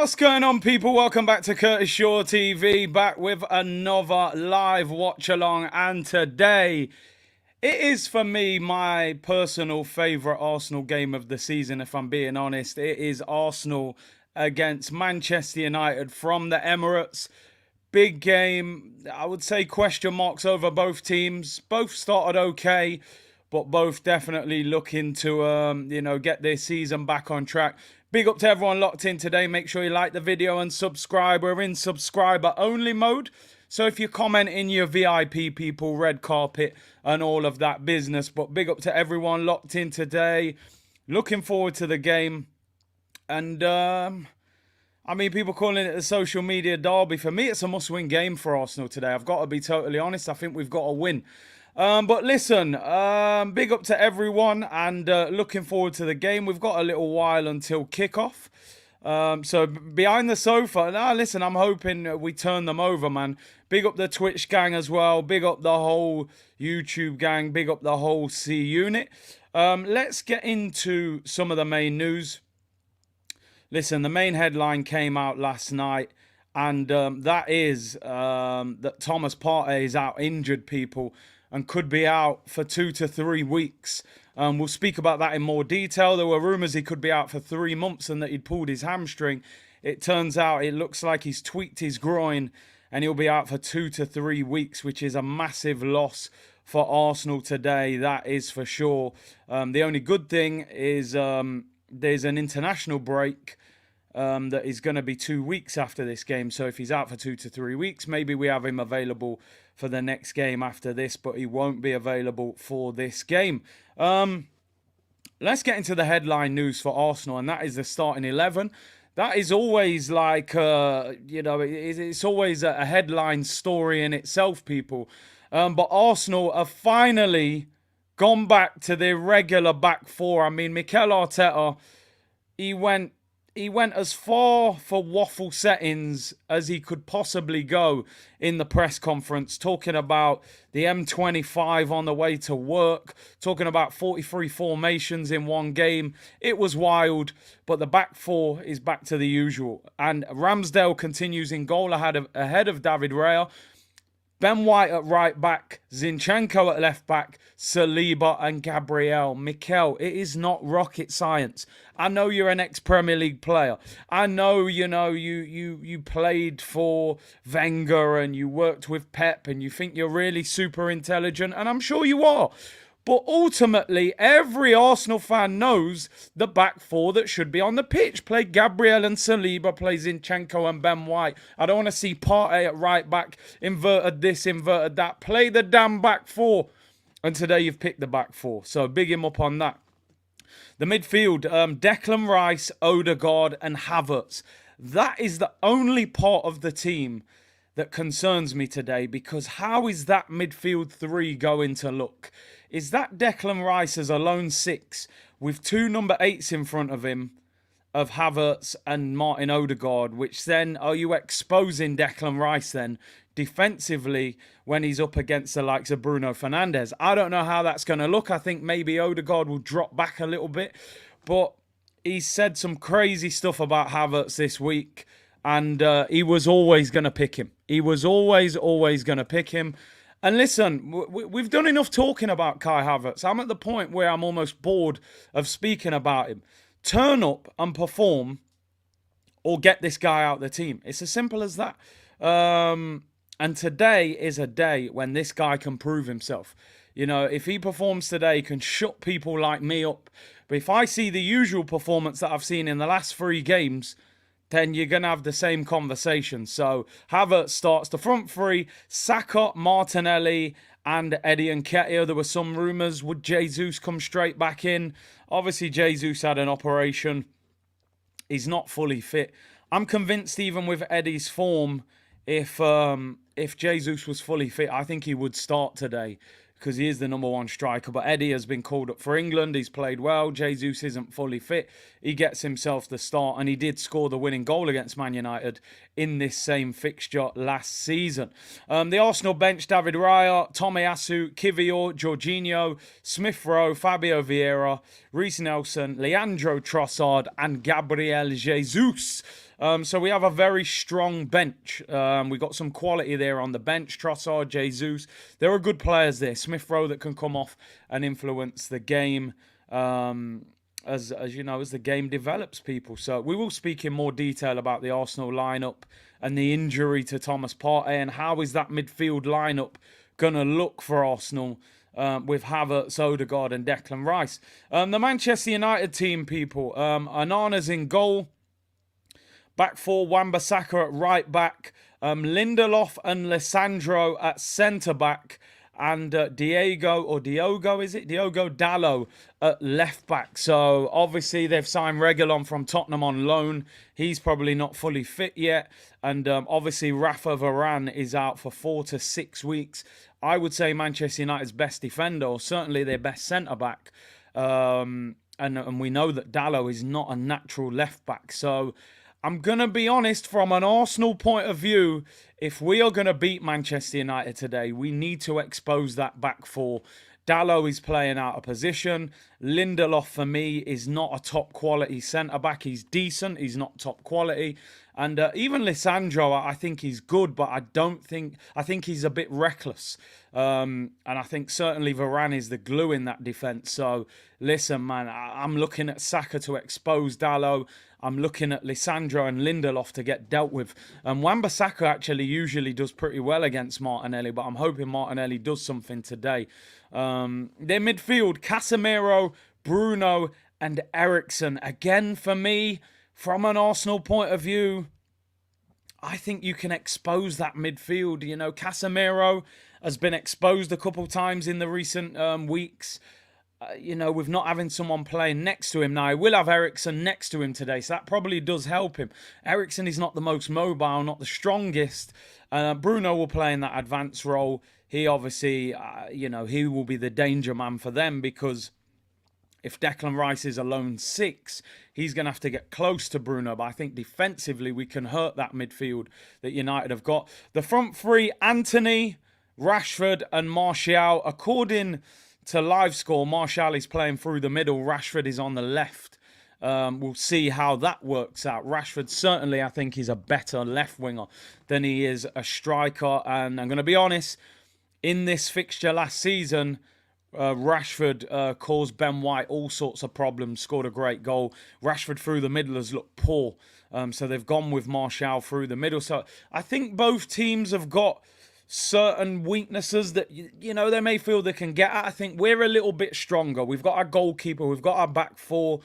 What's going on, people? Welcome back to Curtis Shaw TV, back with another live watch along. And today, it is for me my personal favourite Arsenal game of the season, if I'm being honest. It is Arsenal against Manchester United from the Emirates. Big game. I would say question marks over both teams. Both started okay, but both definitely looking to, get their season back on track. Big up to everyone locked in today. Make sure you like the video and subscribe. We're in subscriber only mode. So if you comment in your VIP people, red carpet and all of that business. But big up to everyone locked in today. Looking forward to the game. And, people calling it the social media derby. For me, it's a must-win game for Arsenal today. I've got to be totally honest. I think we've got to win. But listen, big up to everyone and looking forward to the game. We've got a little while until kickoff. So behind the sofa, listen, I'm hoping we turn them over, man. Big up the Twitch gang as well. Big up the whole YouTube gang. Big up the whole C unit. Let's get into some of the main news. Listen, the main headline came out last night. And that is that Thomas Partey is out injured, people, and could be out for 2 to 3 weeks. We'll speak about that in more detail. There were rumours he could be out for 3 months and that he'd pulled his hamstring. It turns out it looks like he's tweaked his groin and he'll be out for 2 to 3 weeks, which is a massive loss for Arsenal today. That is for sure. The only good thing is there's an international break that is going to be 2 weeks after this game. So if he's out for 2 to 3 weeks, maybe we have him available for the next game after this, but he won't be available for this game. Let's get into the headline news for Arsenal, and that is the starting 11. That is always like, it's always a headline story in itself, people. But Arsenal have finally gone back to their regular back four. I mean, Mikel Arteta, he went as far for waffle settings as he could possibly go in the press conference, talking about the M25 on the way to work, talking about 43 formations in one game. It was wild, but the back four is back to the usual. And Ramsdale continues in goal ahead of David Raya. Ben White at right back, Zinchenko at left back, Saliba and Gabriel. Mikel, it is not rocket science. I know you're an ex-Premier League player. I know, you played for Wenger and you worked with Pep and you think you're really super intelligent, and I'm sure you are. But ultimately, every Arsenal fan knows the back four that should be on the pitch. Play Gabriel and Saliba, play Zinchenko and Ben White. I don't want to see Partey at right back, inverted this, inverted that. Play the damn back four. And today you've picked the back four. So big him up on that. The midfield, Declan Rice, Odegaard and Havertz. That is the only part of the team that concerns me today, because how is that midfield three going to look? Is that Declan Rice as a lone six with 2 number 8s in front of him, of Havertz and Martin Odegaard, which then, are you exposing Declan Rice then defensively when he's up against the likes of Bruno Fernandes? I don't know how that's going to look. I think maybe Odegaard will drop back a little bit, but he said some crazy stuff about Havertz this week, and he was always going to pick him. He was always going to pick him. And listen, we've done enough talking about Kai Havertz. I'm at the point where I'm almost bored of speaking about him. Turn up and perform, or get this guy out of the team. It's as simple as that. And today is a day when this guy can prove himself. If he performs today, he can shut people like me up. But if I see the usual performance that I've seen in the last 3 games, then you're going to have the same conversation. So Havertz starts the front three: Saka, Martinelli and Eddie Nketiah. There were some rumours, would Jesus come straight back in? Obviously, Jesus had an operation. He's not fully fit. I'm convinced even with Eddie's form, if Jesus was fully fit, I think he would start today, because he is the number 1 striker. But Eddie has been called up for England. He's played well. Jesus isn't fully fit. He gets himself the start, and he did score the winning goal against Man United in this same fixture last season. The Arsenal bench: David Raya, Tomiyasu, Kivior, Jorginho, Smith Rowe, Fabio Vieira, Reece Nelson, Leandro Trossard, and Gabriel Jesus. So we have a very strong bench. We got some quality there on the bench. Trossard, Jesus, there are good players there. Smith Rowe that can come off and influence the game. As you know, as the game develops, people. So we will speak in more detail about the Arsenal lineup and the injury to Thomas Partey and how is that midfield lineup going to look for Arsenal with Havertz, Odegaard and Declan Rice. The Manchester United team, people. Onana's in goal. Back four, Wan-Bissaka at right back. Lindelof and Lisandro at centre back. And Diogo Dalot at left back. So obviously they've signed Reguilon from Tottenham on loan. He's probably not fully fit yet. And obviously Rafa Varane is out for 4 to 6 weeks. I would say Manchester United's best defender, or certainly their best centre-back. And we know that Dalot is not a natural left back. So I'm going to be honest, from an Arsenal point of view, if we are going to beat Manchester United today, we need to expose that back four. Dalot is playing out of position. Lindelof, for me, is not a top quality centre-back. He's decent. He's not top quality. And even Lisandro, I think he's good, but I think he's a bit reckless. And I think certainly Varane is the glue in that defence. So, listen, man, I'm looking at Saka to expose Dalot. I'm looking at Lisandro and Lindelof to get dealt with. Wan-Bissaka actually usually does pretty well against Martinelli, but I'm hoping Martinelli does something today. Their midfield, Casemiro, Bruno and Eriksen. Again, for me, from an Arsenal point of view, I think you can expose that midfield. You know, Casemiro has been exposed a couple times in the recent weeks. You know, with not having someone playing next to him now. I will have Eriksen next to him today, so that probably does help him. Eriksen is not the most mobile, not the strongest. Bruno will play in that advanced role. He obviously, he will be the danger man for them, because if Declan Rice is a lone six, he's going to have to get close to Bruno. But I think defensively we can hurt that midfield that United have got. The front three, Antony, Rashford and Martial. According to LiveScore, Martial is playing through the middle. Rashford is on the left. We'll see how that works out. Rashford certainly, I think, is a better left winger than he is a striker. And I'm going to be honest, in this fixture last season, Rashford caused Ben White all sorts of problems, scored a great goal. Rashford through the middle has looked poor. So they've gone with Martial through the middle. So I think both teams have got certain weaknesses that, they may feel they can get at. I think we're a little bit stronger. We've got our goalkeeper. We've got our back four.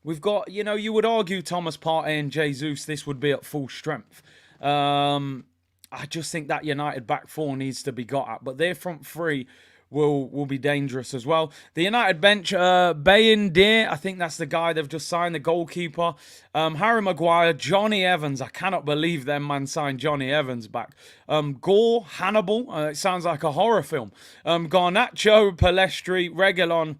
We've got, you would argue Thomas Partey and Jesus, this would be at full strength. I just think that United back four needs to be got at. But their front three will be dangerous as well. The United bench, Bayindir, I think that's the guy they've just signed, the goalkeeper. Harry Maguire, Johnny Evans. I cannot believe them man signed Johnny Evans back. Gore, Hannibal. It sounds like a horror film. Garnacho, Palestri, Reguilon,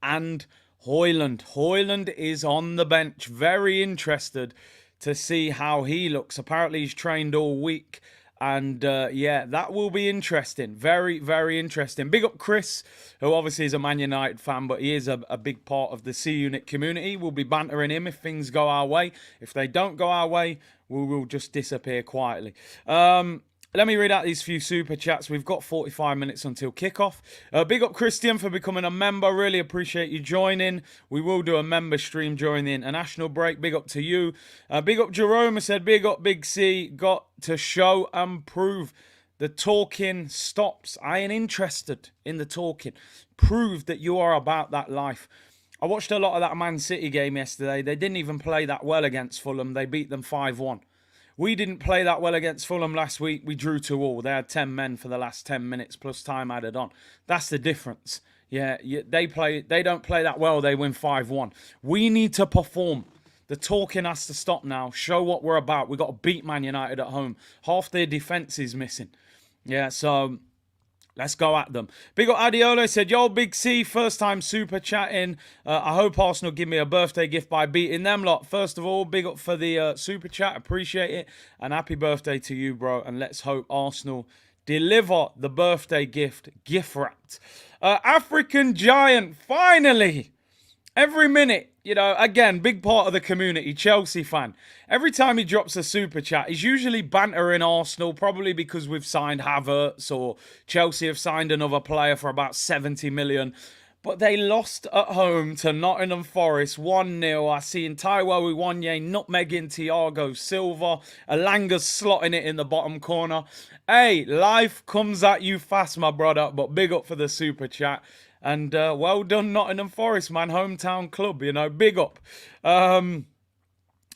and Højlund. Højlund is on the bench. Very interested to see how he looks. Apparently he's trained all week. And that will be interesting. Very, very interesting. Big up Chris, who obviously is a Man United fan, but he is a big part of the C-Unit community. We'll be bantering him if things go our way. If they don't go our way, we will just disappear quietly. Let me read out these few super chats. We've got 45 minutes until kickoff. Big up Christian for becoming a member. Really appreciate you joining. We will do a member stream during the international break. Big up to you. Big up Jerome. I said big up Big C. Got to show and prove. The talking stops. I ain't interested in the talking. Prove that you are about that life. I watched a lot of that Man City game yesterday. They didn't even play that well against Fulham. They beat them 5-1. We didn't play that well against Fulham last week. We drew 2-2. They had 10 men for the last 10 minutes plus time added on. That's the difference. Yeah, they don't play that well. They win 5-1. We need to perform. The talking has to stop now. Show what we're about. We've got to beat Man United at home. Half their defence is missing. Yeah, so let's go at them. Big up Adiola said, yo, Big C, first time super chatting. I hope Arsenal give me a birthday gift by beating them lot. First of all, big up for the super chat. Appreciate it. And happy birthday to you, bro. And let's hope Arsenal deliver the birthday gift wrapped. African Giant, finally. Every minute, again, big part of the community, Chelsea fan. Every time he drops a super chat, he's usually bantering Arsenal, probably because we've signed Havertz or Chelsea have signed another player for about 70 million. But they lost at home to Nottingham Forest 1-0. I see Taiwo Iwanye nutmegging Thiago Silva. Alanga's slotting it in the bottom corner. Hey, life comes at you fast, my brother. But big up for the super chat. And well done, Nottingham Forest, man. Hometown club, big up.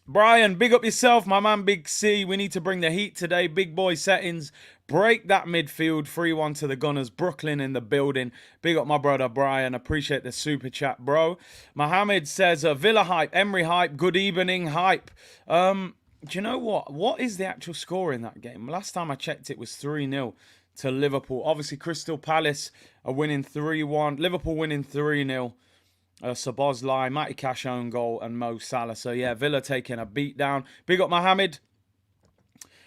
Brian, big up yourself, my man, Big C. We need to bring the heat today. Big boy settings. Break that midfield. 3-1 to the Gunners. Brooklyn in the building. Big up my brother, Brian. Appreciate the super chat, bro. Mohammed says, Villa hype, Emery hype, good evening hype. Do you know what? What is the actual score in that game? Last time I checked, it was 3-0 to Liverpool. Obviously, Crystal Palace are winning 3-1. Liverpool winning 3-0. Sabozlai, Matty Cash own goal, and Mo Salah. So, yeah, Villa taking a beat down. Big up Mohammed.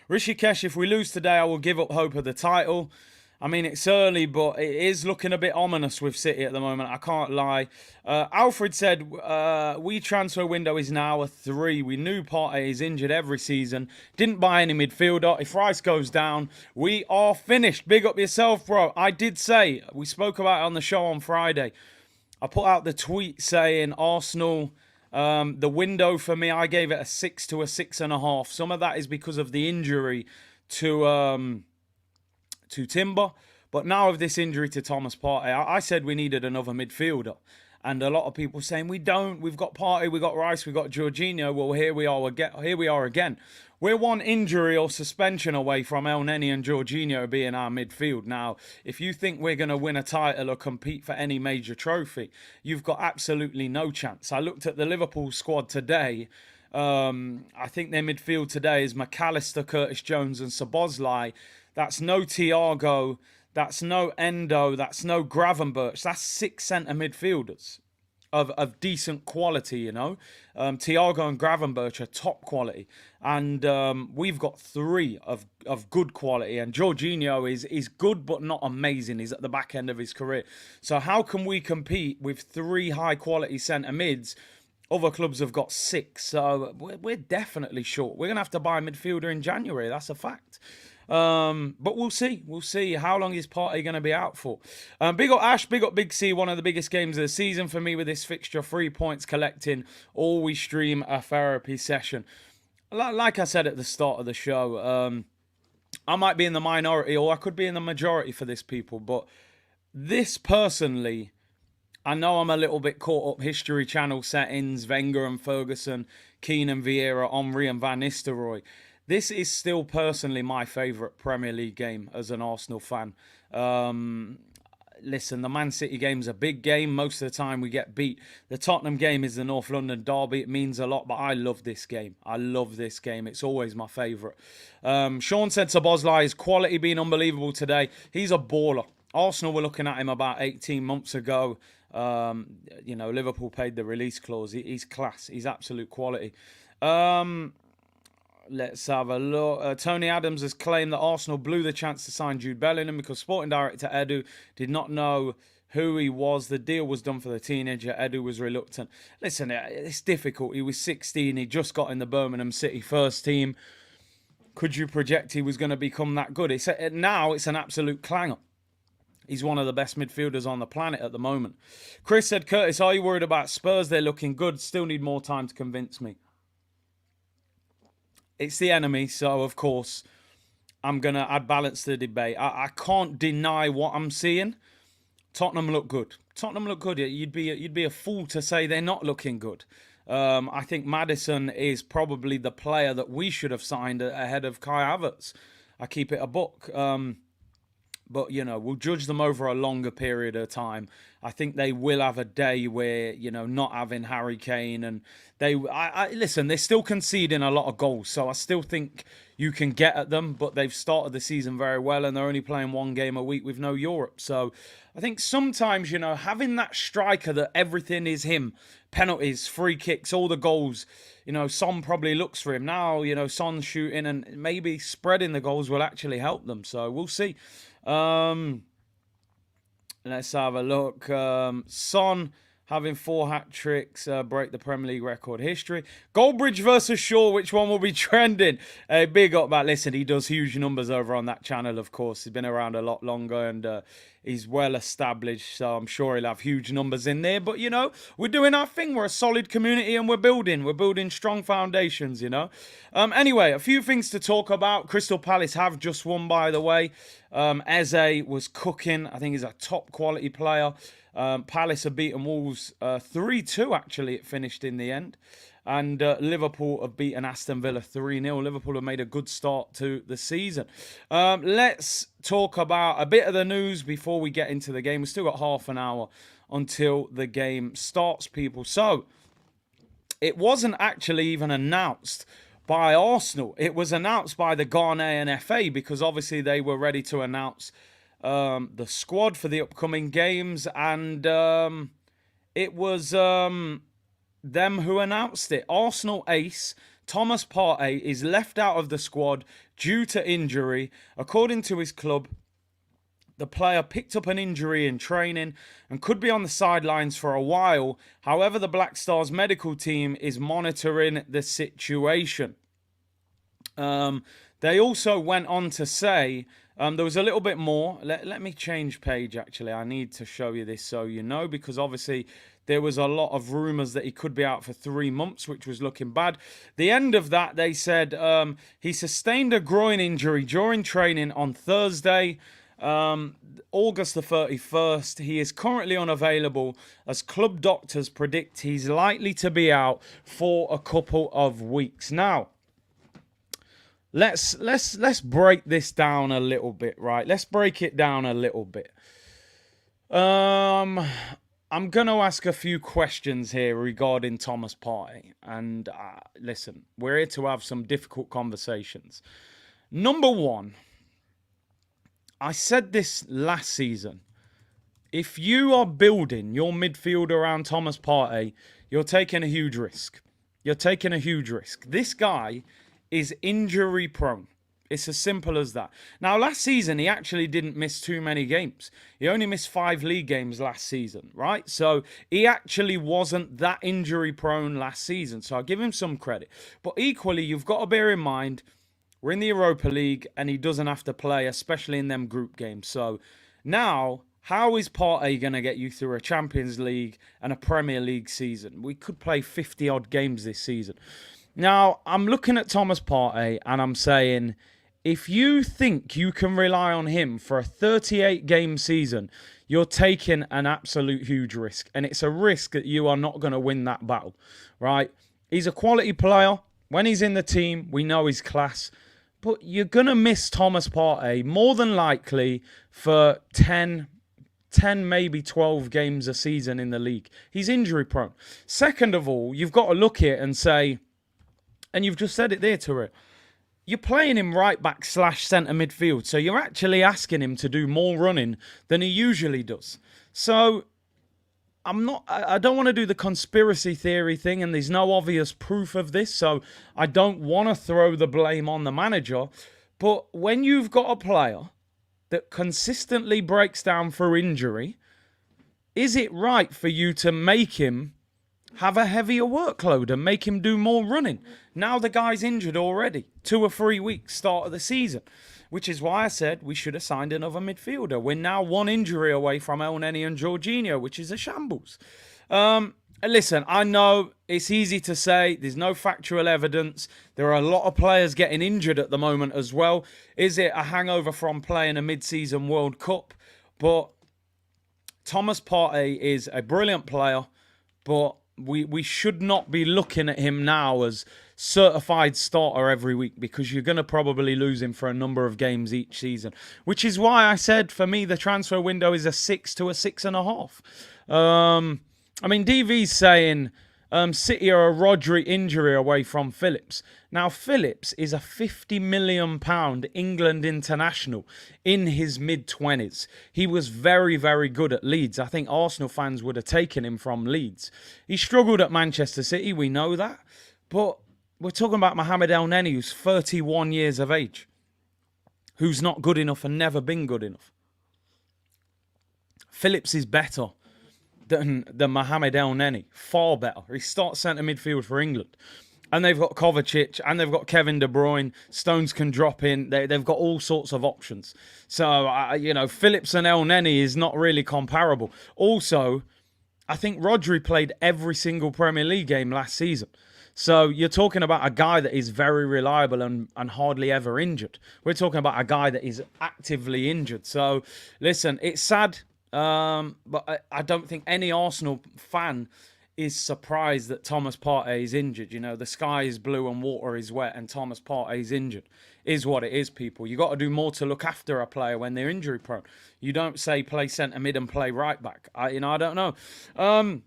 Rishikesh, if we lose today, I will give up hope of the title. I mean, it's early, but it is looking a bit ominous with City at the moment. I can't lie. Alfred said, we transfer window is now a 3. We knew Partey is injured every season. Didn't buy any midfielder. If Rice goes down, we are finished. Big up yourself, bro. I did say, we spoke about it on the show on Friday. I put out the tweet saying Arsenal, the window for me, I gave it a 6 to a 6.5. Some of that is because of the injury to Timber. But now with this injury to Thomas Partey, I said we needed another midfielder. And a lot of people saying we don't. We've got Partey, we've got Rice, we've got Jorginho. Well, here we are again. We're one injury or suspension away from El Neni and Jorginho being our midfield. Now, if you think we're going to win a title or compete for any major trophy, you've got absolutely no chance. I looked at the Liverpool squad today. I think their midfield today is McAllister, Curtis Jones and Sabozlai. That's no Thiago. That's no Endo. That's no Gravenberch. That's 6 centre midfielders of decent quality, Thiago and Gravenberch are top quality. And we've got 3 of good quality. And Jorginho is good but not amazing. He's at the back end of his career. So how can we compete with 3 high-quality centre mids? Other clubs have got 6. So we're definitely short. We're going to have to buy a midfielder in January. That's a fact. But we'll see. We'll see. How long is Partey going to be out for? Big up Ash, big up Big C. One of the biggest games of the season for me with this fixture. 3 points collecting. All we stream a therapy session. Like I said at the start of the show, I might be in the minority or I could be in the majority for this, people. But this personally, I know I'm a little bit caught up. History Channel settings, Wenger and Ferguson, Keane and Vieira, Henry and Van Nistelrooy. This is still personally my favourite Premier League game as an Arsenal fan. Listen, the Man City game's a big game. Most of the time we get beat. The Tottenham game is the North London derby. It means a lot, but I love this game. I love this game. It's always my favourite. Sean said Sabozlai's quality being unbelievable today. He's a baller. Arsenal were looking at him about 18 months ago. Liverpool paid the release clause. He's class. He's absolute quality. Let's have a look. Tony Adams has claimed that Arsenal blew the chance to sign Jude Bellingham because Sporting Director Edu did not know who he was. The deal was done for the teenager. Edu was reluctant. Listen, it's difficult. He was 16. He just got in the Birmingham City first team. Could you project he was going to become that good? Now it's an absolute clanger. He's one of the best midfielders on the planet at the moment. Chris said, Curtis, are you worried about Spurs? They're looking good. Still need more time to convince me. It's the enemy, so of course I'm going to add balance to the debate. I can't deny what I'm seeing. Tottenham look good. Tottenham look good. You'd be a fool to say they're not looking good. I think Maddison is probably the player that we should have signed ahead of Kai Havertz. I keep it a buck. But, we'll judge them over a longer period of time. I think they will have a day where, not having Harry Kane and listen, they're still conceding a lot of goals. So I still think you can get at them, but they've started the season very well and they're only playing 1 game a week with no Europe. So I think sometimes, having that striker that everything is him, penalties, free kicks, all the goals, Son probably looks for him. Now, Son's shooting and maybe spreading the goals will actually help them. So we'll see. Let's have a look. Son, having 4 hat-tricks, break the Premier League record history. Goldbridge versus Shaw, which one will be trending? Big up, Matt. Listen, he does huge numbers over on that channel, of course. He's been around a lot longer and he's well established, so I'm sure he'll have huge numbers in there. But, you know, we're doing our thing. We're a solid community and we're building strong foundations, you know. Anyway, a few things to talk about. Crystal Palace have just won, by the way. Eze was cooking. I think he's a top quality player. Palace have beaten Wolves 3-2, actually, it finished in the end. And Liverpool have beaten Aston Villa 3-0. Liverpool have made a good start to the season. Let's talk about a bit of the news before we get into the game. We've still got half an hour until the game starts, people. So, it wasn't actually even announced by Arsenal. It was announced by the Ghanaian FA because obviously they were ready to announce the squad for the upcoming games, and it was them who announced it. Arsenal ace Thomas Partey is left out of the squad due to injury. According to his club, the player picked up an injury in training and could be on the sidelines for a while. However, the Black Stars medical team is monitoring the situation. They also went on to say there was a little bit more. Let me change page, actually. I need to show you this so you know, because obviously there was a lot of rumours that he could be out for 3 months, which was looking bad. The end of that, they said he sustained a groin injury during training on Thursday, August the 31st. He is currently unavailable as club doctors predict he's likely to be out for a couple of weeks. Now, let's break this down a little bit, right? Let's break it down a little bit. I'm going to ask a few questions here regarding Thomas Partey. And listen, we're here to have some difficult conversations. Number one, I said this last season. If you are building your midfield around Thomas Partey, you're taking a huge risk. You're taking a huge risk. This guy is injury prone. It's as simple as that. Now, last season, he actually didn't miss too many games. He only missed 5 league games last season, right? So he actually wasn't that injury prone last season. So I'll give him some credit. But equally, you've got to bear in mind, we're in the Europa League and he doesn't have to play, especially in them group games. So now, how is Partey going to get you through a Champions League and a Premier League season? We could play 50-odd games this season. Now, I'm looking at Thomas Partey and I'm saying, if you think you can rely on him for a 38-game season, you're taking an absolute huge risk. And it's a risk that you are not going to win that battle, right? He's a quality player. When he's in the team, we know his class. But you're going to miss Thomas Partey more than likely for 10, maybe 12 games a season in the league. He's injury prone. Second of all, you've got to look at it and say, and you've just said it there, Tarek, you're playing him right back / centre midfield. So you're actually asking him to do more running than he usually does. So I don't want to do the conspiracy theory thing, and there's no obvious proof of this. So I don't want to throw the blame on the manager. But when you've got a player that consistently breaks down for injury, is it right for you to make him have a heavier workload and make him do more running? Now the guy's injured already. 2 or 3 weeks start of the season. Which is why I said we should have signed another midfielder. We're now 1 injury away from El Neni and Jorginho, which is a shambles. Listen, I know it's easy to say. There's no factual evidence. There are a lot of players getting injured at the moment as well. Is it a hangover from playing a mid-season World Cup? But Thomas Partey is a brilliant player, but we should not be looking at him now as certified starter every week, because you're going to probably lose him for a number of games each season. Which is why I said, for me, the transfer window is a 6 to a 6.5. I mean, DV's saying City are a Rodri injury away from Phillips. Now, Phillips is a £50 million England international in his mid-20s. He was very, very good at Leeds. I think Arsenal fans would have taken him from Leeds. He struggled at Manchester City, we know that. But we're talking about Mohamed El Neni, who's 31 years of age, who's not good enough and never been good enough. Phillips is better. than Mohamed El Neni. Far better. He starts centre midfield for England. And they've got Kovacic, and they've got Kevin De Bruyne. Stones can drop in. They've got all sorts of options. So, Phillips and El Neni is not really comparable. Also, I think Rodri played every single Premier League game last season. So you're talking about a guy that is very reliable and hardly ever injured. We're talking about a guy that is actively injured. So, listen, it's sad, but I don't think any Arsenal fan is surprised that Thomas Partey is injured. You know, the sky is blue and water is wet, and Thomas Partey is injured. Is what it is, people. You got to do more to look after a player when they're injury prone. You don't say play centre mid and play right back. I don't know.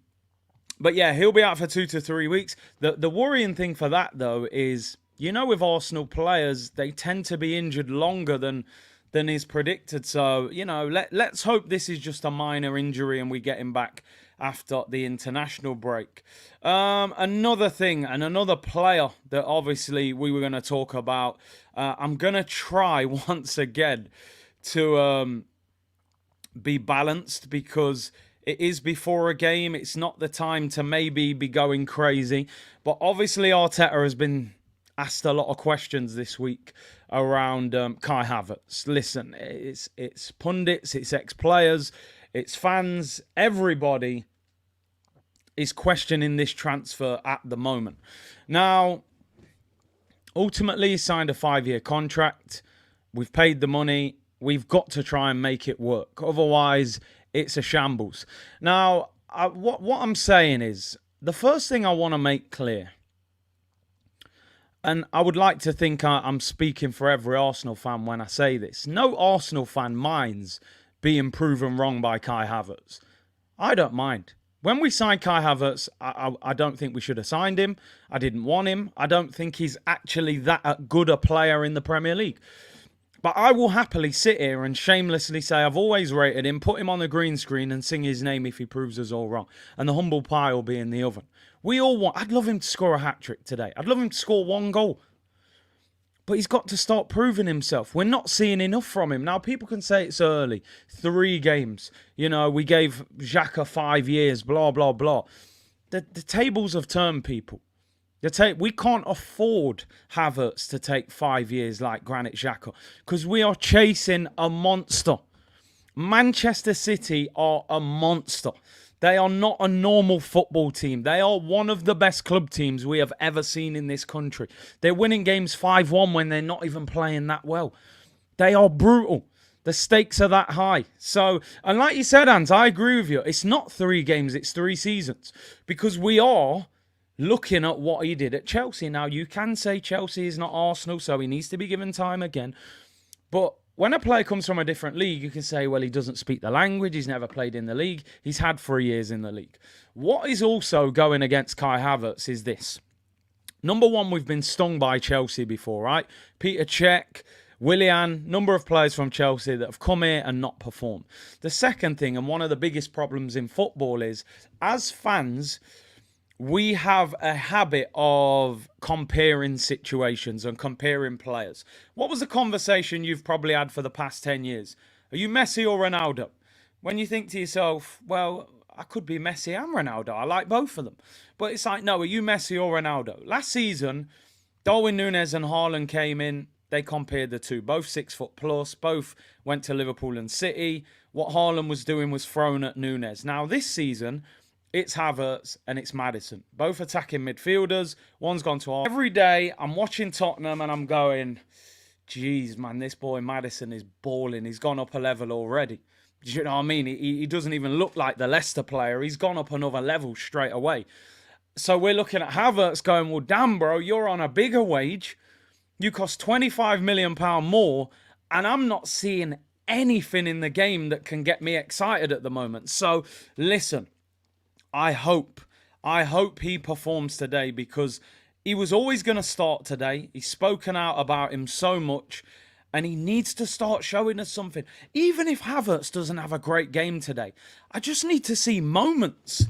But yeah, he'll be out for 2 to 3 weeks. The worrying thing for that, though, is, with Arsenal players, they tend to be injured longer than is predicted. So, let's hope this is just a minor injury and we get him back after the international break. Another thing and another player that obviously we were going to talk about. I'm going to try once again to be balanced, because it is before a game. It's not the time to maybe be going crazy. But obviously Arteta has been asked a lot of questions this week around Kai Havertz. Listen, it's pundits, it's ex-players, it's fans, everybody is questioning this transfer at the moment. Now, ultimately, he signed a 5-year contract. We've paid the money. We've got to try and make it work. Otherwise, it's a shambles. Now, what I'm saying is, the first thing I want to make clear, and I would like to think I'm speaking for every Arsenal fan when I say this, no Arsenal fan minds being proven wrong by Kai Havertz. I don't mind. When we signed Kai Havertz, I don't think we should have signed him. I didn't want him. I don't think he's actually that good a player in the Premier League. But I will happily sit here and shamelessly say I've always rated him, put him on the green screen and sing his name if he proves us all wrong. And the humble pie will be in the oven. I'd love him to score a hat-trick today. I'd love him to score 1 goal. But he's got to start proving himself. We're not seeing enough from him. Now, people can say it's early. 3 games. We gave Xhaka 5 years, blah, blah, blah. The tables have turned, people. We can't afford Havertz to take 5 years like Granit Xhaka, because we are chasing a monster. Manchester City are a monster. They are not a normal football team. They are one of the best club teams we have ever seen in this country. They're winning games 5-1 when they're not even playing that well. They are brutal. The stakes are that high. So, and like you said, Hans, I agree with you. It's not 3 games, it's 3 seasons. Because we are looking at what he did at Chelsea. Now, you can say Chelsea is not Arsenal, so he needs to be given time again. But when a player comes from a different league, you can say, well, he doesn't speak the language. He's never played in the league. He's had 3 years in the league. What is also going against Kai Havertz is this. Number one, we've been stung by Chelsea before, right? Peter Cech, Willian, number of players from Chelsea that have come here and not performed. The second thing, and one of the biggest problems in football is, as fans, we have a habit of comparing situations and comparing players. What was the conversation you've probably had for the past 10 years? Are you Messi or Ronaldo? When you think to yourself, well, I could be Messi and Ronaldo. I like both of them. But it's like, no, are you Messi or Ronaldo? Last season, Darwin Núñez and Haaland came in. They compared the two. Both 6 foot plus. Both went to Liverpool and City. What Haaland was doing was thrown at Núñez. Now, this season, it's Havertz and it's Maddison. Both attacking midfielders. One's gone to Arsenal. Every day I'm watching Tottenham and I'm going, geez, man, this boy Maddison is balling. He's gone up a level already. Do you know what I mean? He doesn't even look like the Leicester player. He's gone up another level straight away. So we're looking at Havertz going, well, damn, bro, you're on a bigger wage. You cost £25 million more. And I'm not seeing anything in the game that can get me excited at the moment. So listen. I hope he performs today, because he was always going to start today. He's spoken out about him so much, and he needs to start showing us something. Even if Havertz doesn't have a great game today, I just need to see moments.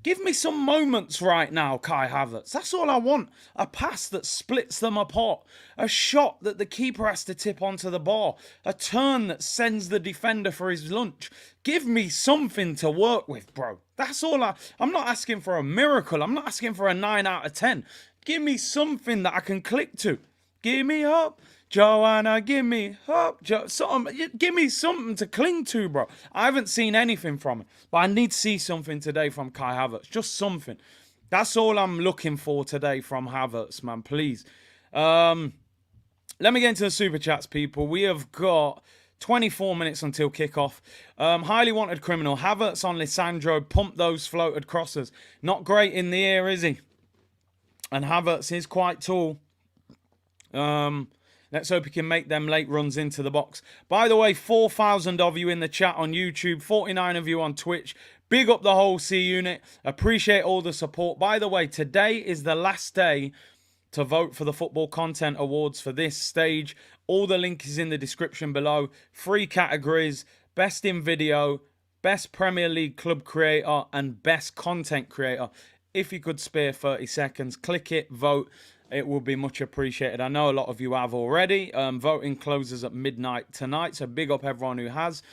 Give me some moments right now, Kai Havertz. That's all I want. A pass that splits them apart. A shot that the keeper has to tip onto the bar. A turn that sends the defender for his lunch. Give me something to work with, bro. That's all I'm not asking for a miracle. I'm not asking for a 9 out of 10. Give me something that I can click to. Give me hope. Joanna, give me hope. Give me something to cling to, bro. I haven't seen anything from it, but I need to see something today from Kai Havertz. Just something. That's all I'm looking for today from Havertz, man. Please. Let me get into the super chats, people. We have got 24 minutes until kickoff. Highly wanted criminal. Havertz on Lisandro. Pump those floated crosses. Not great in the air, is he? And Havertz is quite tall. Let's hope he can make them late runs into the box. By the way, 4,000 of you in the chat on YouTube, 49 of you on Twitch. Big up the whole C unit. Appreciate all the support. By the way, today is the last day to vote for the Football Content Awards for this stage. All the link is in the description below. 3 categories: Best in Video, Best Premier League Club Creator, and Best Content Creator. If you could spare 30 seconds, click it, vote. It will be much appreciated. I know a lot of you have already. Voting closes at midnight tonight, so big up everyone who has.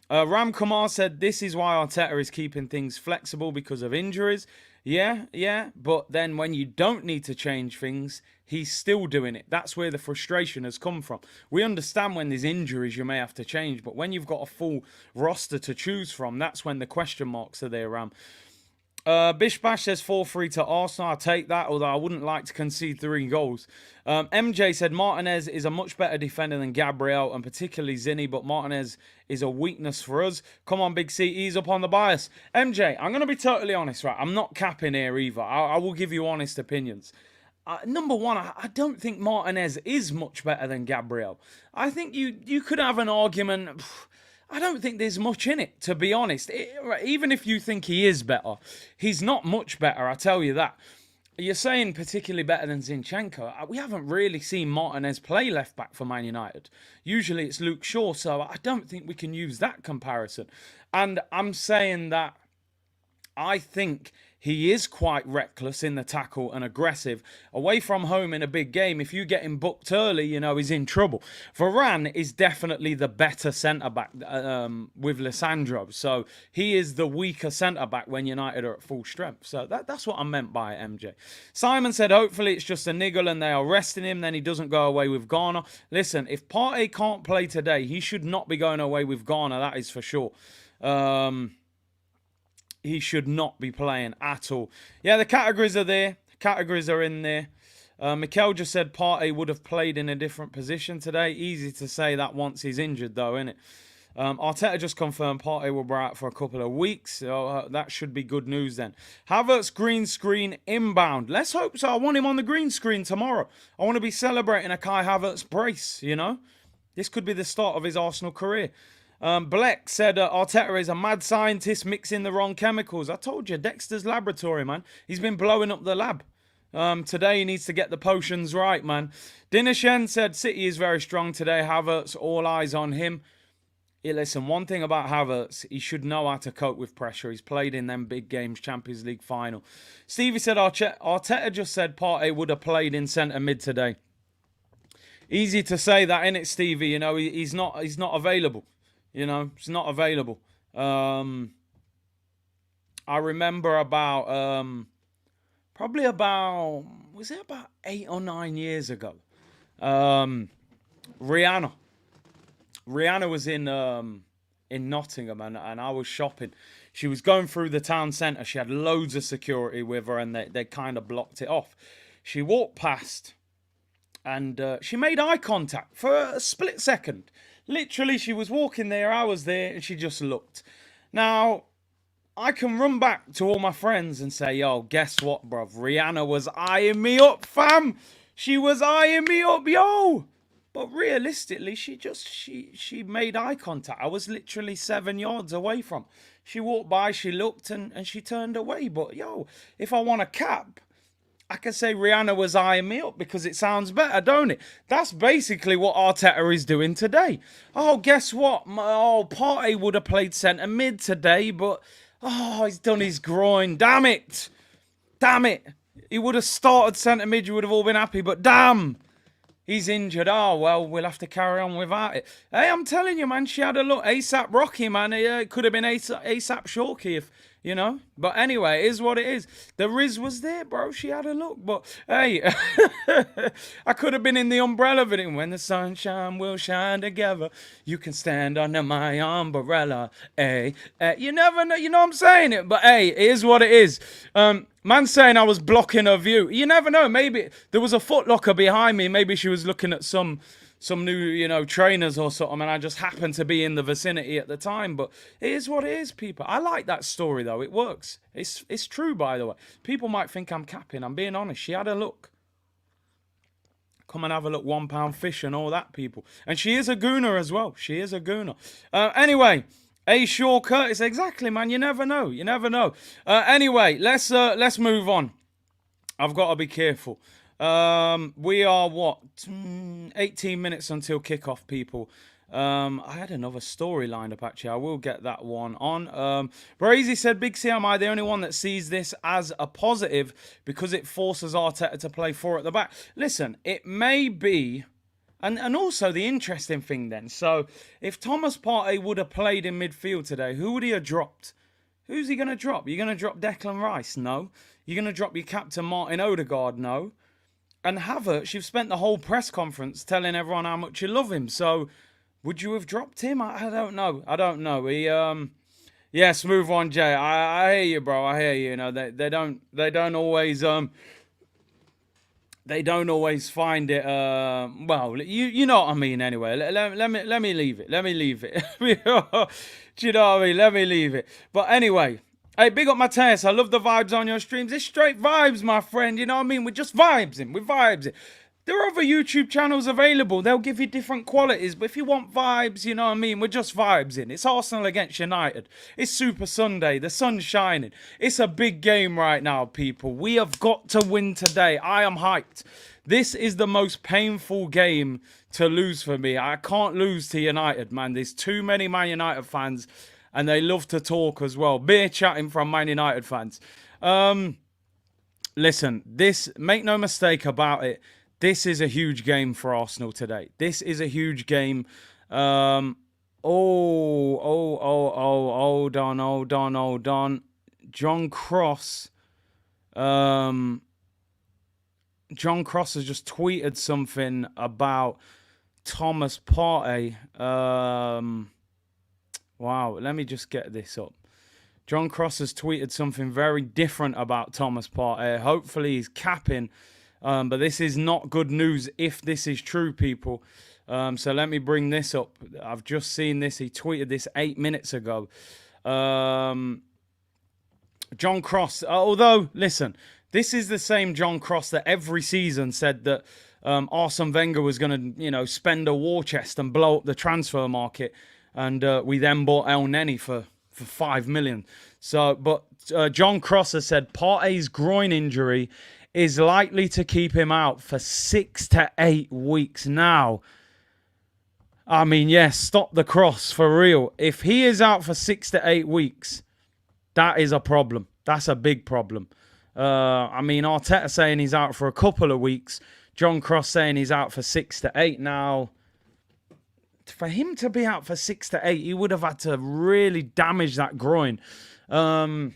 Ram Kumar said, this is why Arteta is keeping things flexible because of injuries. Yeah, but then when you don't need to change things, he's still doing it. That's where the frustration has come from. We understand when there's injuries you may have to change, but when you've got a full roster to choose from, that's when the question marks are there, Ram. Bish Bash says 4-3 to Arsenal. I'll take that, although I wouldn't like to concede 3 goals. MJ said Martinez is a much better defender than Gabriel, and particularly Zinni, but Martinez is a weakness for us. Come on, Big C, ease up on the bias. MJ, I'm going to be totally honest, right? I'm not capping here either. I will give you honest opinions. Number one, I don't think Martinez is much better than Gabriel. I think you could have an argument. I don't think there's much in it, to be honest. Even if you think he is better, he's not much better, I tell you that. You're saying particularly better than Zinchenko. We haven't really seen Martinez play left-back for Man United. Usually it's Luke Shaw, so I don't think we can use that comparison. And I'm saying that I think he is quite reckless in the tackle and aggressive. Away from home in a big game, if you get him booked early, you know, he's in trouble. Varane is definitely the better centre-back with Lisandro. So he is the weaker centre-back when United are at full strength. So that's what I meant by it, MJ. Simon said, hopefully it's just a niggle and they are resting him, then he doesn't go away with Ghana. Listen, if Partey can't play today, he should not be going away with Ghana, that is for sure. He should not be playing at all. Yeah, the categories are there. Categories are in there. Mikel just said Partey would have played in a different position today. Easy to say that once he's injured, though, isn't it? Arteta just confirmed Partey will be out for a couple of weeks. So that should be good news then. Havertz green screen inbound. Let's hope so. I want him on the green screen tomorrow. I want to be celebrating a Kai Havertz brace, you know. This could be the start of his Arsenal career. Bleck said Arteta is a mad scientist mixing the wrong chemicals. I told you, Dexter's laboratory, man. He's been blowing up the lab. Today he needs to get the potions right, man. Dinershen said City is very strong today. Havertz, all eyes on him. Yeah, listen, one thing about Havertz, he should know how to cope with pressure. He's played in them big games, Champions League final. Stevie said Arteta just said Partey would have played in centre mid today. Easy to say that, innit, Stevie? You know, he's not available. You know, it's not available. I remember probably about 8 or 9 years ago? Rihanna was in Nottingham and I was shopping. She was going through the town centre. She had loads of security with her and they kind of blocked it off. She walked past and she made eye contact for a split second. Literally, she was walking there, I was there, and she just looked. Now, I can run back to all my friends and say, yo, guess what, bruv? Rihanna was eyeing me up, fam. She was eyeing me up, yo. But realistically, she made eye contact. I was literally 7 yards away from. She walked by, she looked, and she turned away. But, yo, if I want a cap, I can say Rihanna was eyeing me up because it sounds better, don't it? That's basically what Arteta is doing today. Oh, guess what? Partey would have played centre mid today, but Oh, he's done his groin. Damn it. Damn it. He would have started centre mid. You would have all been happy. But damn. He's injured. Oh, well, we'll have to carry on without it. Hey, I'm telling you, man, she had a look. ASAP Rocky, man. It could have been ASAP Shorky if, you know. But anyway, it is what it is. The Riz was there, bro. She had a look. But, hey, I could have been in the umbrella video. When the sunshine will shine together, you can stand under my umbrella. Hey, you never know. You know what I'm saying? It, but, hey, it is what it is. Man saying I was blocking her view. You never know. Maybe there was a footlocker behind me. Maybe she was looking at some new, you know, trainers or something, and I just happened to be in the vicinity at the time. But it is what it is, people. I like that story, though. It works. It's true, by the way. People might think I'm capping. I'm being honest. She had a look. Come and have a look. £1 fish and all that, people. And she is a gooner as well. She is a gooner. Anyway. A. Shaw Curtis, exactly, man. You never know. You never know. Anyway, let's move on. I've got to be careful. We are, what, 18 minutes until kickoff, people. I had another story lined up, actually. I will get that one on. Brazy said, Big C, am I the only one that sees this as a positive because it forces Arteta to play 4 at the back? Listen, it may be... And also the interesting thing then, so if Thomas Partey would have played in midfield today, who would he have dropped? Who's he going to drop? You're going to drop Declan Rice? No. You're going to drop your captain Martin Odegaard? No. And Havertz, you've spent the whole press conference telling everyone how much you love him, so would you have dropped him? I don't know. I don't know. He, yeah, smooth one, Jay. I hear you, bro. I hear you. You know, they don't always, they don't always find it, well, you know what I mean anyway. Let me leave it. Let me leave it. Do you know what I mean? Let me leave it. But anyway, hey, big up Mateus. I love the vibes on your streams. It's straight vibes, my friend. You know what I mean? We're just vibes in. We're vibes in. There are other YouTube channels available. They'll give you different qualities. But if you want vibes, you know what I mean? We're just vibes in. It's Arsenal against United. It's Super Sunday. The sun's shining. It's a big game right now, people. We have got to win today. I am hyped. This is the most painful game to lose for me. I can't lose to United, man. There's too many Man United fans. And they love to talk as well. Beer chatting from Man United fans. Listen, make no mistake about it. This is a huge game for Arsenal today. This is a huge game. Hold on. John Cross. John Cross has just tweeted something about Thomas Partey. Wow, let me just get this up. John Cross has tweeted something very different about Thomas Partey. Hopefully he's capping. But this is not good news if this is true, people. So let me bring this up. I've just seen this. He tweeted this 8 minutes ago. John Cross, although, listen, this is the same John Cross that every season said that Arsene Wenger was going to, you know, spend a war chest and blow up the transfer market. And we then bought El Neni for 5 million. So, but John Cross has said Partey's groin injury is likely to keep him out for 6 to 8 weeks now. I mean, yes, stop the cross for real. If he is out for 6 to 8 weeks, that is a problem. That's a big problem. I mean, Arteta saying he's out for a couple of weeks. John Cross saying he's out for 6 to 8 now. For him to be out for 6 to 8, he would have had to really damage that groin. Are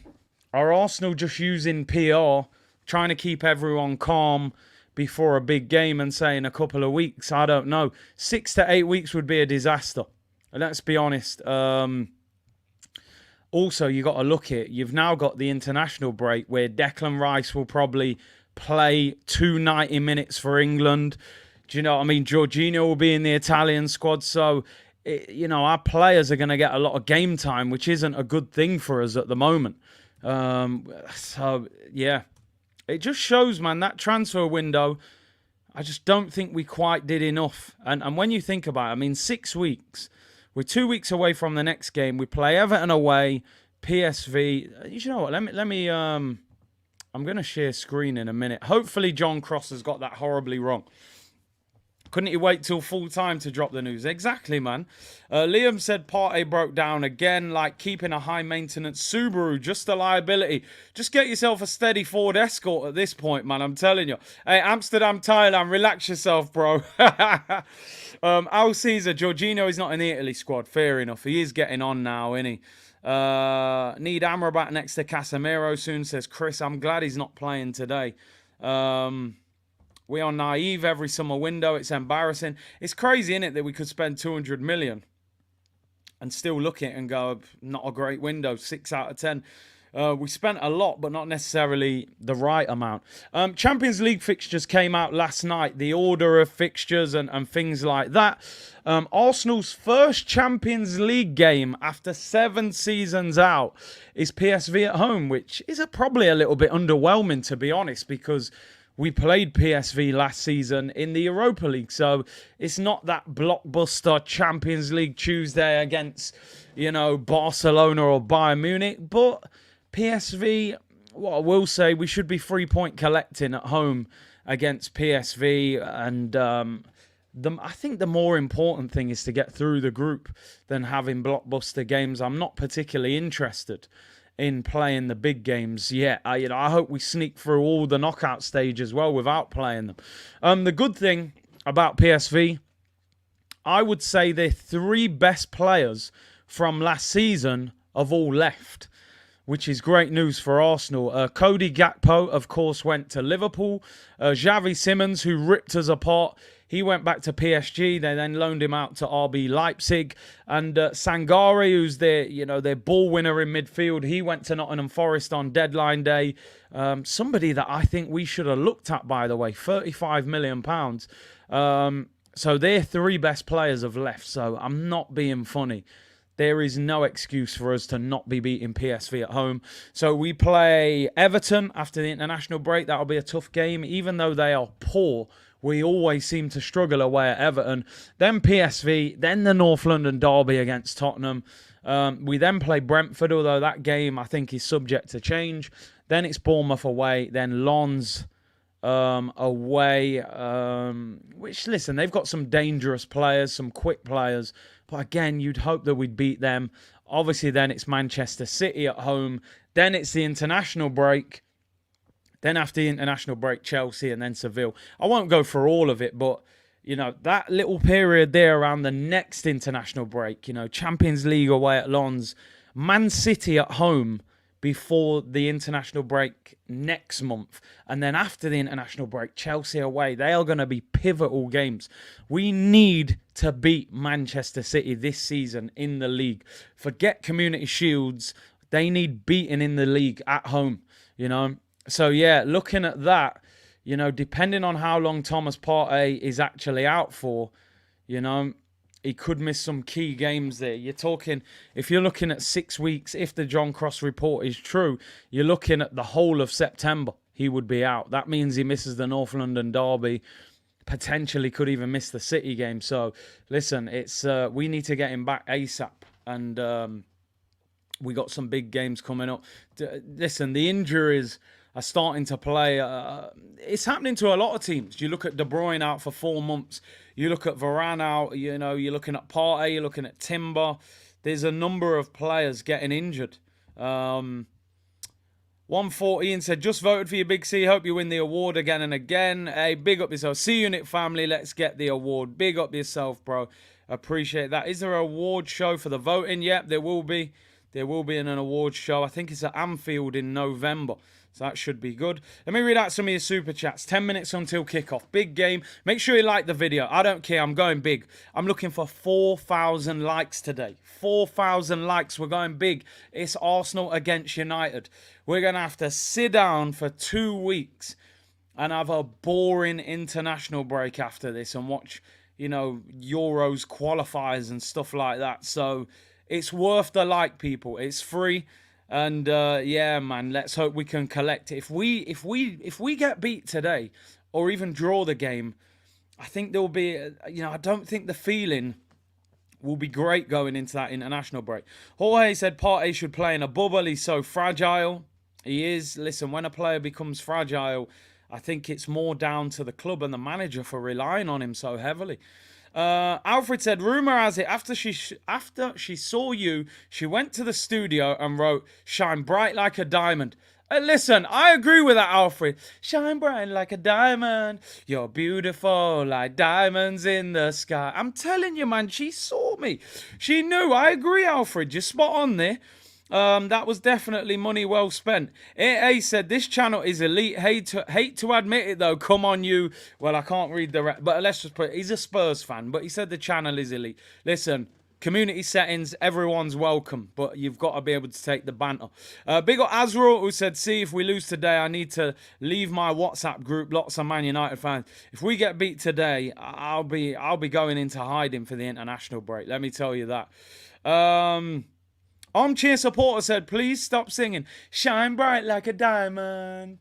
Arsenal just using PR, trying to keep everyone calm before a big game and saying a couple of weeks? I don't know. 6 to 8 weeks would be a disaster. Let's be honest. Also, you got to look at, you've now got the international break where Declan Rice will probably play 90 minutes for England. Do you know what I mean? Jorginho will be in the Italian squad. So, you know, our players are going to get a lot of game time, which isn't a good thing for us at the moment. So, yeah. It just shows, man, that transfer window, I just don't think we quite did enough. And when you think about it, I mean, 6 weeks. We're 2 weeks away from the next game. We play Everton away, PSV. You know what? Let me I'm going to share screen in a minute. Hopefully John Cross has got that horribly wrong. Couldn't he wait till full time to drop the news? Exactly, man. Liam said Partey broke down again, like keeping a high maintenance Subaru, just a liability. Just get yourself a steady Ford Escort at this point, man. I'm telling you. Hey, Amsterdam, Thailand, relax yourself, bro. Al Caesar, Jorginho is not in the Italy squad. Fair enough. He is getting on now, isn't he? Need Amrabat next to Casemiro soon, says Chris. I'm glad he's not playing today. We are naive every summer window. It's embarrassing. It's crazy, isn't it, that we could spend 200 million and still look at it and go, not a great window, 6 out of 10. We spent a lot, but not necessarily the right amount. Champions League fixtures came out last night, the order of fixtures and things like that. Arsenal's first Champions League game after 7 seasons out is PSV at home, which is probably a little bit underwhelming, to be honest, because we played PSV last season in the Europa League. So it's not that blockbuster Champions League Tuesday against, Barcelona or Bayern Munich. But PSV, what I will say, we should be 3-point collecting at home against PSV. And I think the more important thing is to get through the group than having blockbuster games. I'm not particularly interested in playing the big games yet. I hope we sneak through all the knockout stage as well without playing them. The good thing about PSV, I would say their 3 best players from last season have all left, which is great news for Arsenal. Cody Gakpo, of course, went to Liverpool. Xavi Simons, who ripped us apart, he went back to PSG. They then loaned him out to RB Leipzig. And Sangare, who's their ball winner in midfield, he went to Nottingham Forest on deadline day. Somebody that I think we should have looked at, by the way, £35 million. So their 3 best players have left. So I'm not being funny. There is no excuse for us to not be beating PSV at home. So we play Everton after the international break. That'll be a tough game. Even though they are poor, we always seem to struggle away at Everton. Then PSV, then the North London derby against Tottenham. We then play Brentford, although that game I think is subject to change. Then it's Bournemouth away. Then Lens away. Which, listen, they've got some dangerous players, some quick players. But again, you'd hope that we'd beat them. Obviously, then it's Manchester City at home. Then it's the international break. Then after the international break, Chelsea and then Seville. I won't go for all of it, but, that little period there around the next international break, Champions League away at Lens, Man City at home before the international break next month. And then after the international break, Chelsea away. They are going to be pivotal games. We need to beat Manchester City this season in the league. Forget Community Shields. They need beating in the league at home, So, yeah, looking at that, depending on how long Thomas Partey is actually out for, he could miss some key games there. You're talking, if you're looking at 6 weeks, if the John Cross report is true, you're looking at the whole of September he would be out. That means he misses the North London derby, potentially could even miss the City game. So, listen, it's we need to get him back ASAP. And we got some big games coming up. Listen, the injuries are starting to play. It's happening to a lot of teams. You look at De Bruyne out for 4 months. You look at Varane out. You're looking at Partey. You're looking at Timber. There's a number of players getting injured. 114 said, just voted for you, Big C. Hope you win the award again and again. Hey, big up yourself. C-Unit family, let's get the award. Big up yourself, bro. Appreciate that. Is there an award show for the voting? Yep, there will be. There will be an award show. I think it's at Anfield in November. So that should be good. Let me read out some of your super chats. 10 minutes until kickoff. Big game. Make sure you like the video. I don't care. I'm going big. I'm looking for 4,000 likes today. 4,000 likes. We're going big. It's Arsenal against United. We're going to have to sit down for 2 weeks and have a boring international break after this and watch, Euros qualifiers and stuff like that. So it's worth the like, people. It's free. And yeah, man, let's hope we can collect it. If we get beat today, or even draw the game, I think there will be, I don't think the feeling will be great going into that international break. Jorge said Partey should play in a bubble. He's so fragile. He is. Listen, when a player becomes fragile, I think it's more down to the club and the manager for relying on him so heavily. Alfred said, rumor has it, after she saw you, she went to the studio and wrote, "Shine bright like a diamond." Listen, I agree with that, Alfred. Shine bright like a diamond. You're beautiful like diamonds in the sky. I'm telling you, man, she saw me. She knew. I agree, Alfred. You're spot on there. That was definitely money well spent. AA said, this channel is elite. Hate to admit it, though. Come on, you. Well, I can't read the rest, but let's just put it. He's a Spurs fan, but he said the channel is elite. Listen, community settings, everyone's welcome, but you've got to be able to take the banter. Big up Azrael, who said, see, if we lose today, I need to leave my WhatsApp group. Lots of Man United fans. If we get beat today, I'll be going into hiding for the international break. Let me tell you that. Armchair supporter said, please stop singing. Shine bright like a diamond.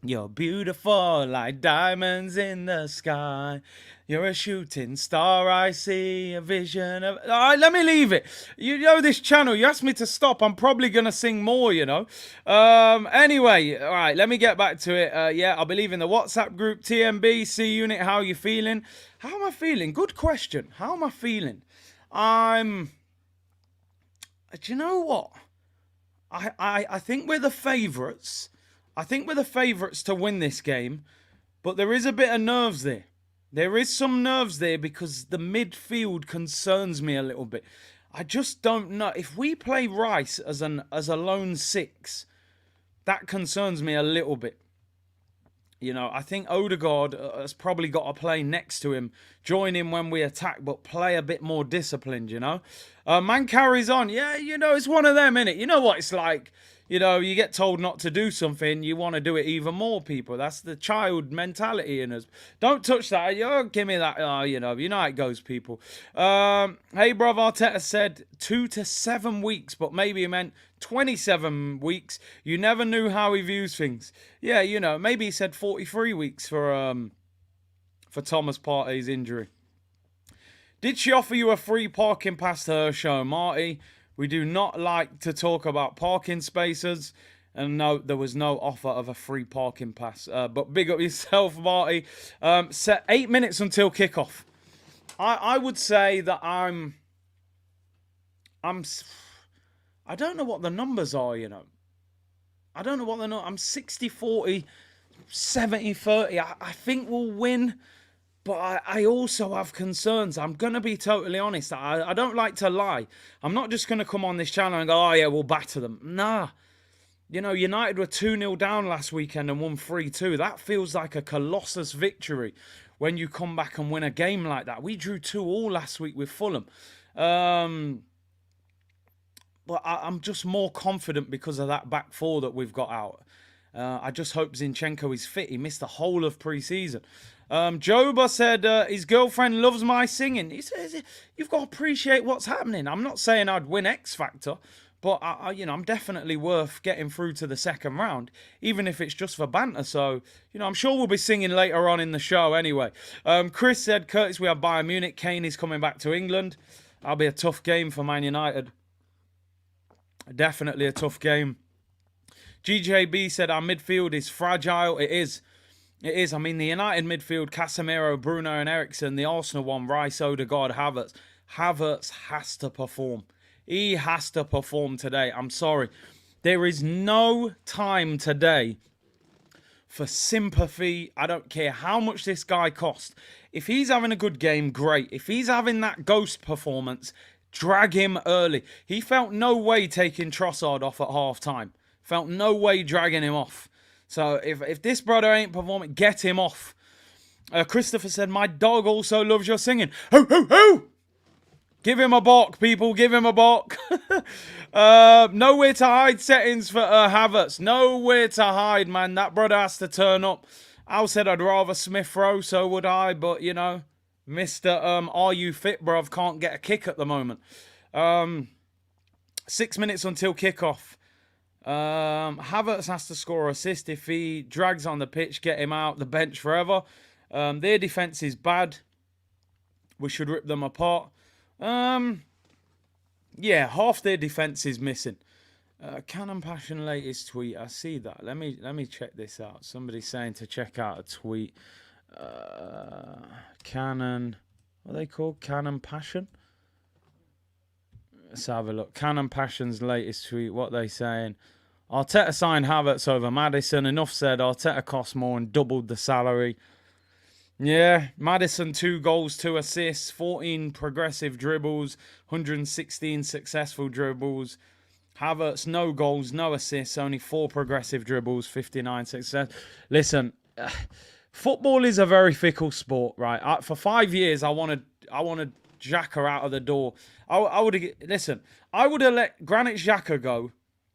You're beautiful like diamonds in the sky. You're a shooting star, I see a vision of... All right, let me leave it. You know this channel, you asked me to stop. I'm probably going to sing more, you know. Anyway, all right, let me get back to it. Yeah, I believe in the WhatsApp group, TMB, C Unit, how are you feeling? How am I feeling? Good question. How am I feeling? Do you know what? I think we're the favourites. I think we're the favourites to win this game. But there is a bit of nerves there. There is some nerves there because the midfield concerns me a little bit. I just don't know. If we play Rice as a lone six, that concerns me a little bit. You know, I think Odegaard has probably got to play next to him, join him when we attack, but play a bit more disciplined, you know. Man carries on. Yeah, you know, it's one of them, innit? You know what it's like? You know, you get told not to do something, you want to do it even more, people. That's the child mentality in us. Don't touch that. Oh, give me that. Oh, you know how it goes, people. Hey, bro, Arteta said 2 to 7 weeks, but maybe he meant 27 weeks. You never knew how he views things. Yeah, you know, maybe he said 43 weeks for Thomas Partey's injury. Did she offer you a free parking pass to her show, Marty? We do not like to talk about parking spaces. And no, there was no offer of a free parking pass. But big up yourself, Marty. Set 8 minutes until kickoff. I would say that I don't know what the numbers are, you know. I don't know what the numbers... I'm 60-40, 70-30. I think we'll win. But I also have concerns. I'm going to be totally honest. I don't like to lie. I'm not just going to come on this channel and go, oh, yeah, we'll batter them. Nah. You know, United were 2-0 down last weekend and won 3-2. That feels like a colossus victory when you come back and win a game like that. We drew 2-2 last week with Fulham. But I'm just more confident because of that back four that we've got out. I just hope Zinchenko is fit. He missed the whole of pre-season. Joba said his girlfriend loves my singing. He says you've got to appreciate what's happening. I'm not saying I'd win X Factor, but I'm definitely worth getting through to the second round, even if it's just for banter. So, I'm sure we'll be singing later on in the show anyway. Chris said, Curtis, we have Bayern Munich. Kane is coming back to England. That'll be a tough game for Man United. Definitely a tough game. GJB said our midfield is fragile. It is. It is. I mean, the United midfield, Casemiro, Bruno and Eriksen. The Arsenal one, Rice, Odegaard, Havertz. Havertz has to perform. He has to perform today. I'm sorry. There is no time today for sympathy. I don't care how much this guy costs. If he's having a good game, great. If he's having that ghost performance, drag him early. He felt no way taking Trossard off at half-time. Felt no way dragging him off. So if this brother ain't performing, get him off. Christopher said, my dog also loves your singing. Ho, ho, ho! Give him a bark, people. Give him a bark. Nowhere to hide settings for Havertz. Nowhere to hide, man. That brother has to turn up. Al said I'd rather Smith Rowe, so would I. But, Mr. Are You Fit, bruv, can't get a kick at the moment. 6 minutes until kickoff. Havertz has to score or assist. If he drags on the pitch, get him out the bench forever. Their defence is bad. We should rip them apart. Yeah, half their defence is missing. Canon Passion latest tweet. I see that. Let me check this out. Somebody's saying to check out a tweet. Canon. What are they called? Canon Passion. Let's have a look. Canon Passion's latest tweet. What are they saying? Arteta signed Havertz over Maddison. Enough said. Arteta cost more and doubled the salary. Yeah, Maddison 2 goals, 2 assists, 14 progressive dribbles, 116 successful dribbles. Havertz, no goals, no assists, only 4 progressive dribbles, 59 success. Listen, football is a very fickle sport, right? For 5 years, I wanted Xhaka out of the door. I would have let Granit Xhaka go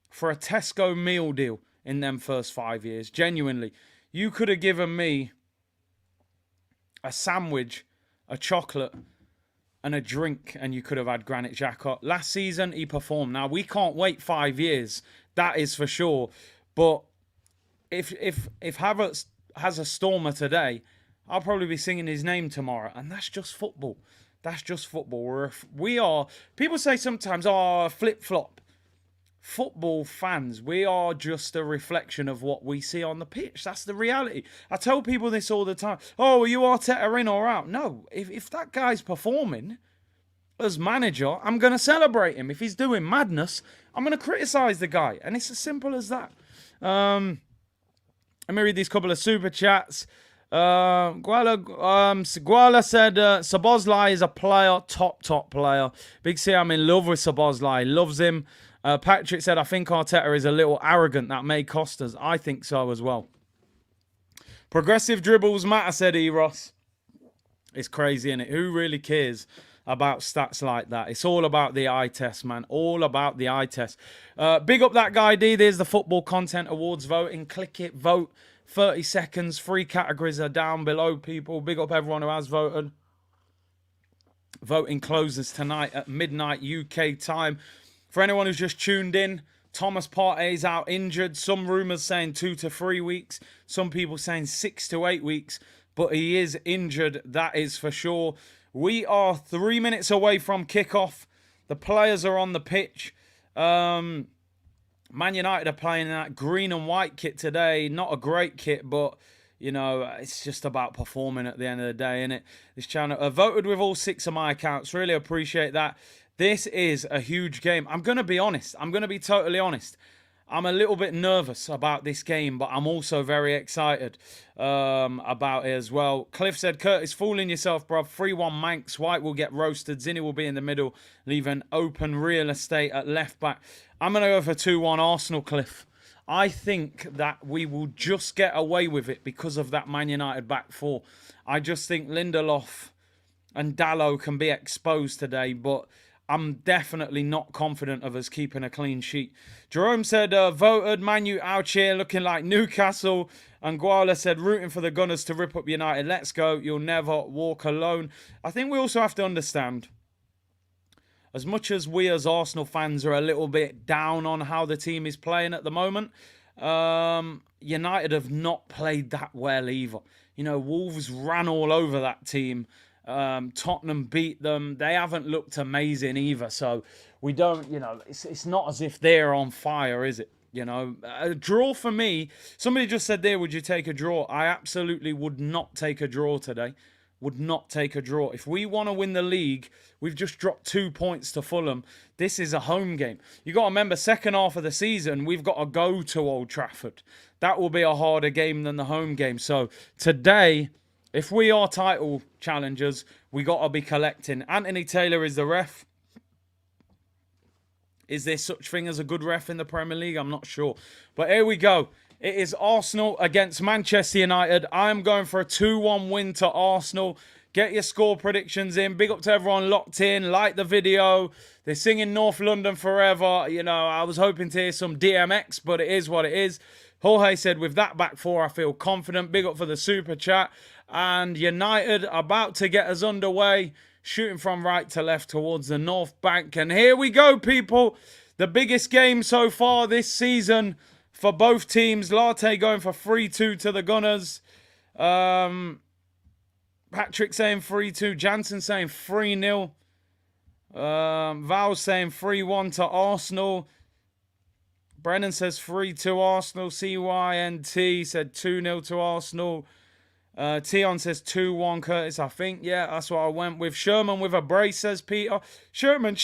for a Tesco meal deal in them first 5 years. Genuinely, you could have given me a sandwich, a chocolate, and a drink, and you could have had Granit Xhaka. Last season, he performed. Now, we can't wait 5 years. That is for sure. But if Havertz has a stormer today, I'll probably be singing his name tomorrow. And that's just football. That's just football. We are... People say sometimes, flip-flop. Football fans, we are just a reflection of what we see on the pitch. That's the reality. I tell people this all the time. Oh, are you Arteta in or out? No, if that guy's performing as manager, I'm going to celebrate him. If he's doing madness, I'm going to criticise the guy. And it's as simple as that. Let me read these couple of super chats. Guala said, Szoboszlai is a player, top player. Big C, I'm in love with Szoboszlai. Loves him. Patrick said, I think Arteta is a little arrogant. That may cost us. I think so as well. Progressive dribbles matter, said Eros. It's crazy, isn't it? Who really cares about stats like that? It's all about the eye test, man. All about the eye test. Big up that guy, D. There's the Football Content Awards voting. Click it, vote. 30 seconds. 3 categories are down below, people. Big up everyone who has voted. Voting closes tonight at midnight UK time. For anyone who's just tuned in, Thomas Partey's out injured. Some rumours saying 2 to 3 weeks. Some people saying 6 to 8 weeks. But he is injured, that is for sure. We are 3 minutes away from kickoff. The players are on the pitch. Man United are playing in that green and white kit today. Not a great kit, but... You know, it's just about performing at the end of the day, innit? This channel voted with all 6 of my accounts. Really appreciate that. This is a huge game. I'm going to be honest. I'm going to be totally honest. I'm a little bit nervous about this game, but I'm also very excited about it as well. Cliff said, Curtis, fooling yourself, bruv. 3-1 Manx. White will get roasted. Zinni will be in the middle, leaving open real estate at left back. I'm going to go for 2-1 Arsenal, Cliff. I think that we will just get away with it because of that Man United back 4. I just think Lindelof and Dalot can be exposed today, but I'm definitely not confident of us keeping a clean sheet. Jerome said, voted Man U out here looking like Newcastle. And Guala said, rooting for the Gunners to rip up United. Let's go. You'll never walk alone. I think we also have to understand, as much as we as Arsenal fans are a little bit down on how the team is playing at the moment, United have not played that well either. You know, Wolves ran all over that team. Tottenham beat them. They haven't looked amazing either. So we don't, you know, it's not as if they're on fire, is it? You know, a draw for me. Somebody just said there, would you take a draw? I absolutely would not take a draw today. Would not take a draw. If we want to win the league, we've just dropped 2 points to Fulham. This is a home game. You got to remember, second half of the season, we've got to go to Old Trafford. That will be a harder game than the home game. So today, if we are title challengers, we got to be collecting. Anthony Taylor is the ref. Is there such thing as a good ref in the Premier League? I'm not sure. But here we go. It is Arsenal against Manchester United. I'm going for a 2-1 win to Arsenal. Get your score predictions in. Big up to everyone locked in. Like the video. They're singing North London forever. You know, I was hoping to hear some DMX, but it is what it is. Jorge said, with that back 4, I feel confident. Big up for the super chat. And United about to get us underway. Shooting from right to left towards the North Bank. And here we go, people. The biggest game so far this season for both teams. Latte going for 3-2 to the Gunners. Patrick saying 3-2. Jansen saying 3-0. Val saying 3-1 to Arsenal. Brennan says 3-2 Arsenal. CYNT said 2-0 to Arsenal. Tion says 2-1 Curtis, I think. Yeah, that's what I went with. Sherman with a brace, says Peter. Sherman!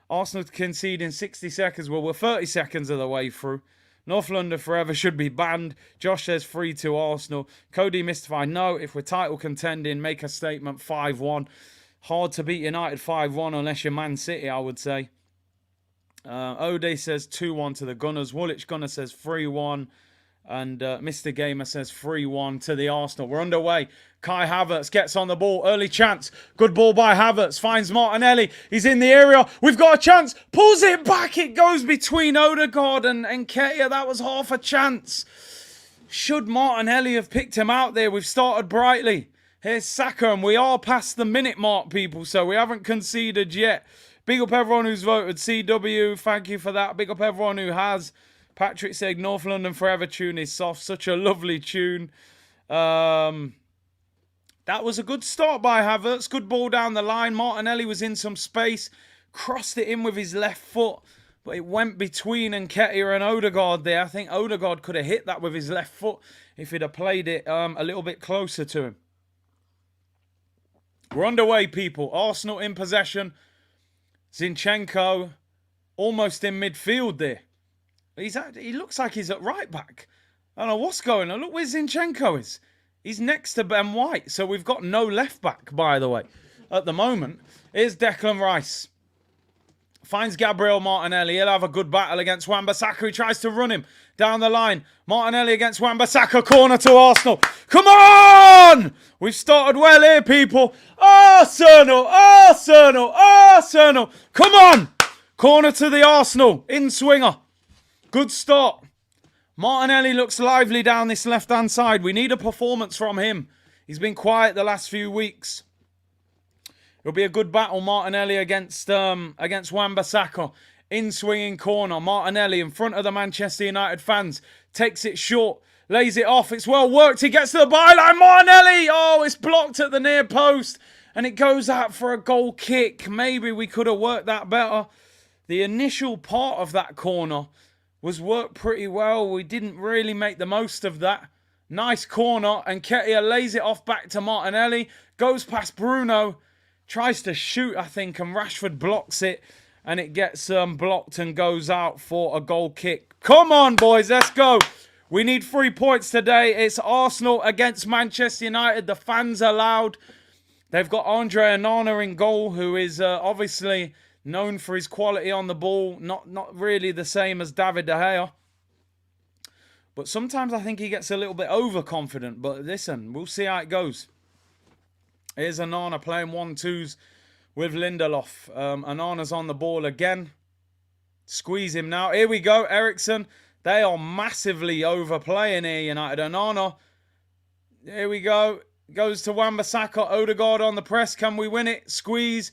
Arsenal to concede in 60 seconds. Well, we're 30 seconds of the way through. North London forever should be banned. Josh says 3-2 Arsenal. Cody Mystified, no. If we're title contending, make a statement 5-1. Hard to beat United 5-1 unless you're Man City, I would say. Ode says 2-1 to the Gunners. Woolwich Gunner says 3-1. And Mr. Gamer says 3-1 to the Arsenal. We're underway. Kai Havertz gets on the ball. Early chance. Good ball by Havertz. Finds Martinelli. He's in the area. We've got a chance. Pulls it back. It goes between Odegaard and Nketiah. That was half a chance. Should Martinelli have picked him out there? We've started brightly. Here's Saka, and we are past the minute mark, people, so we haven't conceded yet. Big up everyone who's voted. CW, thank you for that. Big up everyone who has. Patrick said North London Forever tune is soft. Such a lovely tune. That was a good start by Havertz. Good ball down the line. Martinelli was in some space. Crossed it in with his left foot. But it went between Nketiah and Odegaard there. I think Odegaard could have hit that with his left foot if he'd have played it a little bit closer to him. We're underway, people. Arsenal in possession. Zinchenko almost in midfield there. He looks like he's at right back. I don't know what's going on. Look where Zinchenko is. He's next to Ben White. So we've got no left back, by the way, at the moment. Here's Declan Rice. Finds Gabriel Martinelli. He'll have a good battle against Wan-Bissaka. He tries to run him down the line. Martinelli against Wan-Bissaka. Corner to Arsenal. Come on! We've started well here, people. Arsenal! Come on! Corner to the Arsenal. In-swinger. Good start. Martinelli looks lively down this left-hand side. We need a performance from him. He's been quiet the last few weeks. It'll be a good battle, Martinelli against Wan-Bissaka. In-swinging corner. Martinelli in front of the Manchester United fans. Takes it short. Lays it off. It's well worked. He gets to the byline. Martinelli! Oh, it's blocked at the near post. And it goes out for a goal kick. Maybe we could have worked that better. The initial part of that corner was worked pretty well. We didn't really make the most of that. Nice corner. And Nketiah lays it off back to Martinelli. Goes past Bruno. Tries to shoot, I think, and Rashford blocks it. And it gets blocked and goes out for a goal kick. Come on, boys. Let's go. We need 3 points today. It's Arsenal against Manchester United. The fans are loud. They've got Andre Onana in goal, who is obviously known for his quality on the ball. Not really the same as David De Gea. But sometimes I think he gets a little bit overconfident. But listen, we'll see how it goes. Here's Onana playing 1-2s with Lindelof. Onana's on the ball again. Squeeze him now. Here we go. Eriksen. They are massively overplaying here, United. Onana. Here we go. Goes to Wan-Bissaka. Odegaard on the press. Can we win it? Squeeze.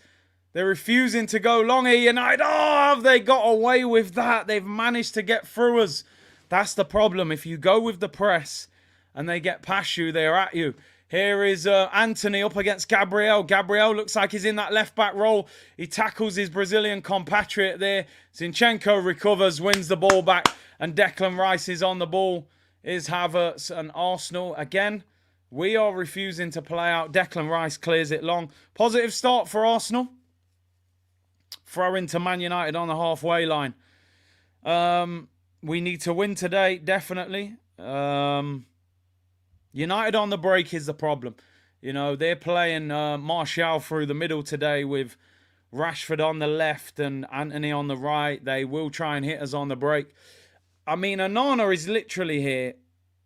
They're refusing to go long here, United. Oh, have they got away with that? They've managed to get through us. That's the problem. If you go with the press and they get past you, they're at you. Here is Anthony up against Gabriel. Gabriel looks like he's in that left-back role. He tackles his Brazilian compatriot there. Zinchenko recovers, wins the ball back, and Declan Rice is on the ball. Here's Havertz and Arsenal again. We are refusing to play out. Declan Rice clears it long. Positive start for Arsenal. Throw into Man United on the halfway line. We need to win today, definitely. United on the break is the problem. You know, they're playing Martial through the middle today with Rashford on the left and Anthony on the right. They will try and hit us on the break. I mean, Onana is literally here.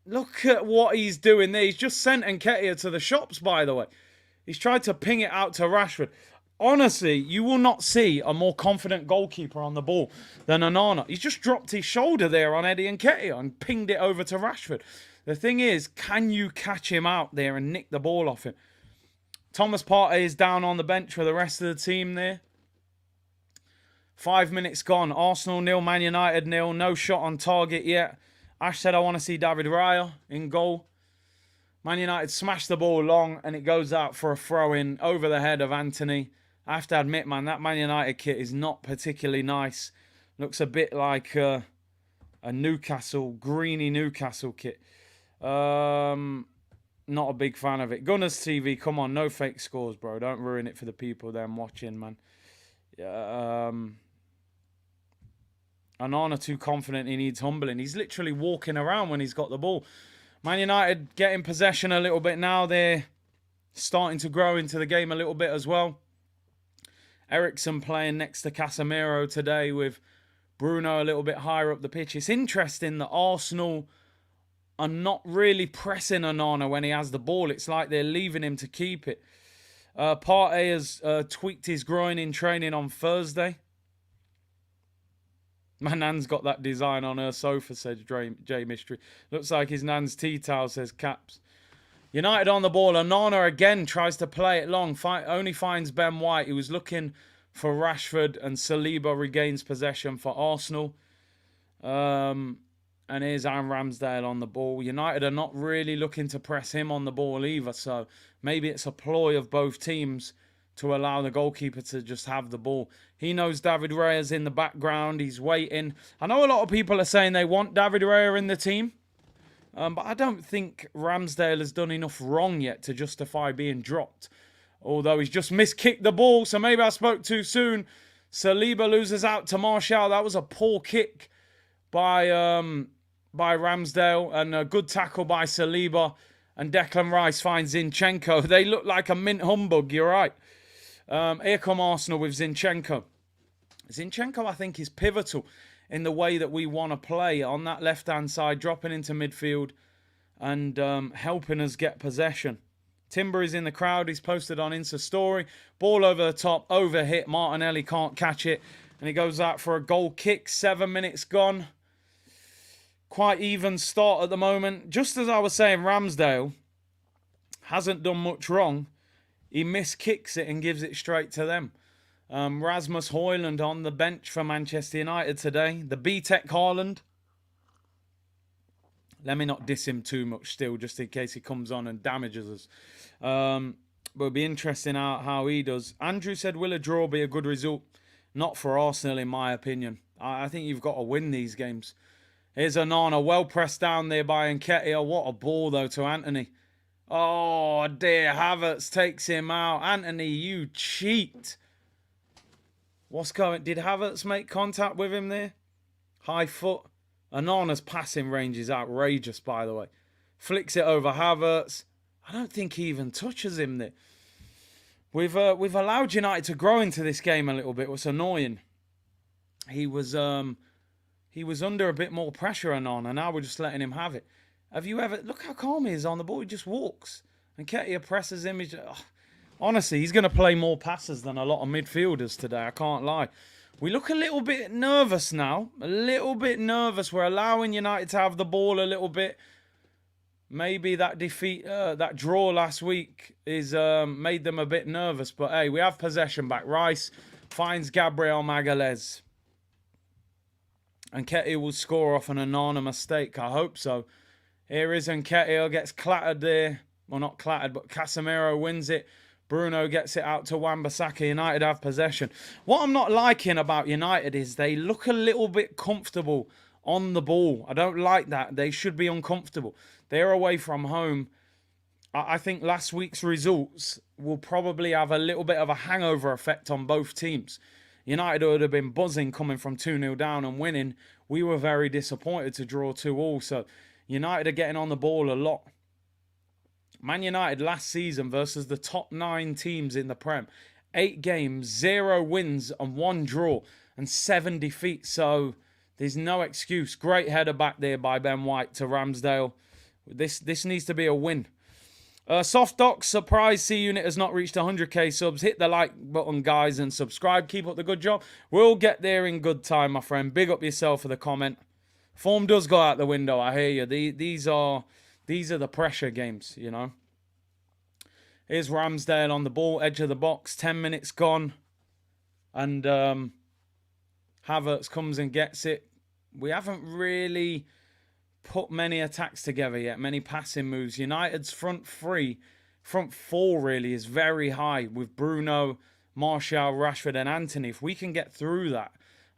Look at what he's doing there. He's just sent Nketiah to the shops, by the way. He's tried to ping it out to Rashford. Honestly, you will not see a more confident goalkeeper on the ball than Onana. He's just dropped his shoulder there on Eddie Nketiah and pinged it over to Rashford. The thing is, can you catch him out there and nick the ball off him? Thomas Partey is down on the bench for the rest of the team there. 5 minutes gone. Arsenal 0, Man United 0. No shot on target yet. Ash said, I want to see David Raya in goal. Man United smashed the ball long and it goes out for a throw-in over the head of Anthony. I have to admit, man, that Man United kit is not particularly nice. Looks a bit like a Newcastle, greeny Newcastle kit. Not a big fan of it. Gunners TV, come on, no fake scores, bro. Don't ruin it for the people then watching, man. Onana too confident, he needs humbling. He's literally walking around when he's got the ball. Man United getting possession a little bit now. They're starting to grow into the game a little bit as well. Eriksen playing next to Casemiro today with Bruno a little bit higher up the pitch. It's interesting that Arsenal are not really pressing Onana when he has the ball. It's like they're leaving him to keep it. Partey has tweaked his groin in training on Thursday. My nan's got that design on her sofa, says J Mystery. Looks like his nan's tea towel, says Caps. United on the ball. Onana again tries to play it long. Only finds Ben White. He was looking for Rashford, and Saliba regains possession for Arsenal. And here's Aaron Ramsdale on the ball. United are not really looking to press him on the ball either. So maybe it's a ploy of both teams to allow the goalkeeper to just have the ball. He knows David Raya's in the background. He's waiting. I know a lot of people are saying they want David Raya in the team. But I don't think Ramsdale has done enough wrong yet to justify being dropped. Although he's just miskicked the ball, so maybe I spoke too soon. Saliba loses out to Martial. That was a poor kick by Ramsdale, and a good tackle by Saliba. And Declan Rice finds Zinchenko. They look like a mint humbug, you're right. Here come Arsenal with Zinchenko. Zinchenko, I think, is pivotal in the way that we want to play on that left-hand side, dropping into midfield and helping us get possession. Timber is in the crowd. He's posted on Insta story. Ball over the top, overhit. Martinelli can't catch it. And he goes out for a goal kick. 7 minutes gone. Quite even start at the moment. Just as I was saying, Ramsdale hasn't done much wrong. He miskicks it and gives it straight to them. Rasmus Højlund on the bench for Manchester United today. The B-Tech Haaland. Let me not diss him too much still, just in case he comes on and damages us. But it'll be interesting how he does. Andrew said, will a draw be a good result? Not for Arsenal, in my opinion. I think you've got to win these games. Here's Onana, well pressed down there by Nketiah. What a ball, though, to Anthony. Oh, dear. Havertz takes him out. Anthony, you cheat. What's going... Did Havertz make contact with him there? High foot. Onana's passing range is outrageous, by the way. Flicks it over Havertz. I don't think he even touches him there. We've allowed United to grow into this game a little bit. What's annoying. He was under a bit more pressure, Onana. Now we're just letting him have it. Have you ever... Look how calm he is on the ball. He just walks. And Nketiah presses him. Honestly, he's going to play more passes than a lot of midfielders today. I can't lie. We look a little bit nervous now. A little bit nervous. We're allowing United to have the ball a little bit. Maybe that defeat, that draw last week is made them a bit nervous. But hey, we have possession back. Rice finds Gabriel Magalhaes. And Nketiah will score off an Onana mistake. I hope so. Here is Nketiah. Gets clattered there. Well, not clattered, but Casemiro wins it. Bruno gets it out to Wan-Bissaka. United have possession. What I'm not liking about United is they look a little bit comfortable on the ball. I don't like that. They should be uncomfortable. They're away from home. I think last week's results will probably have a little bit of a hangover effect on both teams. United would have been buzzing coming from 2-0 down and winning. We were very disappointed to draw 2-2. So United are getting on the ball a lot. Man United last season versus the top 9 teams in the Prem. 8 games, 0 wins and 1 draw and 7 defeats. So there's no excuse. Great header back there by Ben White to Ramsdale. This needs to be a win. Soft Docs, surprise C-Unit has not reached 100k subs. Hit the like button, guys, and subscribe. Keep up the good job. We'll get there in good time, my friend. Big up yourself for the comment. Form does go out the window, I hear you. These are the pressure games, you know. Here's Ramsdale on the ball, edge of the box. 10 minutes gone. And Havertz comes and gets it. We haven't really put many attacks together yet, many passing moves. United's front four really is very high with Bruno, Martial, Rashford and Anthony. If we can get through that,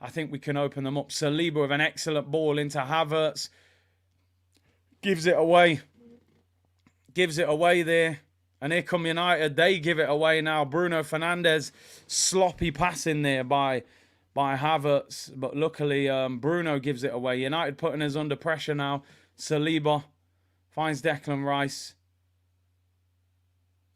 I think we can open them up. Saliba with an excellent ball into Havertz. Gives it away. Gives it away there. And here come United. They give it away now. Bruno Fernandes. Sloppy passing there by Havertz. But luckily, Bruno gives it away. United putting us under pressure now. Saliba finds Declan Rice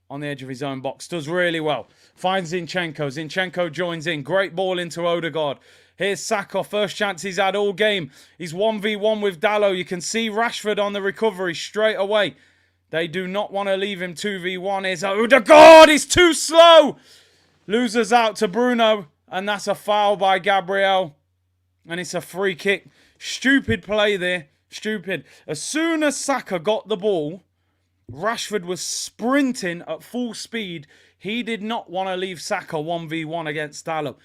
on the edge of his own box. Does really well. Finds Zinchenko. Zinchenko joins in. Great ball into Odegaard. Here's Saka. First chance he's had all game. He's 1v1 with Dalot. You can see Rashford on the recovery straight away. They do not want to leave him 2v1. Here's Odegaard. He's too slow. Loses out to Bruno. And that's a foul by Gabriel. And it's a free kick. Stupid play there. Stupid. As soon as Saka got the ball, Rashford was sprinting at full speed. He did not want to leave Saka 1v1 against Dalot.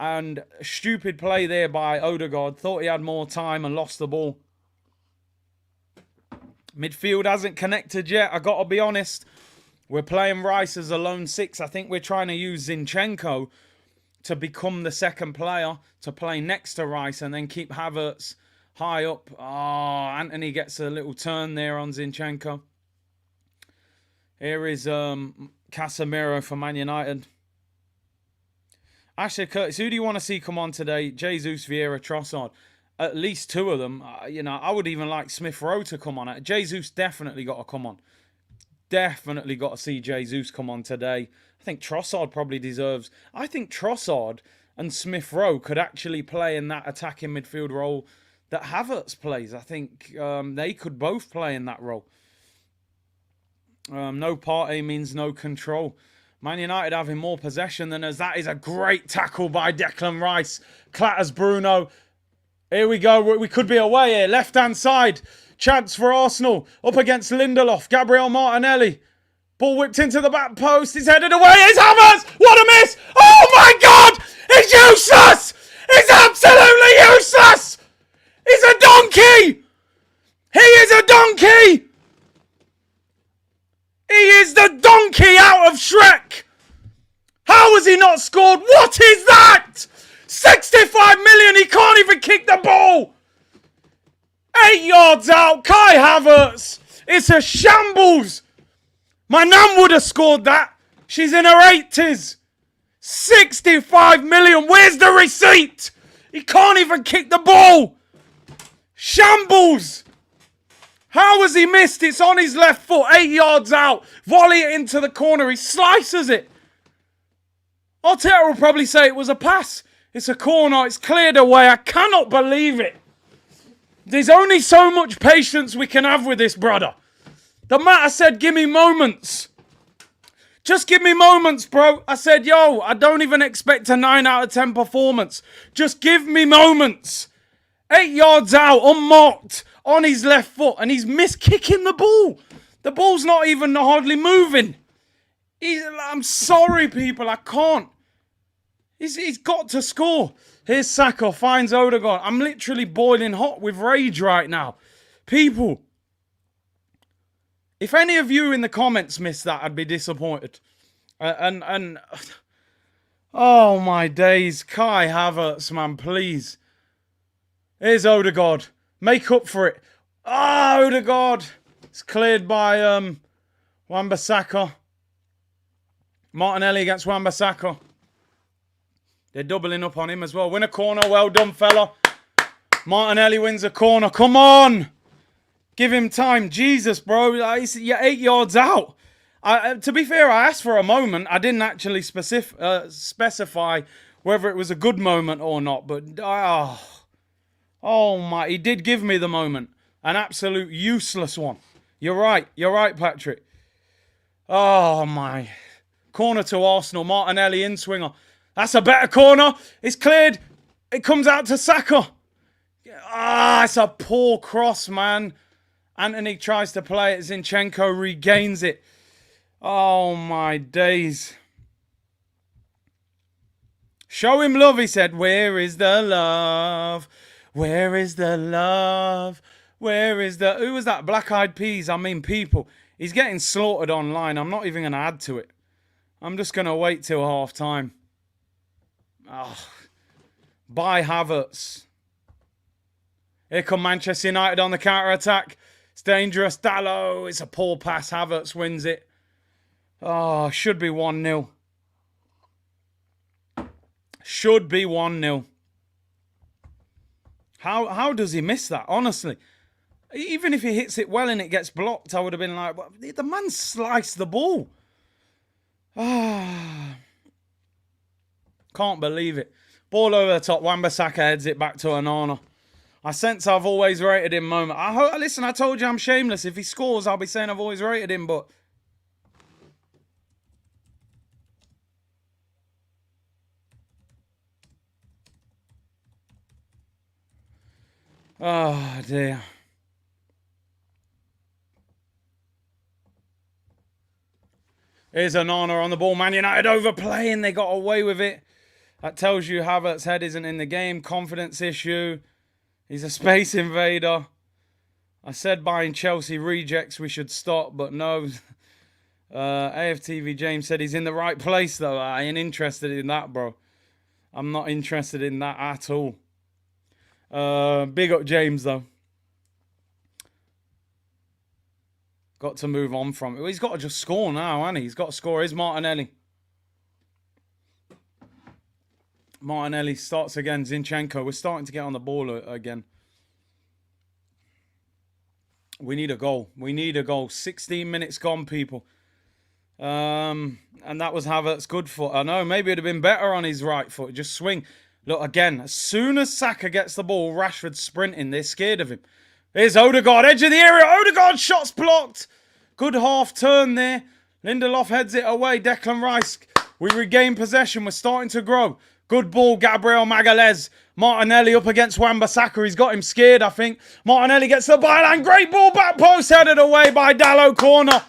And stupid play there by Odegaard. Thought he had more time and lost the ball. Midfield hasn't connected yet. I got to be honest. We're playing Rice as a lone 6. I think we're trying to use Zinchenko to become the second player to play next to Rice and then keep Havertz high up. Oh, Anthony gets a little turn there on Zinchenko. Here is Casemiro for Man United. Ashley Curtis, who do you want to see come on today? Jesus, Vieira, Trossard. At least 2 of them. You know, I would even like Smith Rowe to come on. Jesus definitely got to come on. Definitely got to see Jesus come on today. I think Trossard probably deserves... I think Trossard and Smith Rowe could actually play in that attacking midfield role that Havertz plays. I think they could both play in that role. No Partey means no control. Man United having more possession than us. That is a great tackle by Declan Rice. Clatters Bruno. Here we go. We could be away here. Left-hand side. Chance for Arsenal. Up against Lindelof. Gabriel Martinelli. Ball whipped into the back post. He's headed away. It's Havertz. What a miss. Oh my God. He's useless. He's absolutely useless. He's a donkey. He is a donkey. He is the donkey out of Shrek. How has he not scored? What is that? 65 million. He can't even kick the ball. 8 yards out. Kai Havertz. It's a shambles. My nan would have scored that. She's in her 80s. 65 million. Where's the receipt? He can't even kick the ball. Shambles. How has he missed? It's on his left foot. 8 yards out. Volley it into the corner. He slices it. Arteta will probably say it was a pass. It's a corner. It's cleared away. I cannot believe it. There's only so much patience we can have with this, brother. The matter said, give me moments. Just give me moments, bro. I said, yo, I don't even expect a 9 out of 10 performance. Just give me moments. 8 yards out, unmarked, on his left foot, and he's miskicking the ball. The ball's not even hardly moving. I'm sorry, people, I can't. He's got to score. Here's Saka, finds Odegaard. I'm literally boiling hot with rage right now. People, if any of you in the comments missed that, I'd be disappointed. Oh my days. Kai Havertz, man, please. Here's Odegaard. Make up for it. Ah, Odegaard. It's cleared by Wan-Bissaka. Martinelli against Wan-Bissaka. They're doubling up on him as well. Win a corner. Well done, fella. Martinelli wins a corner. Come on. Give him time. Jesus, bro. You're 8 yards out. To be fair, I asked for a moment. I didn't actually specify whether it was a good moment or not. But, oh my. He did give me the moment. An absolute useless one. You're right. You're right, Patrick. Oh, my. Corner to Arsenal. Martinelli in swinger. That's a better corner. It's cleared. It comes out to Saka. It's a poor cross, man. Anthony tries to play it. Zinchenko regains it. Oh, my days. Show him love, he said. Where is the love? Where is the love? Where is the... Who was that? Black Eyed Peas. I mean, people. He's getting slaughtered online. I'm not even going to add to it. I'm just going to wait till half time. Oh, by Havertz. Here come Manchester United on the counter-attack. It's dangerous. Dalot. It's a poor pass. Havertz wins it. Oh, should be 1-0. Should be 1-0. How does he miss that? Honestly. Even if he hits it well and it gets blocked, I would have been like, well, the man sliced the ball. Ah. Can't believe it. Ball over the top. Wan-Bissaka heads it back to Onana. I sense I've always rated him moment. Listen, I told you I'm shameless. If he scores, I'll be saying I've always rated him, but... Oh, dear. Here's Onana on the ball. Man United overplaying. They got away with it. That tells you Havertz's head isn't in the game. Confidence issue. He's a space invader. I said buying Chelsea rejects we should stop, but no. AFTV James said he's in the right place, though. I ain't interested in that, bro. I'm not interested in that at all. Big up James, though. Got to move on from it. Well, he's got to just score now, hasn't he? He's got to score. Here's Martinelli. Martinelli starts again. Zinchenko. We're starting to get on the ball again. We need a goal. We need a goal. 16 minutes gone, people. And that was Havertz's good foot. I know, maybe it'd have been better on his right foot. Just swing. Look, again, as soon as Saka gets the ball, Rashford's sprinting. They're scared of him. Here's Odegaard, edge of the area. Odegaard, shot's blocked. Good half turn there. Lindelof heads it away. Declan Rice. We regain possession. We're starting to grow. Good ball, Gabriel Magalhaes. Martinelli up against Wan-Bissaka. He's got him scared, I think. Martinelli gets the byline. Great ball, back post, headed away by Dalot, corner.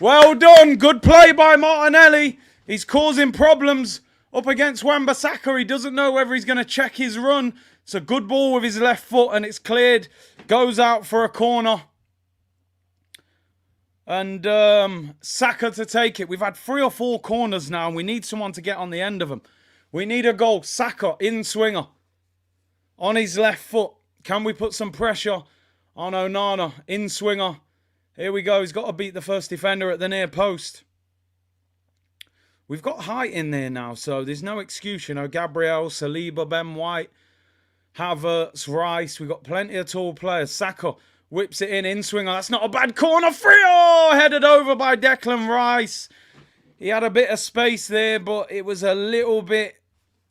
Well done. Good play by Martinelli. He's causing problems up against Wan-Bissaka. He doesn't know whether he's going to check his run. It's a good ball with his left foot and it's cleared. Goes out for a corner. And Saka to take it. We've had 3 or 4 corners now and we need someone to get on the end of them. We need a goal. Saka, in swinger. On his left foot. Can we put some pressure on Onana? In swinger. Here we go. He's got to beat the first defender at the near post. We've got height in there now, so there's no excuse. You know, Gabriel, Saliba, Ben White, Havertz, Rice. We've got plenty of tall players. Saka whips it in swinger. That's not a bad corner. Free! Oh, headed over by Declan Rice. He had a bit of space there, but it was a little bit...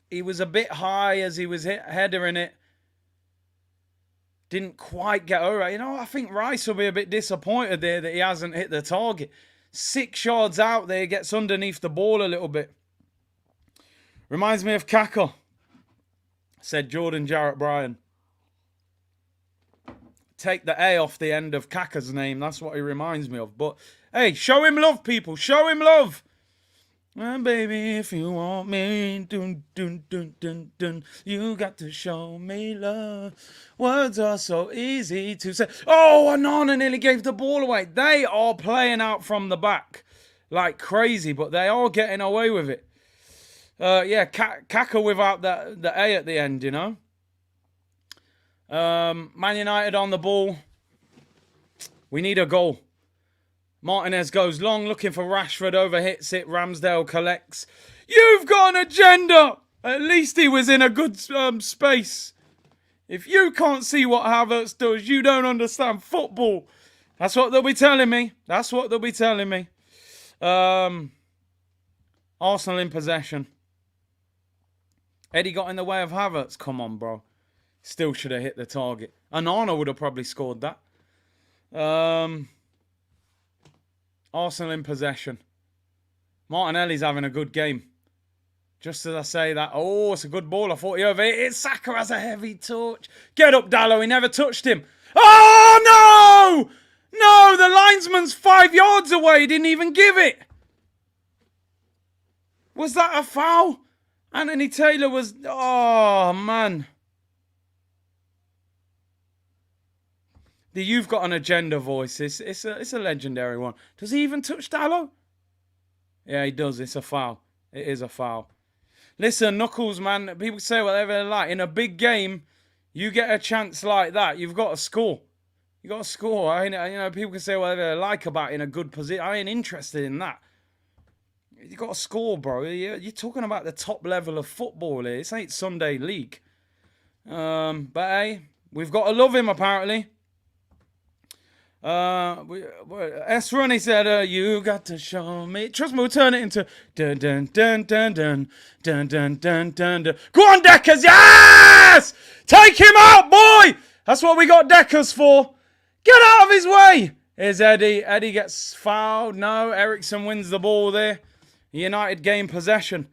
He was a bit high as he was headering it. Didn't quite get over it. You know, I think Rice will be a bit disappointed there that he hasn't hit the target. 6 yards out there, gets underneath the ball a little bit. Reminds me of Kaka, said Jordan Jarrett Bryan. Take the A off the end of Kaka's name. That's what he reminds me of. But, hey, show him love, people. Show him love. Well, baby, if you want me, dun, dun, dun, dun, dun, you got to show me love. Words are so easy to say. Oh, Onana nearly gave the ball away. They are playing out from the back like crazy, but they are getting away with it. Yeah, Kaka without the A at the end, you know. Man United on the ball. We need a goal. Martinez goes long, looking for Rashford, overhits it. Ramsdale collects. You've got an agenda! At least he was in a good space. If you can't see what Havertz does, you don't understand football. That's what they'll be telling me. That's what they'll be telling me. Arsenal in possession. Eddie got in the way of Havertz. Come on, bro. Still should have hit the target. Onana would have probably scored that. Arsenal in possession. Martinelli's having a good game. Just as I say that. Oh, it's a good ball. I thought he overhit it. Saka has a heavy touch. Get up, Dalot. He never touched him. Oh, no! No, the linesman's 5 yards away. He didn't even give it. Was that a foul? Anthony Taylor was... Oh, man. The You've Got an Agenda voice. It's a legendary one. Does he even touch Dalot? Yeah, he does. It's a foul. It is a foul. Listen, Knuckles, man, people say whatever they like. In a big game, you get a chance like that, you've got to score. You got to score. People can say whatever they like about in a good position. I ain't interested in that. You got to score, bro. You're talking about the top level of football here. This ain't Sunday League. But hey, we've got to love him apparently. S. Ronnie said, "You got to show me." Trust me, we'll turn it into dun dun dun dun dun dun dun dun dun dun. Go on, Deckers, yes! Take him out, boy! That's what we got Deckers for. Get out of his way! Here's Eddie. Eddie gets fouled. No, Ericsson wins the ball there. United gain possession.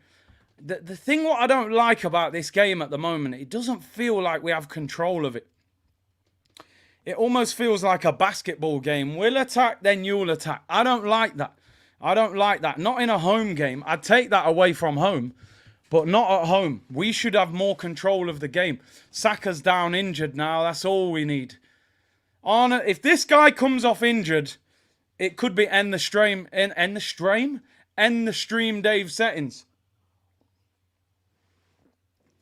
The thing what I don't like about this game at the moment, it doesn't feel like we have control of it. It almost feels like a basketball game. We'll attack, then you'll attack. I don't like that. I don't like that. Not in a home game. I'd take that away from home, but not at home. We should have more control of the game. Saka's down injured now. That's all we need. If this guy comes off injured, it could be end the stream Dave settings.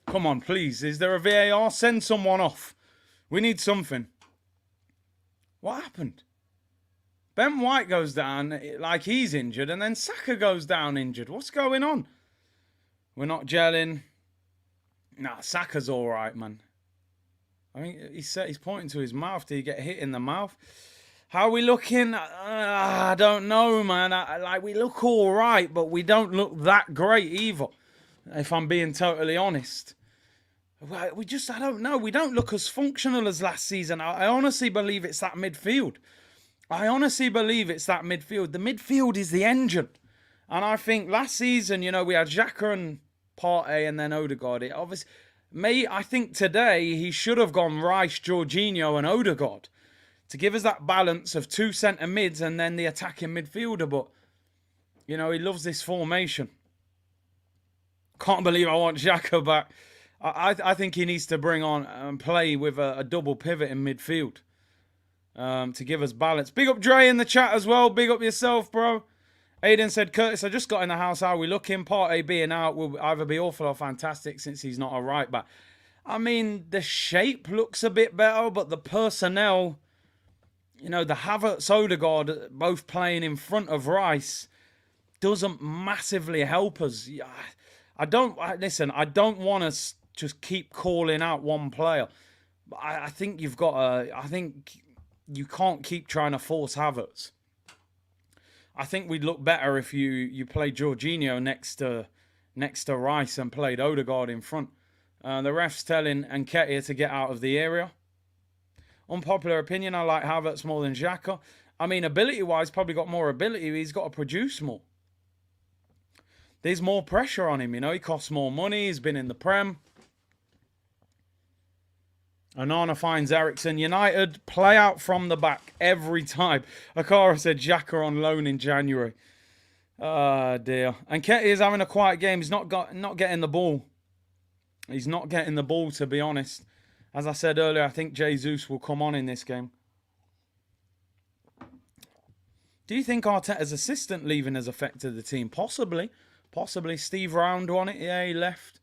Come on, please. Is there a VAR? Send someone off. We need something. What happened? Ben White goes down like he's injured, and then Saka goes down injured. What's going on? We're not gelling. Nah, Saka's all right, man. I mean, he's pointing to his mouth. Did he get hit in the mouth? How are we looking? I don't know, man. We look all right, but we don't look that great either, if I'm being totally honest. I don't know. We don't look as functional as last season. I honestly believe it's that midfield. The midfield is the engine. And I think last season, we had Xhaka and Partey and then Odegaard. I think today he should have gone Rice, Jorginho and Odegaard to give us that balance of two centre mids and then the attacking midfielder. But, he loves this formation. Can't believe I want Xhaka back. I think he needs to bring on and play with a double pivot in midfield to give us balance. Big up Dre in the chat as well. Big up yourself, bro. Aiden said, Curtis, I just got in the house. How are we looking? Partey being out will either be awful or fantastic since he's not a right back. I mean, the shape looks a bit better, but the personnel, the Havertz, Odegaard, both playing in front of Rice, doesn't massively help us. I don't want to just keep calling out one player. But I think you can't keep trying to force Havertz. I think we'd look better if you played Jorginho next to Rice and played Odegaard in front. The ref's telling Nketiah to get out of the area. Unpopular opinion, I like Havertz more than Xhaka. I mean, ability-wise, probably got more ability. He's got to produce more. There's more pressure on him, he costs more money. He's been in the Prem. Onana finds Ericsson. United play out from the back every time. Akara said Xhaka on loan in January. Ah, dear. And Nketiah is having a quiet game. He's not getting the ball. He's not getting the ball, to be honest. As I said earlier, I think Jesus will come on in this game. Do you think Arteta's assistant leaving has affected the team? Possibly. Possibly. Steve Round won it. Yeah, he left.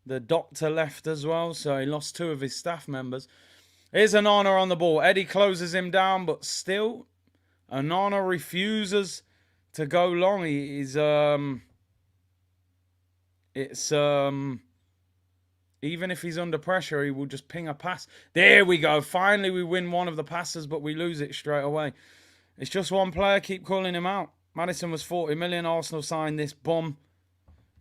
The doctor left as well, so he lost two of his staff members. Here's Onana on the ball. Eddie closes him down, but still, Onana refuses to go long. Even if he's under pressure, he will just ping a pass. There we go. Finally, we win one of the passes, but we lose it straight away. It's just one player. Keep calling him out. Maddison was 40 million. Arsenal signed this bum.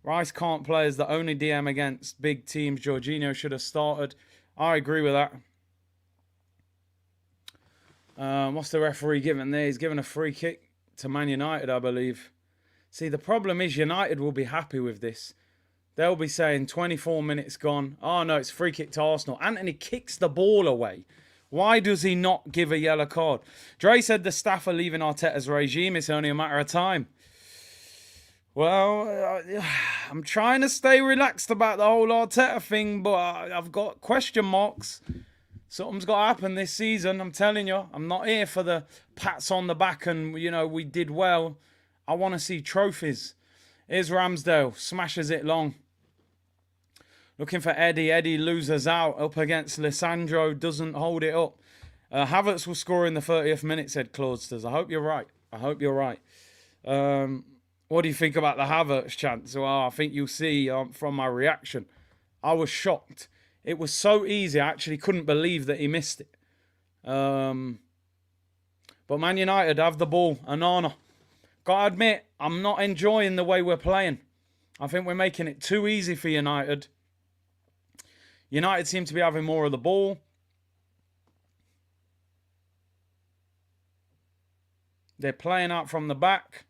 Rice can't play as the only DM against big teams. Jorginho should have started. I agree with that. What's the referee giving there? He's giving a free kick to Man United, I believe. See, the problem is United will be happy with this. They'll be saying 24 minutes gone. Oh, no, it's free kick to Arsenal. Anthony kicks the ball away. Why does he not give a yellow card? Dre said the staff are leaving Arteta's regime. It's only a matter of time. Well, I'm trying to stay relaxed about the whole Arteta thing, but I've got question marks. Something's got to happen this season, I'm telling you. I'm not here for the pats on the back and, we did well. I want to see trophies. Here's Ramsdale. Smashes it long. Looking for Eddie. Eddie loses out up against Lissandro. Doesn't hold it up. Havertz will score in the 30th minute, said Claudsters. I hope you're right. I hope you're right. What do you think about the Havertz chance? Well, I think you'll see from my reaction. I was shocked. It was so easy. I actually couldn't believe that he missed it. But Man United have the ball. Anana. Gotta admit, I'm not enjoying the way we're playing. I think we're making it too easy for United. United seem to be having more of the ball. They're playing out from the back.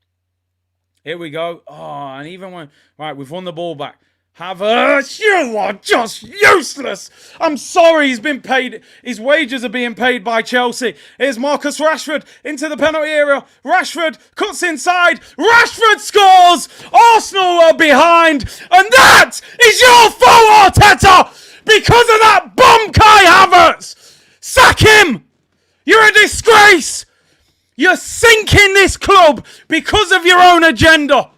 Here we go. Oh, and even when... Right, we've won the ball back. Havertz, you are just useless. I'm sorry, he's been paid. His wages are being paid by Chelsea. Here's Marcus Rashford into the penalty area. Rashford cuts inside. Rashford scores. Arsenal are behind. And that is your fault, Arteta. Because of that bum Kai Havertz. Sack him. You're a disgrace. You're sinking this club because of your own agenda.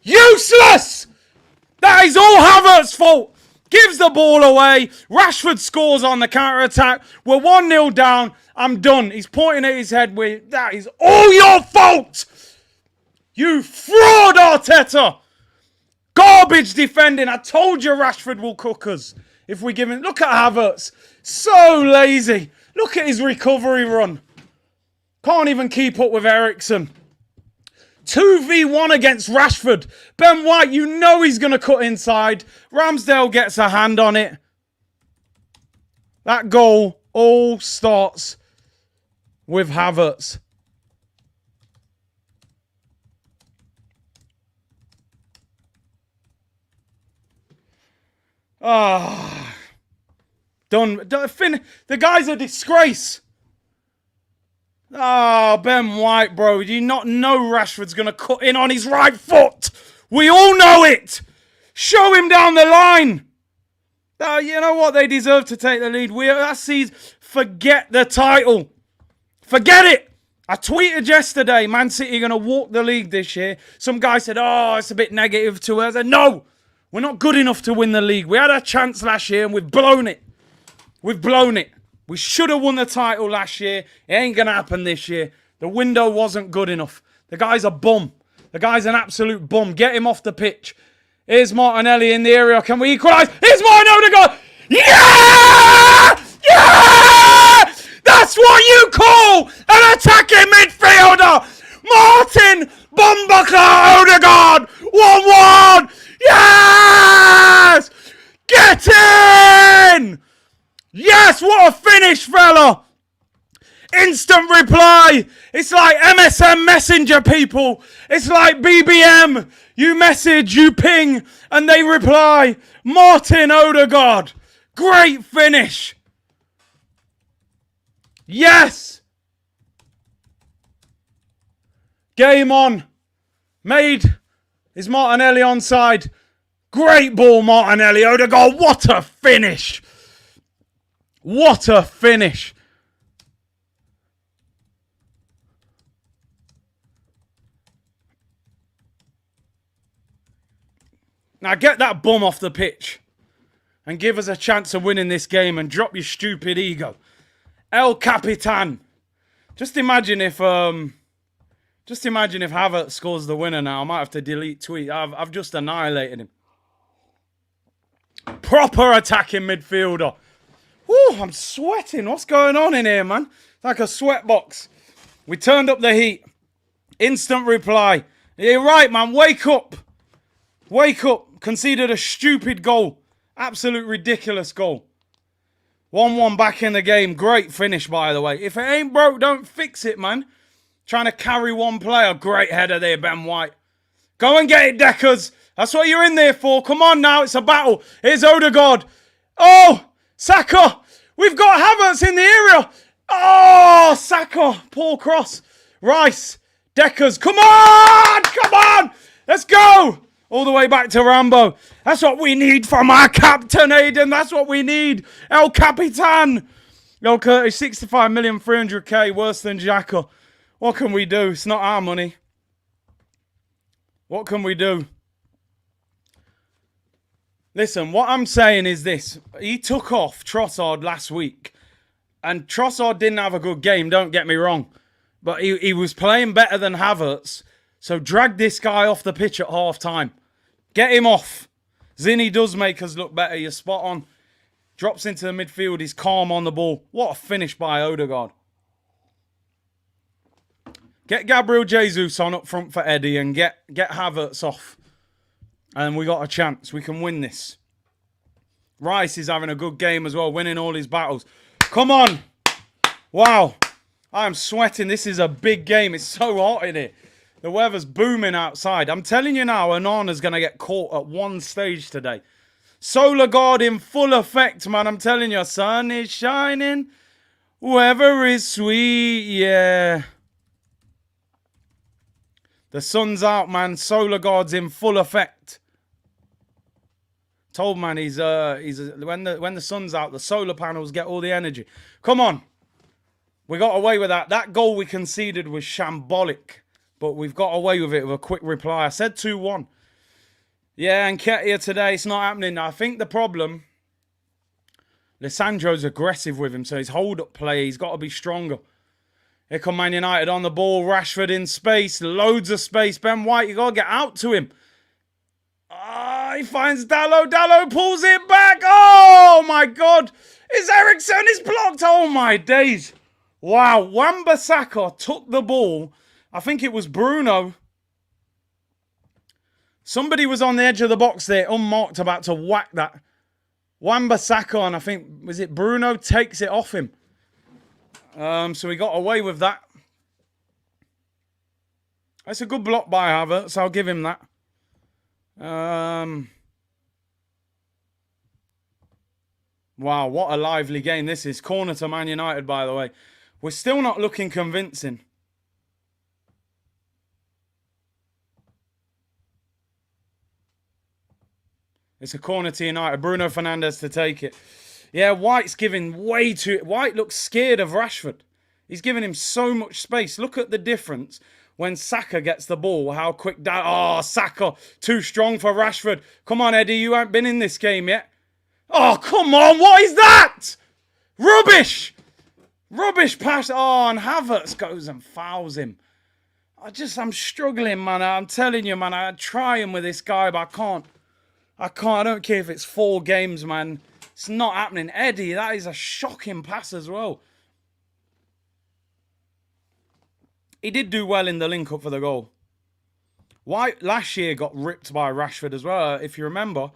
Useless. That is all Havertz's fault. Gives the ball away. Rashford scores on the counter-attack. We're 1-0 down. I'm done. He's pointing at his head with, that is all your fault. You fraud, Arteta. Garbage defending. I told you Rashford will cook us if we give him... Look at Havertz. So lazy. Look at his recovery run. Can't even keep up with Eriksen. 2v1 against Rashford. Ben White, you know he's going to cut inside. Ramsdale gets a hand on it. That goal all starts with Havertz. Ah. Done. The guy's a disgrace. Oh, Ben White, bro. Do you not know Rashford's going to cut in on his right foot? We all know it. Show him down the line. You know what? They deserve to take the lead. Forget the title. Forget it. I tweeted yesterday, Man City are going to walk the league this year. Some guy said, oh, it's a bit negative to us. I said, no, we're not good enough to win the league. We had a chance last year and we've blown it. We've blown it. We should have won the title last year. It ain't going to happen this year. The window wasn't good enough. The guy's a bum. The guy's an absolute bum. Get him off the pitch. Here's Martinelli in the area. Can we equalise? Here's Martin Odegaard. Yeah! Yeah! That's what you call an attacking midfielder. Martin Bumbuckler Odegaard. 1-1. Yes! Get in! Yes, what a finish, fella. Instant reply. It's like MSN Messenger, people. It's like BBM. You message, you ping, and they reply. Martin Odegaard. Great finish. Yes. Game on. Made. Is Martinelli onside? Great ball, Martinelli. Odegaard, what a finish. What a finish. Now get that bum off the pitch and give us a chance of winning this game and drop your stupid ego. El Capitan. Just imagine if Havertz scores the winner now. I might have to delete tweet. I've just annihilated him. Proper attacking midfielder. Whew, I'm sweating. What's going on in here, man? It's like a sweat box. We turned up the heat. Instant reply. You're right, man. Wake up. Wake up. Conceded a stupid goal. Absolute ridiculous goal. 1-1 back in the game. Great finish, by the way. If it ain't broke, don't fix it, man. Trying to carry one player. Great header there, Ben White. Go and get it, Deckers. That's what you're in there for. Come on now. It's a battle. Here's Odegaard. Oh! Saka! We've got Havertz in the area! Oh, Saka! Poor cross. Rice. Deckers. Come on! Come on! Let's go! All the way back to Rambo. That's what we need from our captain, Aiden. That's what we need. El Capitan. El Curtis, 65 million, 300k. Worse than Xhaka. What can we do? It's not our money. What can we do? Listen, what I'm saying is this. He took off Trossard last week. And Trossard didn't have a good game, don't get me wrong. But he was playing better than Havertz. So drag this guy off the pitch at half time. Get him off. Zinni does make us look better. You're spot on. Drops into the midfield. He's calm on the ball. What a finish by Odegaard. Get Gabriel Jesus on up front for Eddie and get Havertz off. And we got a chance. We can win this. Rice is having a good game as well, winning all his battles. Come on. Wow. I am sweating. This is a big game. It's so hot in here. The weather's booming outside. I'm telling you now, Onana's going to get caught at one stage today. Solar guard in full effect, man. I'm telling you, sun is shining. Weather is sweet. Yeah. The sun's out, man. Solar guard's in full effect. Told man, he's when the sun's out, the solar panels get all the energy. Come on, we got away with that. That goal we conceded was shambolic, but we've got away with it with a quick reply. I said 2-1. Yeah, and Nketiah today, it's not happening. I think the problem, Lissandro's aggressive with him, so his hold-up play, he's got to be stronger. Here come Man United on the ball. Rashford in space, loads of space. Ben White, you got to get out to him. He finds Dalot. Dalot pulls it back. Oh, my God. It's Eriksen. It's blocked. Oh, my days. Wow. Wan-Bissaka took the ball. I think it was Bruno. Somebody was on the edge of the box there, unmarked, about to whack that. Wan-Bissaka, and I think, was it Bruno, takes it off him. So we got away with that. That's a good block by Havertz. I'll give him that. Wow, what a lively game this is. Corner to Man United, by the way. We're still not looking convincing. It's a corner to United. Bruno Fernandes to take it. Yeah, White's giving way too... White looks scared of Rashford. He's giving him so much space. Look at the difference when Saka gets the ball. How quick... Oh, Saka. Too strong for Rashford. Come on, Eddie. You haven't been in this game yet. Oh, come on. What is that? Rubbish. Rubbish pass. Oh, and Havertz goes and fouls him. I'm struggling, man. I'm telling you, man. I try him with this guy, but I can't. I don't care if it's 4 games, man. It's not happening. Eddie, that is a shocking pass as well. He did do well in the link-up for the goal. White last year got ripped by Rashford as well. If you remember,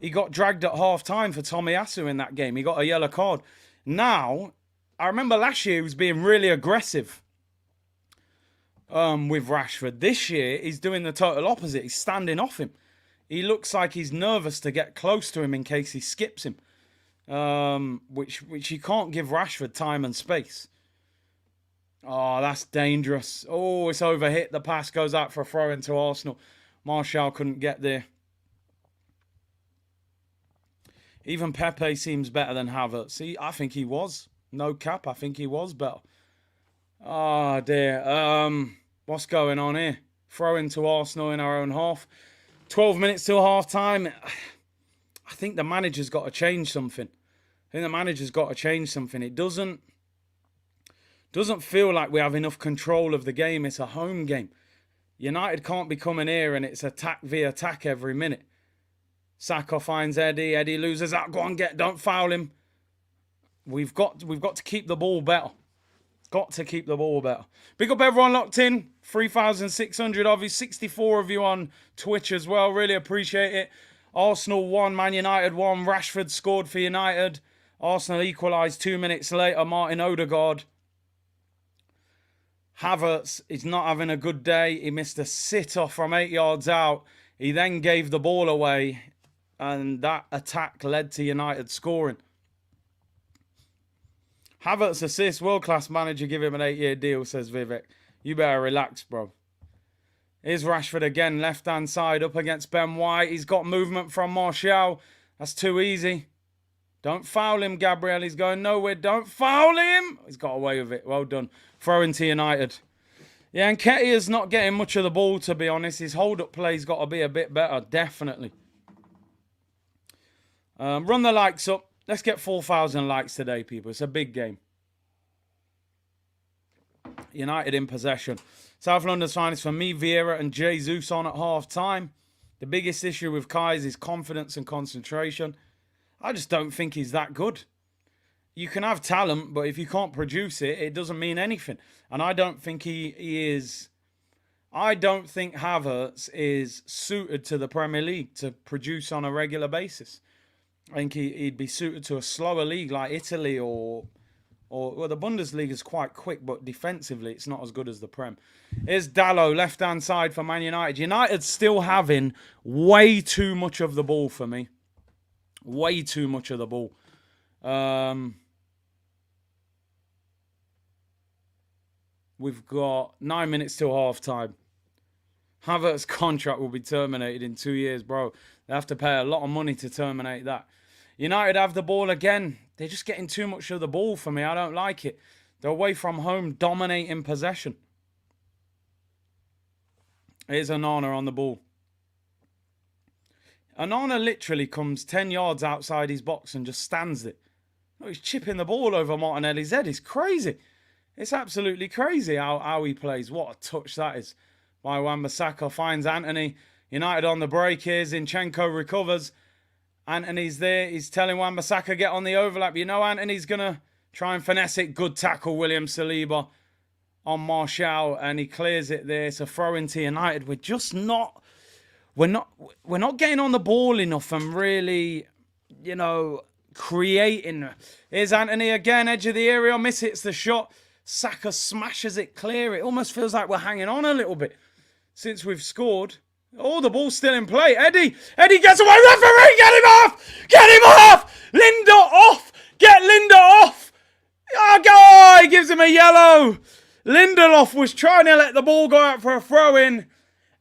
he got dragged at half-time for Tomiyasu in that game. He got a yellow card. Now, I remember last year he was being really aggressive with Rashford. This year, he's doing the total opposite. He's standing off him. He looks like he's nervous to get close to him in case he skips him. Which you can't give Rashford time and space. Oh, that's dangerous. Oh, it's overhit. The pass goes out for a throw into Arsenal. Martial couldn't get there. Even Pepe seems better than Havertz. I think he was. No cap, I think he was better. Oh, dear. What's going on here? Throw into Arsenal in our own half. 12 minutes till half-time. I think the manager's got to change something. It doesn't feel like we have enough control of the game. It's a home game. United can't be coming here and it's attack via attack every minute. Saka finds Eddie. Eddie loses out. Go on, don't foul him. We've got to keep the ball better. Got to keep the ball better. Big up everyone locked in. 3,600 of you. 64 of you on Twitch as well. Really appreciate it. Arsenal won. Man United won. Rashford scored for United. Arsenal equalised 2 minutes later. Martin Odegaard. Havertz is not having a good day. He missed a sitter from 8 yards out. He then gave the ball away. And that attack led to United scoring. Havertz assist, world-class manager, give him an 8-year deal, says Vivek. You better relax, bro. Here's Rashford again, left-hand side, up against Ben White. He's got movement from Martial. That's too easy. Don't foul him, Gabriel. He's going nowhere. Don't foul him. He's got away with it. Well done. Throw into United. Yeah, and Nketiah's not getting much of the ball, to be honest. His hold-up play's got to be a bit better, definitely. Run the likes up. Let's get 4,000 likes today, people. It's a big game. United in possession. South London's finest for me, Vieira and Jesus on at half-time. The biggest issue with Kai is his confidence and concentration. I just don't think he's that good. You can have talent, but if you can't produce it, it doesn't mean anything. And I don't think he is... I don't think Havertz is suited to the Premier League to produce on a regular basis. I think he'd be suited to a slower league like Italy or well, the Bundesliga is quite quick, but defensively it's not as good as the Prem. Here's Dalot, left-hand side for Man United. United's still having way too much of the ball for me. Way too much of the ball. We've got 9 minutes till half-time. Havertz's contract will be terminated in 2 years, bro. They have to pay a lot of money to terminate that. United have the ball again. They're just getting too much of the ball for me. I don't like it. They're away from home, dominating possession. Here's Onana on the ball. Onana literally comes 10 yards outside his box and just stands it. Oh, he's chipping the ball over Martinelli's head. It's crazy. It's absolutely crazy how he plays. What a touch that is. By Wan-Bissaka finds Anthony. United on the break here. Zinchenko recovers. Anthony's there. He's telling Wan-Bissaka, get on the overlap. You know Anthony's going to try and finesse it. Good tackle, William Saliba on Martial. And he clears it there. It's a throw into United. We're just not... We're not getting on the ball enough and really, you know, creating. Here's Anthony again. Edge of the area. Miss hits the shot. Saka smashes it clear. It almost feels like we're hanging on a little bit since we've scored. Oh, the ball's still in play. Eddie gets away. Referee, get him off! Get him off! Linda off! Get Linda off! Oh, he gives him a yellow. Lindelof was trying to let the ball go out for a throw-in.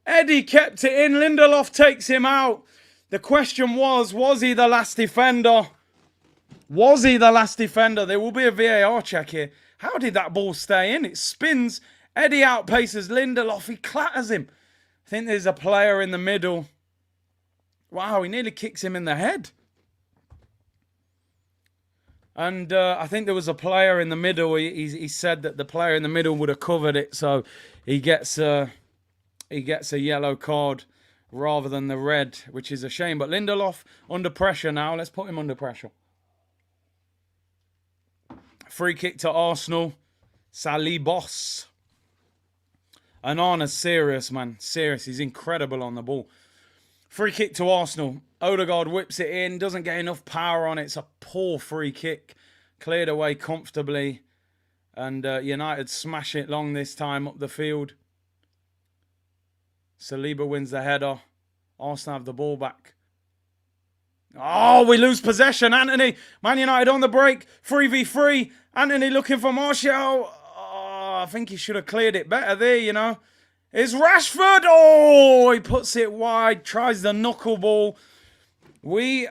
Eddie kept it in. Lindelof takes him out. The question was he the last defender? Was he the last defender? There will be a VAR check here. How did that ball stay in? It spins. Eddie outpaces Lindelof. He clatters him. I think there's a player in the middle. Wow, he nearly kicks him in the head. And I think there was a player in the middle. He said that the player in the middle would have covered it. So he gets a yellow card rather than the red, which is a shame. But Lindelof under pressure now. Let's put him under pressure. Free kick to Arsenal. Salibos. Onana's serious, man. Serious. He's incredible on the ball. Free kick to Arsenal. Odegaard whips it in. Doesn't get enough power on it. It's a poor free kick. Cleared away comfortably. And United smash it long this time up the field. Saliba wins the header. Arsenal have the ball back. Oh, we lose possession. Anthony. Man United on the break. 3v3. Anthony looking for Martial. Oh, I think he should have cleared it better there, you know. It's Rashford. Oh, he puts it wide. Tries the knuckleball. We're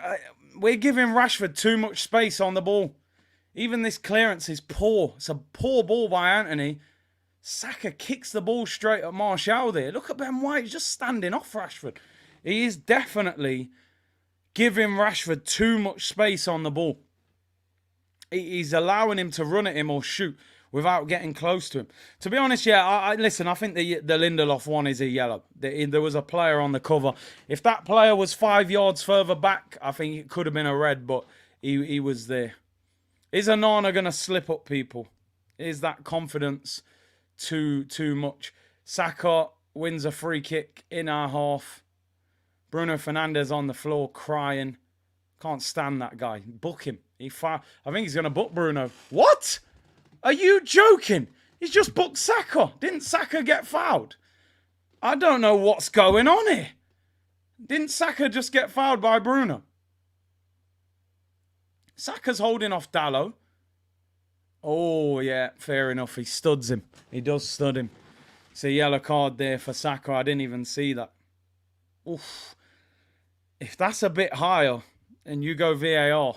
giving Rashford too much space on the ball. Even this clearance is poor. It's a poor ball by Anthony. Saka kicks the ball straight at Martial there. Look at Ben White. He's just standing off Rashford. He is definitely giving Rashford too much space on the ball. He's allowing him to run at him or shoot without getting close to him. To be honest, yeah, listen, I think the Lindelof one is a yellow. There was a player on the cover. If that player was 5 yards further back, I think it could have been a red, but he was there. Is Onana going to slip up, people? Is that confidence too much? Saka wins a free kick in our half. Bruno Fernandes on the floor crying. Can't stand that guy. Book him. I think he's going to book Bruno. What? Are you joking? He's just booked Saka. Didn't Saka get fouled? I don't know what's going on here. Didn't Saka just get fouled by Bruno? Saka's holding off Dalot. Oh, yeah, fair enough. He studs him. He does stud him. It's a yellow card there for Saka. I didn't even see that. Oof. If that's a bit higher and you go VAR,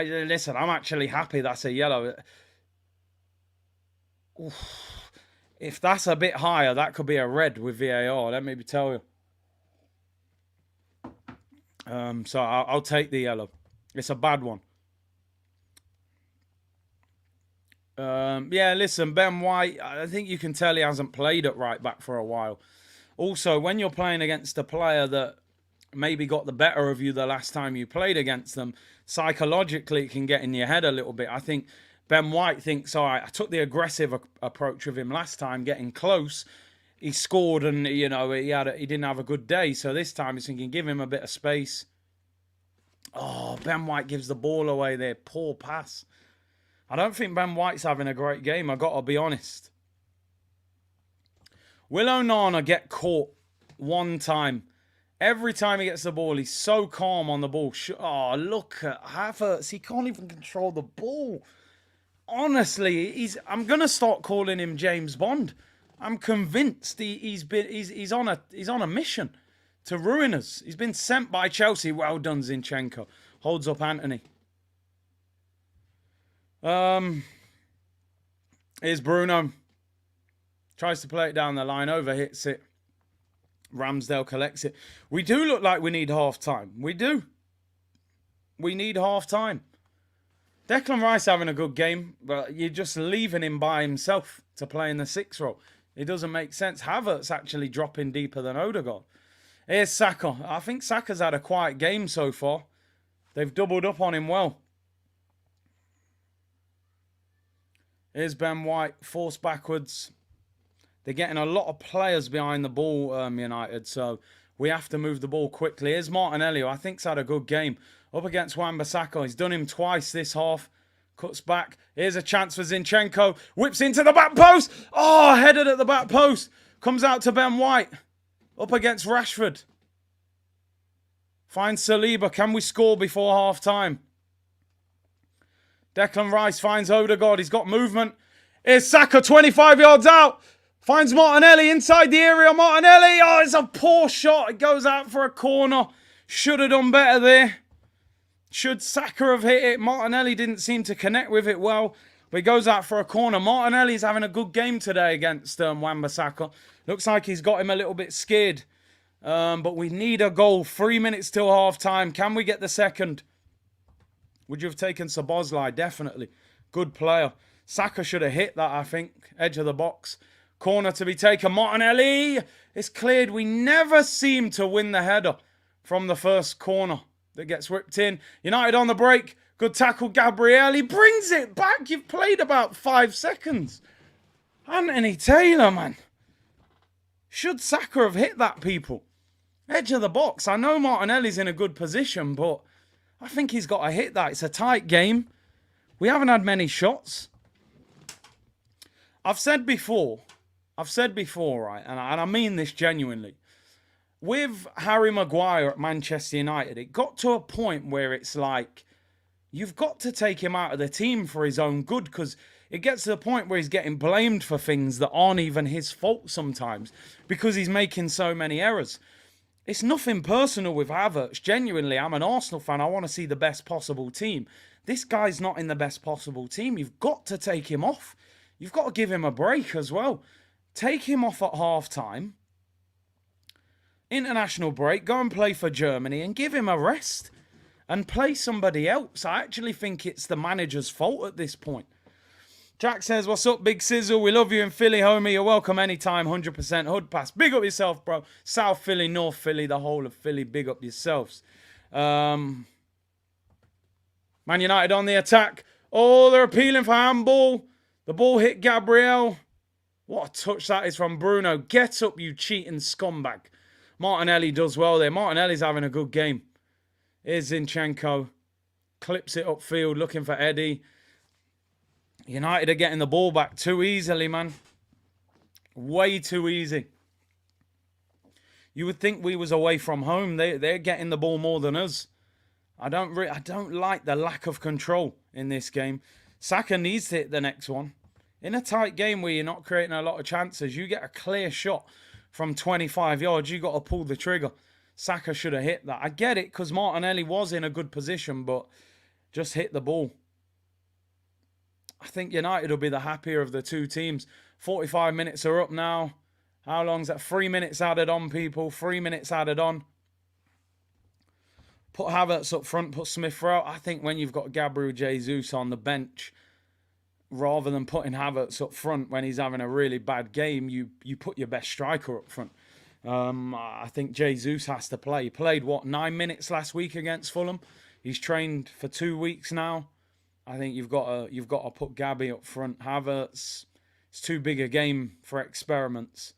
listen, I'm actually happy that's a yellow. Oof. If that's a bit higher, that could be a red with VAR. Let me tell you. So I'll take the yellow. It's a bad one. Yeah, listen, Ben White, I think you can tell he hasn't played at right back for a while. Also, when you're playing against a player that maybe got the better of you the last time you played against them, psychologically it can get in your head a little bit. I think Ben White thinks, all right, I took the aggressive approach with him last time, getting close. He scored and, he didn't have a good day. So this time he's thinking, give him a bit of space. Oh, Ben White gives the ball away there. Poor pass. I don't think Ben White's having a great game, I've got to be honest. Will Onana get caught one time? Every time he gets the ball, he's so calm on the ball. Oh, look at Havertz. He can't even control the ball. Honestly, I'm going to start calling him James Bond. I'm convinced he's on a mission to ruin us. He's been sent by Chelsea. Well done, Zinchenko. Holds up Anthony. Here's Bruno. Tries to play it down the line, overhits it. Ramsdale collects it. We do look like we need half-time. We do. We need half-time. Declan Rice having a good game, but you're just leaving him by himself to play in the 6th role. It doesn't make sense. Havertz actually dropping deeper than Odegaard. Here's Saka. I think Saka's had a quiet game so far. They've doubled up on him well. Here's Ben White, forced backwards. They're getting a lot of players behind the ball, United, so we have to move the ball quickly. Here's Martinelli, who I think's had a good game. Up against Wan-Bissaka. He's done him twice this half. Cuts back. Here's a chance for Zinchenko. Whips into the back post. Oh, headed at the back post. Comes out to Ben White. Up against Rashford. Finds Saliba. Can we score before half-time? Declan Rice finds Odegaard. He's got movement. Here's Saka, 25 yards out. Finds Martinelli inside the area. Martinelli. Oh, it's a poor shot. It goes out for a corner. Should have done better there. Should Saka have hit it? Martinelli didn't seem to connect with it well. But he goes out for a corner. Martinelli's having a good game today against Wan-Bissaka. Looks like he's got him a little bit scared. But we need a goal. 3 minutes till half-time. Can we get the second? Would you have taken Szoboszlai? Definitely. Good player. Saka should have hit that, I think. Edge of the box. Corner to be taken. Martinelli. It's cleared. We never seem to win the header from the first corner that gets whipped in. United on the break. Good tackle, Gabriel. He brings it back. You've played about 5 seconds. Anthony Taylor, man. Should Saka have hit that, people? Edge of the box. I know Martinelli's in a good position, but I think he's got to hit that. It's a tight game. We haven't had many shots. I've said before, right, and I mean this genuinely. With Harry Maguire at Manchester United, it got to a point where it's like, you've got to take him out of the team for his own good, because it gets to the point where he's getting blamed for things that aren't even his fault sometimes, because he's making so many errors. It's nothing personal with Havertz. Genuinely, I'm an Arsenal fan. I want to see the best possible team. This guy's not in the best possible team. You've got to take him off. You've got to give him a break as well. Take him off at half-time. International break. Go and play for Germany and give him a rest. And play somebody else. I actually think it's the manager's fault at this point. Jack says, what's up, Big Sizzle? We love you in Philly, homie. You're welcome anytime. 100% Hood Pass. Big up yourself, bro. South Philly, North Philly, the whole of Philly. Big up yourselves. Man United on the attack. Oh, they're appealing for handball. The ball hit Gabriel. What a touch that is from Bruno. Get up, you cheating scumbag. Martinelli does well there. Martinelli's having a good game. Here's Zinchenko. Clips it upfield, looking for Eddie. United are getting the ball back too easily, man. Way too easy. You would think we was away from home. They're getting the ball more than us. I don't like the lack of control in this game. Saka needs to hit the next one. In a tight game where you're not creating a lot of chances, you get a clear shot from 25 yards. You got to pull the trigger. Saka should have hit that. I get it because Martinelli was in a good position, but just hit the ball. I think United will be the happier of the two teams. 45 minutes are up now. How long's that? 3 minutes added on, people. 3 minutes added on. Put Havertz up front, put Smith Rowe. I think when you've got Gabriel Jesus on the bench, rather than putting Havertz up front when he's having a really bad game, you put your best striker up front. I think Jesus has to play. He played, 9 minutes last week against Fulham. He's trained for 2 weeks now. I think you've got to put Gabby up front. Havertz, it's too big a game for experiments.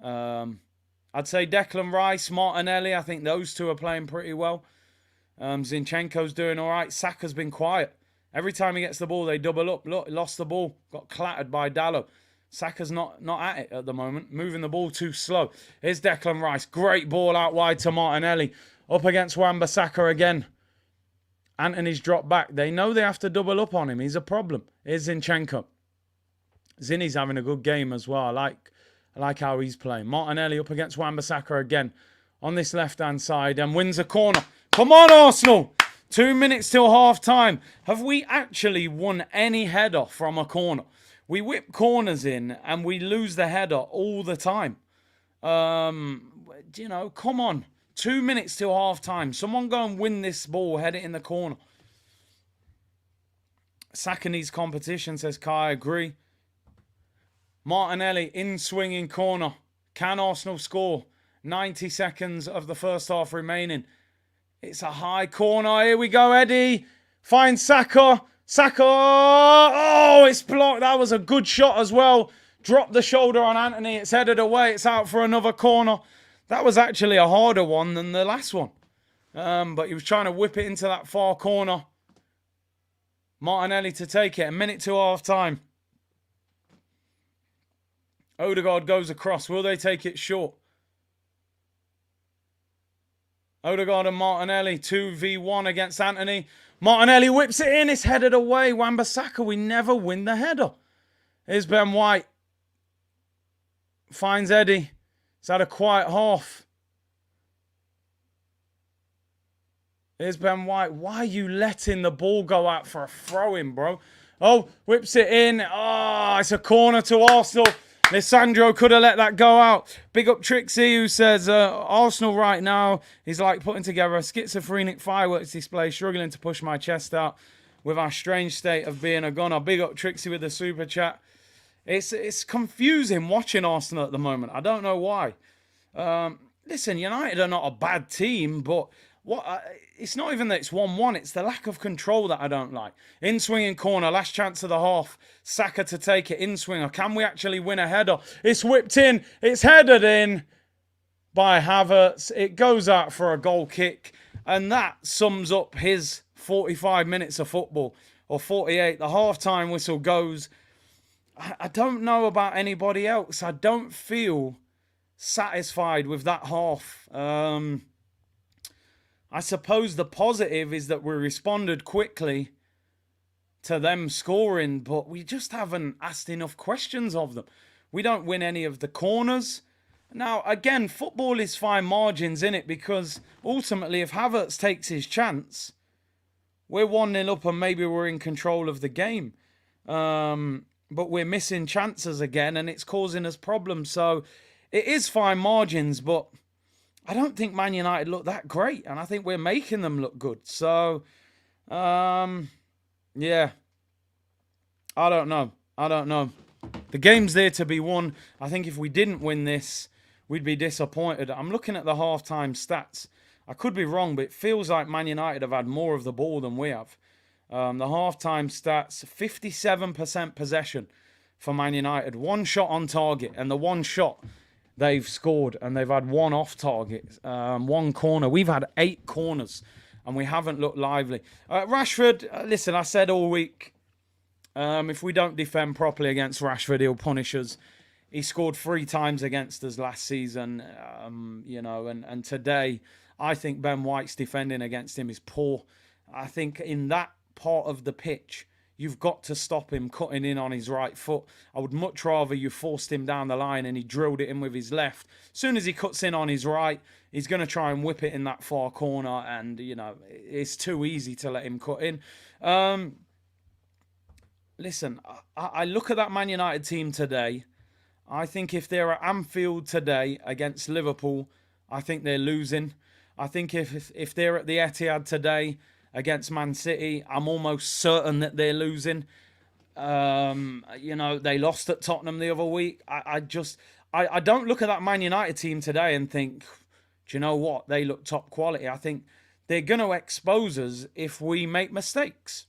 I'd say Declan Rice, Martinelli, I think those two are playing pretty well. Zinchenko's doing all right. Saka's been quiet. Every time he gets the ball, they double up. Look, he lost the ball. Got clattered by Dallo. Saka's not at it at the moment. Moving the ball too slow. Here's Declan Rice. Great ball out wide to Martinelli. Up against Wan-Bissaka again. Anthony's dropped back. They know they have to double up on him. He's a problem. Here's Zinchenko. Zinni's having a good game as well. I like how he's playing. Martinelli up against Wan-Bissaka again on this left-hand side and wins a corner. Come on, Arsenal! 2 minutes till half-time. Have we actually won any header from a corner? We whip corners in and we lose the header all the time. Come on. 2 minutes till half-time. Someone go and win this ball, head it in the corner. Saka needs competition, says Kai. I agree. Martinelli in swinging corner. Can Arsenal score? 90 seconds of the first half remaining. It's a high corner. Here we go, Eddie. Finds Saka. Saka. Oh, it's blocked. That was a good shot as well. Dropped the shoulder on Anthony. It's headed away. It's out for another corner. That was actually a harder one than the last one. But he was trying to whip it into that far corner. Martinelli to take it. A minute to half time. Odegaard goes across. Will they take it short? Odegaard and Martinelli, 2v1 against Anthony. Martinelli whips it in. It's headed away. Wan-Bissaka, we never win the header. Here's Ben White. Finds Eddie. He's had a quiet half. Here's Ben White. Why are you letting the ball go out for a throw-in, bro? Oh, whips it in. Oh, it's a corner to Arsenal. Lissandro could have let that go out. Big up Trixie, who says, Arsenal right now is like putting together a schizophrenic fireworks display, struggling to push my chest out with our strange state of being a gunner. Big up Trixie with the super chat. It's confusing watching Arsenal at the moment. I don't know why. Listen, United are not a bad team, but it's not even that it's 1-1. It's the lack of control that I don't like. In-swinging corner, last chance of the half. Saka to take it, in-swinger. Can we actually win a header? It's whipped in. It's headed in by Havertz. It goes out for a goal kick. And that sums up his 45 minutes of football, or 48. The half-time whistle goes. I don't know about anybody else. I don't feel satisfied with that half. I suppose the positive is that we responded quickly to them scoring, but we just haven't asked enough questions of them. We don't win any of the corners. Now, again, football is fine margins in it, because ultimately if Havertz takes his chance, we're 1-0 up and maybe we're in control of the game. But we're missing chances again and it's causing us problems. So it is fine margins, but I don't think Man United look that great, and I think we're making them look good. So, yeah. I don't know. The game's there to be won. I think if we didn't win this, we'd be disappointed. I'm looking at the half-time stats. I could be wrong, but it feels like Man United have had more of the ball than we have. The half-time stats, 57% possession for Man United. One shot on target, and the one shot they've scored, and they've had one off target, one corner. We've had 8 corners, and we haven't looked lively. Rashford, listen, I said all week, if we don't defend properly against Rashford, he'll punish us. He scored 3 times against us last season, and today, I think Ben White's defending against him is poor. I think in that part of the pitch, you've got to stop him cutting in on his right foot. I would much rather you forced him down the line and he drilled it in with his left. As soon as he cuts in on his right, he's going to try and whip it in that far corner, and, it's too easy to let him cut in. Listen, I look at that Man United team today. I think if they're at Anfield today against Liverpool, I think they're losing. I think if they're at the Etihad today against Man City, I'm almost certain that they're losing. They lost at Tottenham the other week. I don't look at that Man United team today and think, do you know what? They look top quality. I think they're going to expose us if we make mistakes,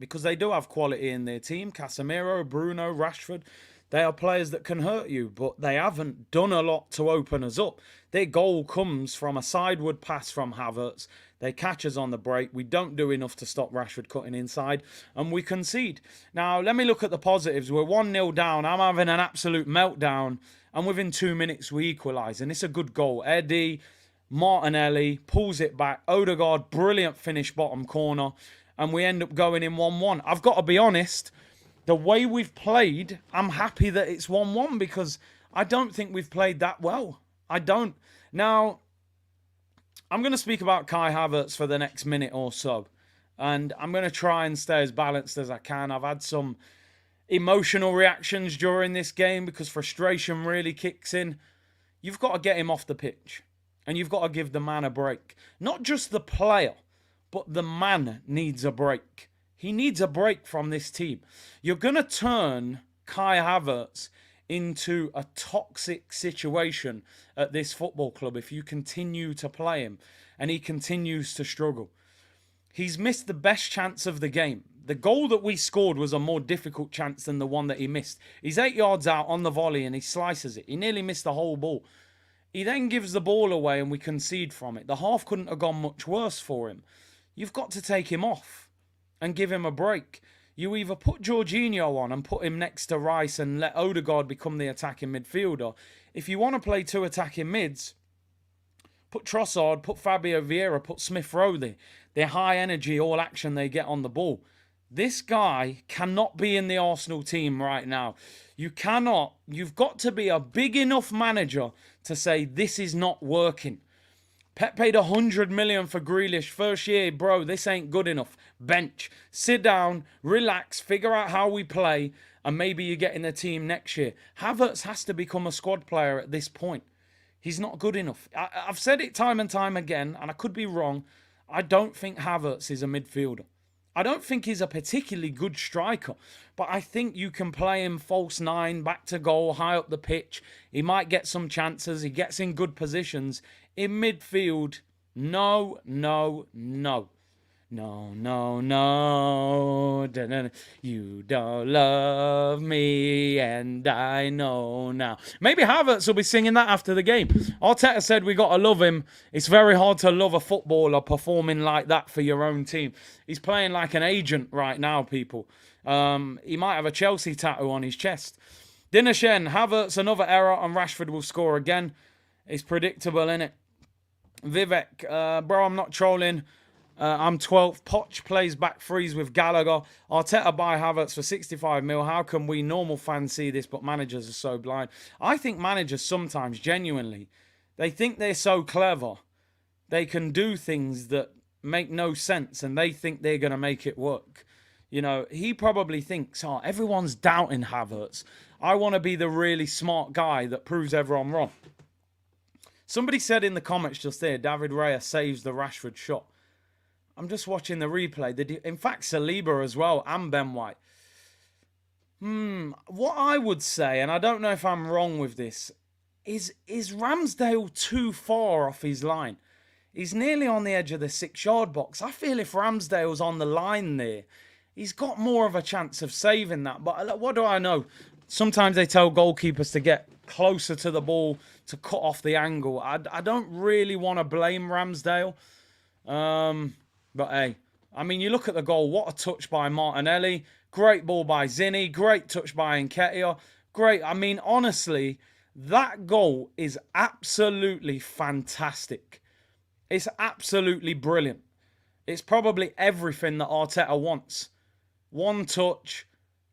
because they do have quality in their team. Casemiro, Bruno, Rashford, they are players that can hurt you, but they haven't done a lot to open us up. Their goal comes from a sideward pass from Havertz. They catch us on the break. We don't do enough to stop Rashford cutting inside, and we concede. Now, let me look at the positives. We're 1-0 down. I'm having an absolute meltdown, and within 2 minutes, we equalise, and it's a good goal. Eddie, Martinelli pulls it back. Odegaard, brilliant finish, bottom corner, and we end up going in 1-1. I've got to be honest, the way we've played, I'm happy that it's 1-1 because I don't think we've played that well. I don't. Now, I'm going to speak about Kai Havertz for the next minute or so, and I'm going to try and stay as balanced as I can. I've had some emotional reactions during this game because frustration really kicks in. You've got to get him off the pitch, and you've got to give the man a break. Not just the player, but the man needs a break. He needs a break from this team. You're going to turn Kai Havertz into a toxic situation at this football club if you continue to play him and he continues to struggle. He's missed the best chance of the game. The goal that we scored was a more difficult chance than the one that he missed. He's 8 yards out on the volley and he slices it. He nearly missed the whole ball. He then gives the ball away and we concede from it. The half couldn't have gone much worse for him. You've got to take him off and give him a break. You either put Jorginho on and put him next to Rice and let Odegaard become the attacking midfielder. If you want to play 2 attacking mids, put Trossard, put Fabio Vieira, put Smith Rowe there. They're high energy, all action they get on the ball. This guy cannot be in the Arsenal team right now. You cannot. You've got to be a big enough manager to say this is not working. Pep paid 100 million for Grealish. First year, bro, this ain't good enough. Bench. Sit down, relax, figure out how we play, and maybe you get in the team next year. Havertz has to become a squad player at this point. He's not good enough. I've said it time and time again, and I could be wrong. I don't think Havertz is a midfielder. I don't think he's a particularly good striker, but I think you can play him false 9, back to goal, high up the pitch. He might get some chances. He gets in good positions. In midfield, no. You don't love me, and I know now. Maybe Havertz will be singing that after the game. Arteta said we got to love him. It's very hard to love a footballer performing like that for your own team. He's playing like an agent right now, people. He might have a Chelsea tattoo on his chest. Dinashen, Havertz, another error, and Rashford will score again. It's predictable, innit? Vivek, bro, I'm not trolling. I'm 12th. Poch plays back threes with Gallagher. Arteta buy Havertz for 65 mil. How can we normal fans see this, but managers are so blind? I think managers sometimes, genuinely, they think they're so clever. They can do things that make no sense, and they think they're going to make it work. You know, he probably thinks, oh, everyone's doubting Havertz. I want to be the really smart guy that proves everyone wrong. Somebody said in the comments just there, David Raya saves the Rashford shot. I'm just watching the replay. In fact, Saliba as well, and Ben White. What I would say, and I don't know if I'm wrong with this, is Ramsdale too far off his line? He's nearly on the edge of the 6-yard box. I feel if Ramsdale's on the line there, he's got more of a chance of saving that. But what do I know? Sometimes they tell goalkeepers to get closer to the ball to cut off the angle. I don't really want to blame Ramsdale. But hey, I mean, you look at the goal. What a touch by Martinelli. Great ball by Zinni. Great touch by Nketiah. Great. I mean, honestly, that goal is absolutely fantastic. It's absolutely brilliant. It's probably everything that Arteta wants. One touch.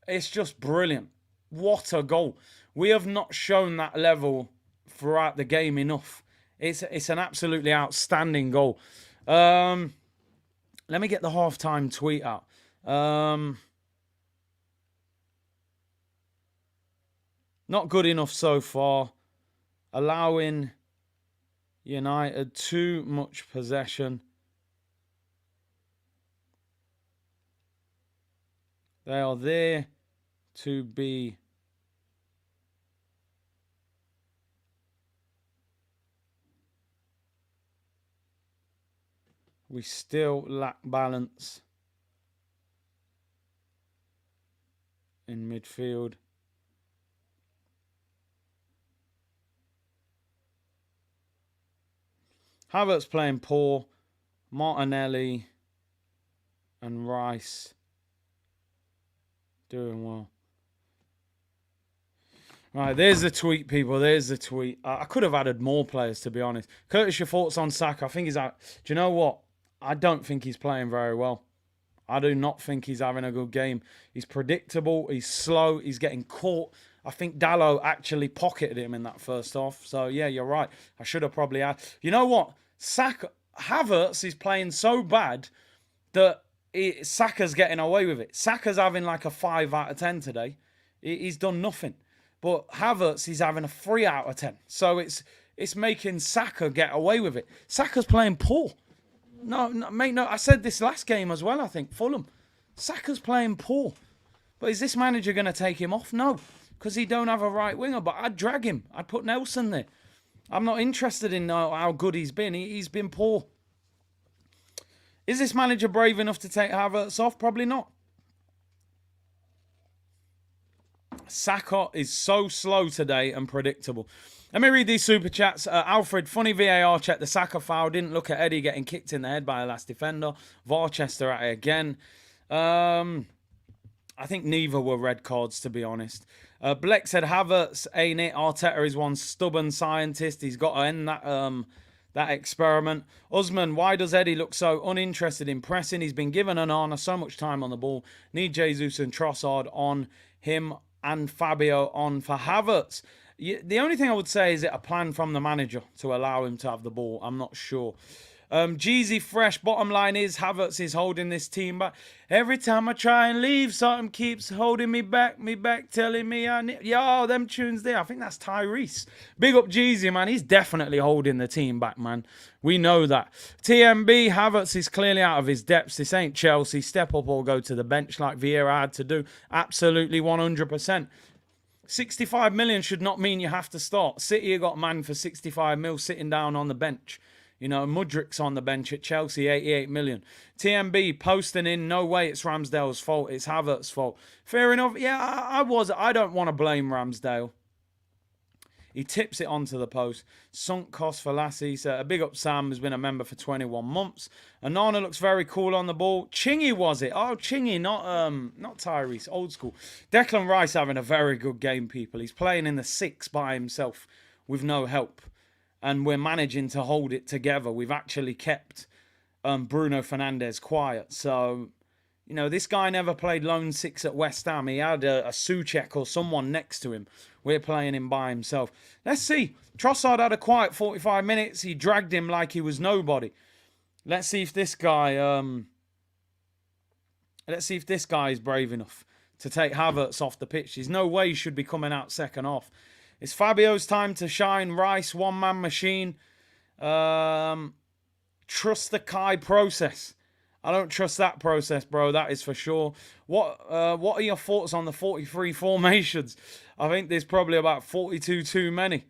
It's just brilliant. What a goal. We have not shown that level throughout the game enough. It's an absolutely outstanding goal. Let me get the halftime tweet out. Not good enough so far. Allowing United, too much possession. They are there to be we still lack balance in midfield. Havertz playing poor. Martinelli and Rice doing well. Right, there's the tweet, people. There's the tweet. I could have added more players, to be honest. Curtis, your thoughts on Saka? I think he's out. Do you know what? I don't think he's playing very well. I do not think he's having a good game. He's predictable. He's slow. He's getting caught. I think Dalot actually pocketed him in that first half. So, yeah, you're right. I should have probably had. You know what? Havertz is playing so bad that Saka's getting away with it. Saka's having like a 5 out of 10 today. He's done nothing. But Havertz is having a 3 out of 10. So it's making Saka get away with it. Saka's playing poor. No, mate, no. I said this last game as well, I think. Fulham. Saka's playing poor. But is this manager going to take him off? No. Because he don't have a right winger. But I'd drag him. I'd put Nelson there. I'm not interested in how good he's been. He's been poor. Is this manager brave enough to take Havertz off? Probably not. Saka is so slow today and predictable. Let me read these super chats. Alfred, funny VAR check. The Saka foul. Didn't look at Eddie getting kicked in the head by a last defender. Varchester at it again. I think neither were red cards, to be honest. Bleck said Havertz ain't it. Arteta is one stubborn scientist. He's got to end that experiment. Usman, why does Eddie look so uninterested in pressing? He's been given an honour, so much time on the ball. Need Jesus and Trossard on him and Fabio on for Havertz. The only thing I would say is it a plan from the manager to allow him to have the ball. I'm not sure. Jeezy Fresh, bottom line is Havertz is holding this team back. Every time I try and leave, something keeps holding me back, telling me I need... Yo, them tunes there. I think that's Tyrese. Big up Jeezy, man. He's definitely holding the team back, man. We know that. TMB, Havertz is clearly out of his depths. This ain't Chelsea. Step up or go to the bench like Vieira had to do. Absolutely 100%. 65 million should not mean you have to start. City have got man for 65 mil sitting down on the bench. You know, Mudrik's on the bench at Chelsea, 88 million. TMB posting in, no way it's Ramsdale's fault, it's Havertz's fault. Fair enough. Yeah, I don't want to blame Ramsdale. He tips it onto the post. Sunk cost for Lassie. So a big up Sam, who's been a member for 21 months. Anana looks very cool on the ball. Chingy was it? Oh, Chingy, not Tyrese, old school. Declan Rice having a very good game, people. He's playing in the 6 by himself with no help. And we're managing to hold it together. We've actually kept Bruno Fernandes quiet. So, you know, this guy never played lone 6 at West Ham. He had a Souček or someone next to him. We're playing him by himself. Let's see. Trossard had a quiet 45 minutes. He dragged him like he was nobody. Let's see if this guy... let's see if this guy is brave enough to take Havertz off the pitch. There's no way he should be coming out second half. It's Fabio's time to shine. Rice, one-man machine. Trust the Kai process. I don't trust that process, bro. That is for sure. What are your thoughts on the 43 formations? I think there's probably about 42 too many.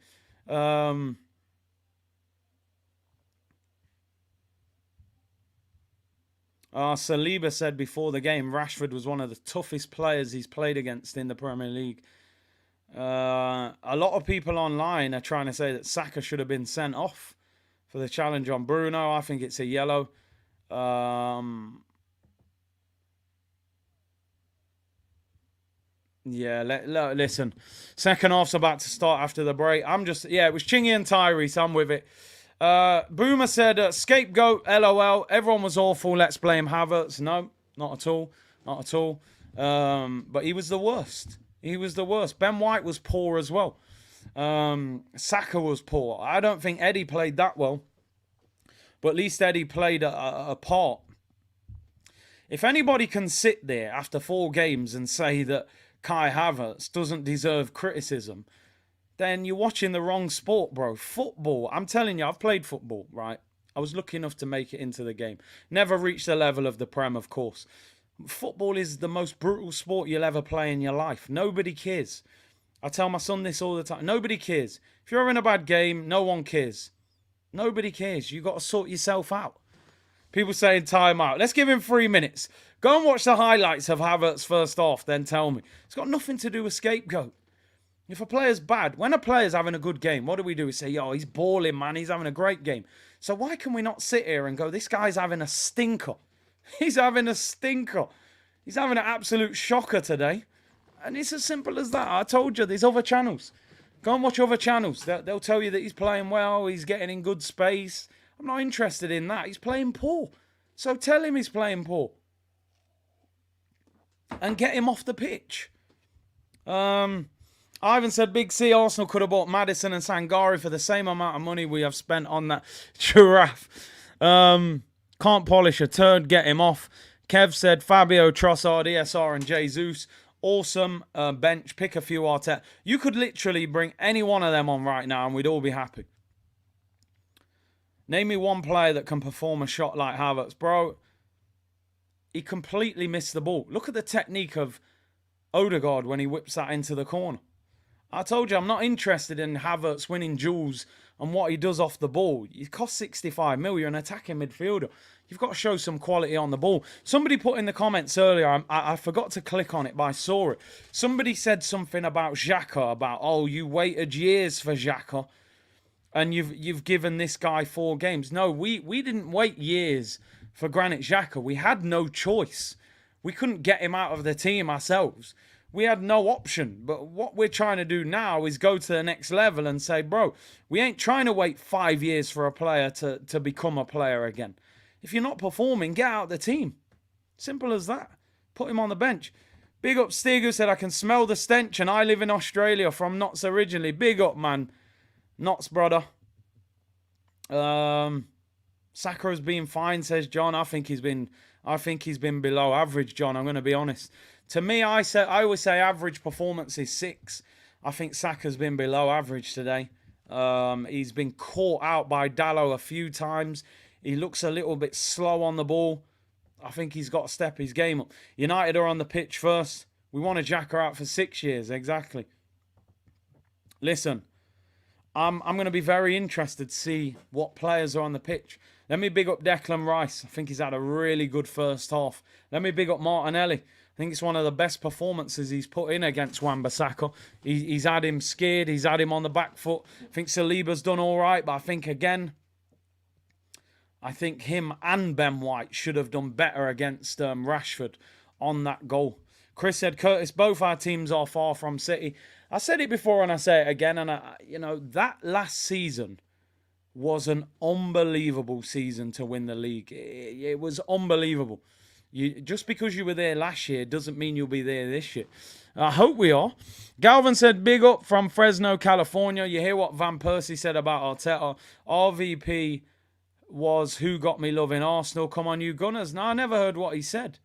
Saliba said before the game, Rashford was one of the toughest players he's played against in the Premier League. A lot of people online are trying to say that Saka should have been sent off for the challenge on Bruno. I think it's a yellow. Yeah, listen. Second half's about to start after the break. It was Chingy and Tyrese. I'm with it. Boomer said, scapegoat, LOL. Everyone was awful. Let's blame Havertz. No, not at all. Not at all. But he was the worst. He was the worst. Ben White was poor as well. Saka was poor. I don't think Eddie played that well. But at least Eddie played a part. If anybody can sit there after 4 games and say that Kai Havertz doesn't deserve criticism, then you're watching the wrong sport, bro. Football, I'm telling you, I've played football, right? I was lucky enough to make it into the game. Never reached the level of the Prem, of course. Football is the most brutal sport you'll ever play in your life. Nobody cares. I tell my son this all the time. Nobody cares. If you're having a bad game, no one cares. Nobody cares. You got to sort yourself out. People saying time out. Let's give him 3 minutes. Go and watch the highlights of Havertz first half, then tell me. It's got nothing to do with scapegoat. If a player's bad, when a player's having a good game, what do? We say, yo, he's balling, man. He's having a great game. So why can we not sit here and go, this guy's having a stinker? He's having a stinker. He's having an absolute shocker today. And it's as simple as that. I told you, there's other channels. Go and watch other channels. They'll tell you that he's playing well, he's getting in good space. I'm not interested in that. He's playing poor. So tell him he's playing poor. And get him off the pitch. Ivan said, Big C, Arsenal could have bought Maddison and Sangari for the same amount of money we have spent on that giraffe. Can't polish a turd, get him off. Kev said, Fabio, Trossard, ESR and Jesus. Awesome bench, pick a few Arteta. You could literally bring any one of them on right now and we'd all be happy. Name me one player that can perform a shot like Havertz. Bro, he completely missed the ball. Look at the technique of Odegaard when he whips that into the corner. I told you, I'm not interested in Havertz winning duels and what he does off the ball. He costs 65 mil. You're an attacking midfielder. You've got to show some quality on the ball. Somebody put in the comments earlier, I forgot to click on it, but I saw it. Somebody said something about Xhaka, about, oh, you waited years for Xhaka and you've given this guy 4 games. No, we didn't wait years for Granit Xhaka. We had no choice. We couldn't get him out of the team ourselves. We had no option. But what we're trying to do now is go to the next level and say, bro, we ain't trying to wait 5 years for a player to become a player again. If you're not performing, get out of the team. Simple as that. Put him on the bench. Big up Stig, who said, I can smell the stench and I live in Australia from Notts originally. Big up, man. Notts, brother. Saka's been fine, says John. I think he's been below average, John. I'm going to be honest. To me, I always say average performance is 6. I think Saka's been below average today. He's been caught out by Dallo a few times. He looks a little bit slow on the ball. I think he's got to step his game up. United are on the pitch first. We want to Xhaka out for 6 years, exactly. Listen, I'm going to be very interested to see what players are on the pitch. Let me big up Declan Rice. I think he's had a really good first half. Let me big up Martinelli. I think it's one of the best performances he's put in against Wan-Bissaka. He's had him scared. He's had him on the back foot. I think Saliba's done all right, but I think, again, him and Ben White should have done better against Rashford on that goal. Chris said, Curtis, both our teams are far from City. I said it before and I say it again. And, that last season was an unbelievable season to win the league. It was unbelievable. Just because you were there last year doesn't mean you'll be there this year. I hope we are. Galvin said, big up from Fresno, California. You hear what Van Persie said about Arteta. RVP was who got me loving Arsenal. Come on, you Gunners. No, I never heard what he said.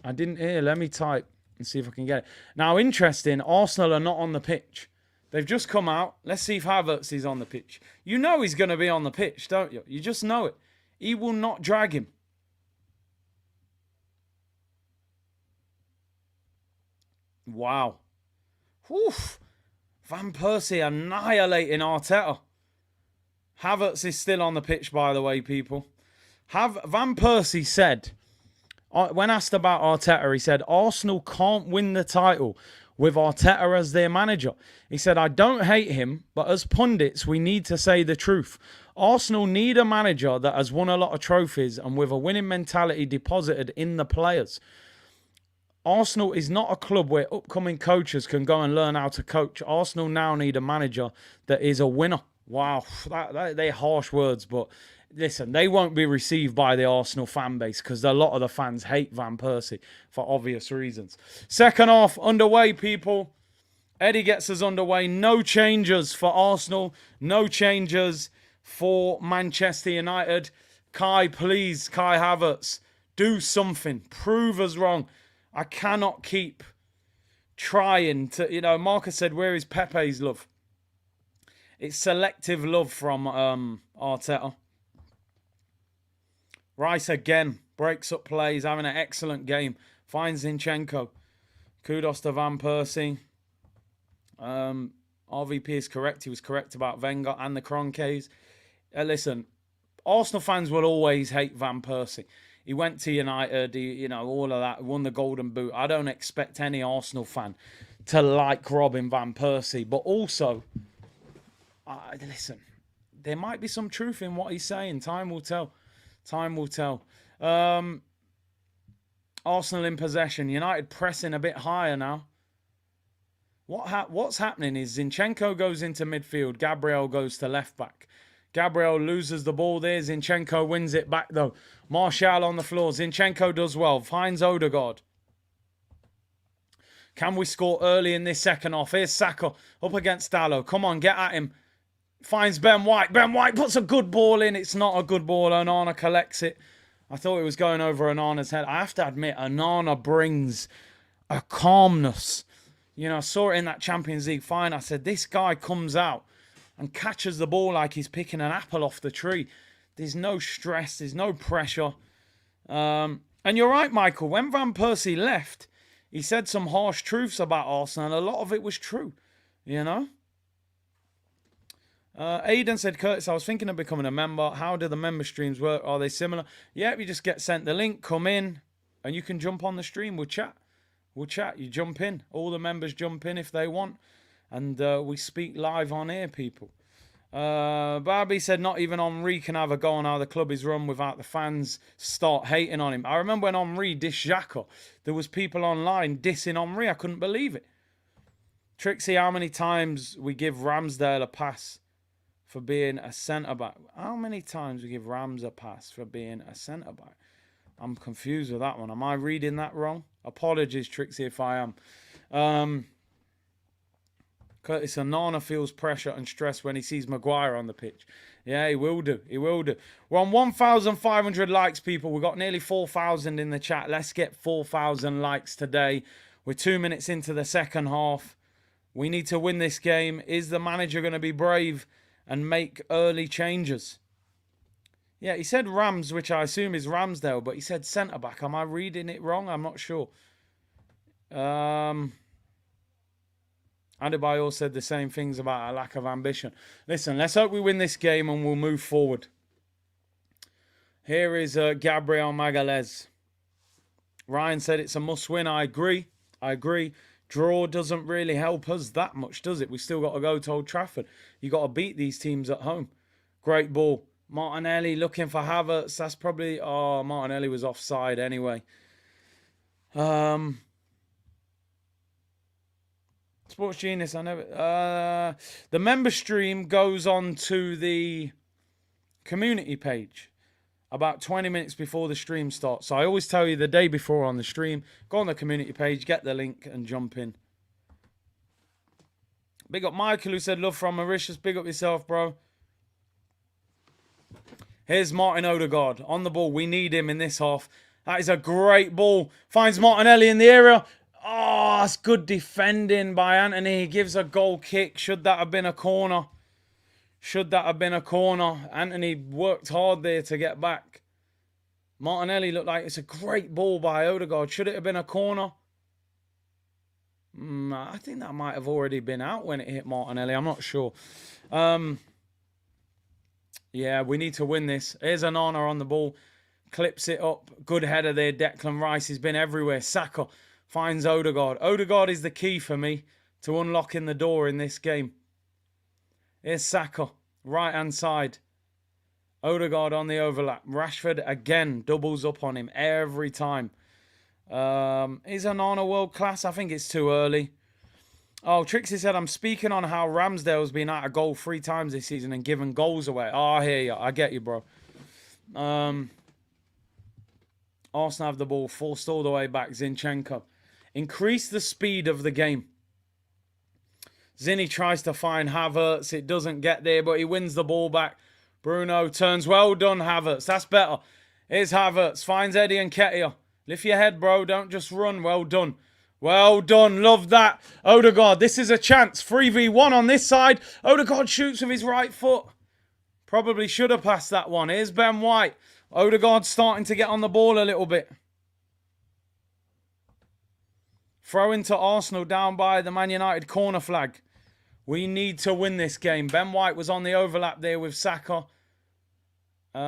I didn't hear. Let me type and see if I can get it. Now, interesting, Arsenal are not on the pitch. They've just come out. Let's see if Havertz is on the pitch. You know he's going to be on the pitch, don't you? You just know it. He will not drag him. Wow. Oof. Van Persie annihilating Arteta. Havertz is still on the pitch, by the way, people. Van Persie said, when asked about Arteta, he said, Arsenal can't win the title with Arteta as their manager. He said, I don't hate him, but as pundits, we need to say the truth. Arsenal need a manager that has won a lot of trophies and with a winning mentality deposited in the players. Arsenal is not a club where upcoming coaches can go and learn how to coach. Arsenal now need a manager that is a winner. Wow, they're harsh words, but listen, they won't be received by the Arsenal fan base because a lot of the fans hate Van Persie for obvious reasons. Second half underway, people. Eddie gets us underway. No changes for Arsenal. No changes for Manchester United. Kai Havertz, do something. Prove us wrong. I cannot keep trying to, Marcus said, where is Pepe's love? It's selective love from Arteta. Rice again. Breaks up plays. Having an excellent game. Finds Zinchenko. Kudos to Van Persie. RVP is correct. He was correct about Wenger and the Kroenkes. Listen, Arsenal fans will always hate Van Persie. He went to United, all of that, won the Golden Boot. I don't expect any Arsenal fan to like Robin Van Persie. But also, listen, there might be some truth in what he's saying. Time will tell. Time will tell. Arsenal in possession. United pressing a bit higher now. What's happening is Zinchenko goes into midfield. Gabriel goes to left back. Gabriel loses the ball there. Zinchenko wins it back though. Martial on the floor. Zinchenko does well. Finds Odegaard. Can we score early in this second half? Here's Saka up against Dalot. Come on, get at him. Finds Ben White. Ben White puts a good ball in. It's not a good ball. Onana collects it. I thought it was going over Onana's head. I have to admit, Onana brings a calmness. I saw it in that Champions League final. I said, this guy comes out and catches the ball like he's picking an apple off the tree. There's no stress. There's no pressure. And you're right, Michael. When Van Persie left, he said some harsh truths about Arsenal, and a lot of it was true, Aidan said, Curtis, I was thinking of becoming a member. How do the member streams work? Are they similar? Yeah, you just get sent the link, come in, and you can jump on the stream. We'll chat. You jump in. All the members jump in if they want. And we speak live on air, people. Barbie said not even Henri can have a go on how the club is run without the fans start hating on him. I remember when Henri dissed Xhaka. There was people online dissing Henri. I couldn't believe it. Trixie, how many times we give Ramsdale a pass for being a centre-back? How many times we give Rams a pass for being a centre-back? I'm confused with that one. Am I reading that wrong? Apologies, Trixie, if I am. Curtis, Onana feels pressure and stress when he sees Maguire on the pitch. Yeah, he will do. He will do. We're on 1,500 likes, people. We've got nearly 4,000 in the chat. Let's get 4,000 likes today. We're 2 minutes into the second half. We need to win this game. Is the manager going to be brave and make early changes? Yeah, he said Rams, which I assume is Ramsdale, but he said centre-back. Am I reading it wrong? I'm not sure. Adebayor said the same things about a lack of ambition. Listen, let's hope we win this game and we'll move forward. Here is Gabriel Magalhaes. Ryan said it's a must-win. I agree. Draw doesn't really help us that much, does it? We still got to go to Old Trafford. You got to beat these teams at home. Great ball. Martinelli looking for Havertz. That's probably... Oh, Martinelli was offside anyway. Sports Genius, I never... the member stream goes on to the community page about 20 minutes before the stream starts. So I always tell you the day before on the stream, go on the community page, get the link and jump in. Big up Michael who said, love from Mauritius. Big up yourself, bro. Here's Martin Odegaard on the ball. We need him in this half. That is a great ball. Finds Martinelli in the area. Oh, that's good defending by Anthony. He gives a goal kick. Should that have been a corner? Anthony worked hard there to get back. Martinelli looked like it's a great ball by Odegaard. Should it have been a corner? I think that might have already been out when it hit Martinelli. I'm not sure. Yeah, we need to win this. Here's Onana on the ball. Clips it up. Good header there. Declan Rice has been everywhere. Saka finds Odegaard. Odegaard is the key for me to unlocking the door in this game. Here's Saka. Right-hand side. Odegaard on the overlap. Rashford again doubles up on him every time. Is Onana world class? I think it's too early. Oh, Trixie said, I'm speaking on how Ramsdale's been out of goal 3 times this season and given goals away. Oh, I hear you. I get you, bro. Arsenal have the ball, forced all the way back. Zinchenko. Increase the speed of the game. Zinni tries to find Havertz. It doesn't get there, but he wins the ball back. Bruno turns. Well done, Havertz. That's better. Here's Havertz. Finds Eddie Nketiah. Lift your head, bro. Don't just run. Well done. Well done. Love that. Odegaard, this is a chance. 3v1 on this side. Odegaard shoots with his right foot. Probably should have passed that one. Here's Ben White. Odegaard starting to get on the ball a little bit. Throw into Arsenal down by the Man United corner flag. We need to win this game. Ben White was on the overlap there with Saka. We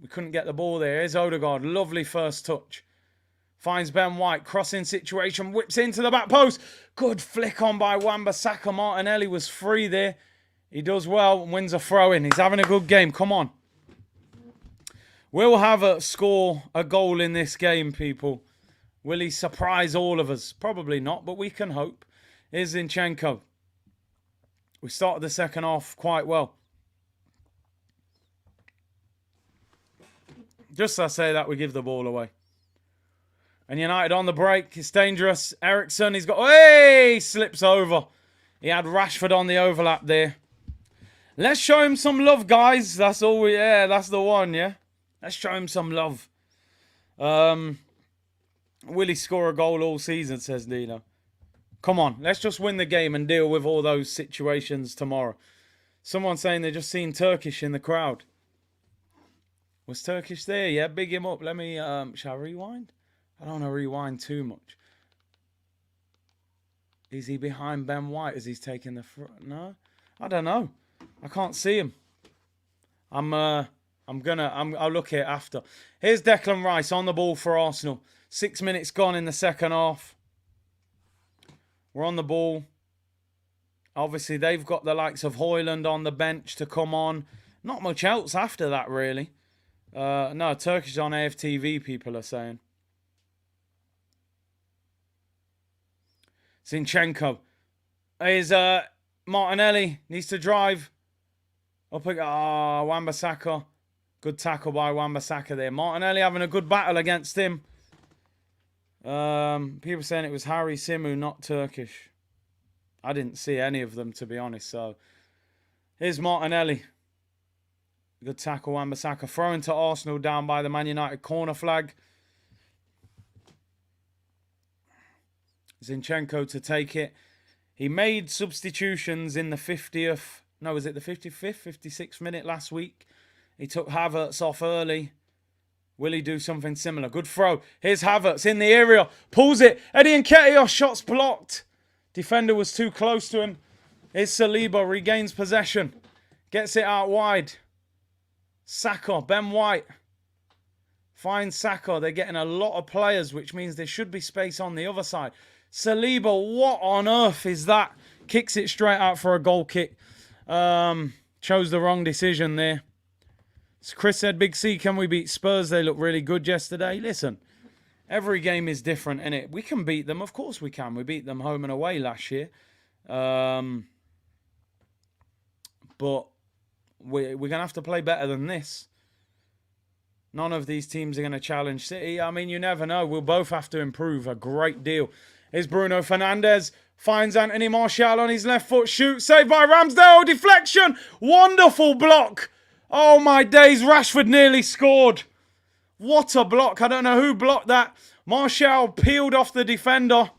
couldn't get the ball there. Here's Odegaard. Lovely first touch. Finds Ben White. Crossing situation. Whips into the back post. Good flick on by Wan-Bissaka. Martinelli was free there. He does well and wins a throw-in. He's having a good game. Come on. Will Havertz score a goal in this game, people? Will he surprise all of us? Probably not, but we can hope. Here's Zinchenko. We started the second half quite well. Just as I say that, we give the ball away. And United on the break. It's dangerous. Eriksen, he's got... Hey! Slips over. He had Rashford on the overlap there. Let's show him some love, guys. That's all we... Yeah, that's the one, yeah? Let's show him some love. Will he score a goal all season, says Dino. Come on, let's just win the game and deal with all those situations tomorrow. Someone saying they're just seeing Turkish in the crowd. Was Turkish there? Yeah, big him up. Let me, shall I rewind? I don't want to rewind too much. Is he behind Ben White as he's taking the front? No? I don't know. I can't see him. I'll look here after. Here's Declan Rice on the ball for Arsenal. 6 minutes gone in the second half. We're on the ball. Obviously, they've got the likes of Højlund on the bench to come on. Not much else after that, really. No, Turkish on AFTV, people are saying. Zinchenko. Here's Martinelli. Needs to drive. Up again. Wan-Bissaka. Good tackle by Wan-Bissaka there. Martinelli having a good battle against him. People saying it was Harry Simu, not Turkish. I didn't see any of them, to be honest. So here's Martinelli. Good tackle, Wan-Bissaka. Throwing to Arsenal down by the Man United corner flag. Zinchenko to take it. He made substitutions in the 50th. No, was it the 55th, 56th minute last week? He took Havertz off early. Will he do something similar? Good throw. Here's Havertz in the area. Pulls it. Eddie Nketiah, shots blocked. Defender was too close to him. Here's Saliba, regains possession. Gets it out wide. Saka, Ben White. Finds Saka. They're getting a lot of players, which means there should be space on the other side. Saliba, what on earth is that? Kicks it straight out for a goal kick. Chose the wrong decision there. Chris said, Big C, can we beat Spurs? They looked really good yesterday. Listen, every game is different, innit? We can beat them. Of course we can. We beat them home and away last year. But we're going to have to play better than this. None of these teams are going to challenge City. I mean, you never know. We'll both have to improve a great deal. Here's Bruno Fernandes. Finds Anthony Martial on his left foot. Shoot. Saved by Ramsdale. Deflection. Wonderful block. Oh, my days. Rashford nearly scored. What a block. I don't know who blocked that. Martial peeled off the defender.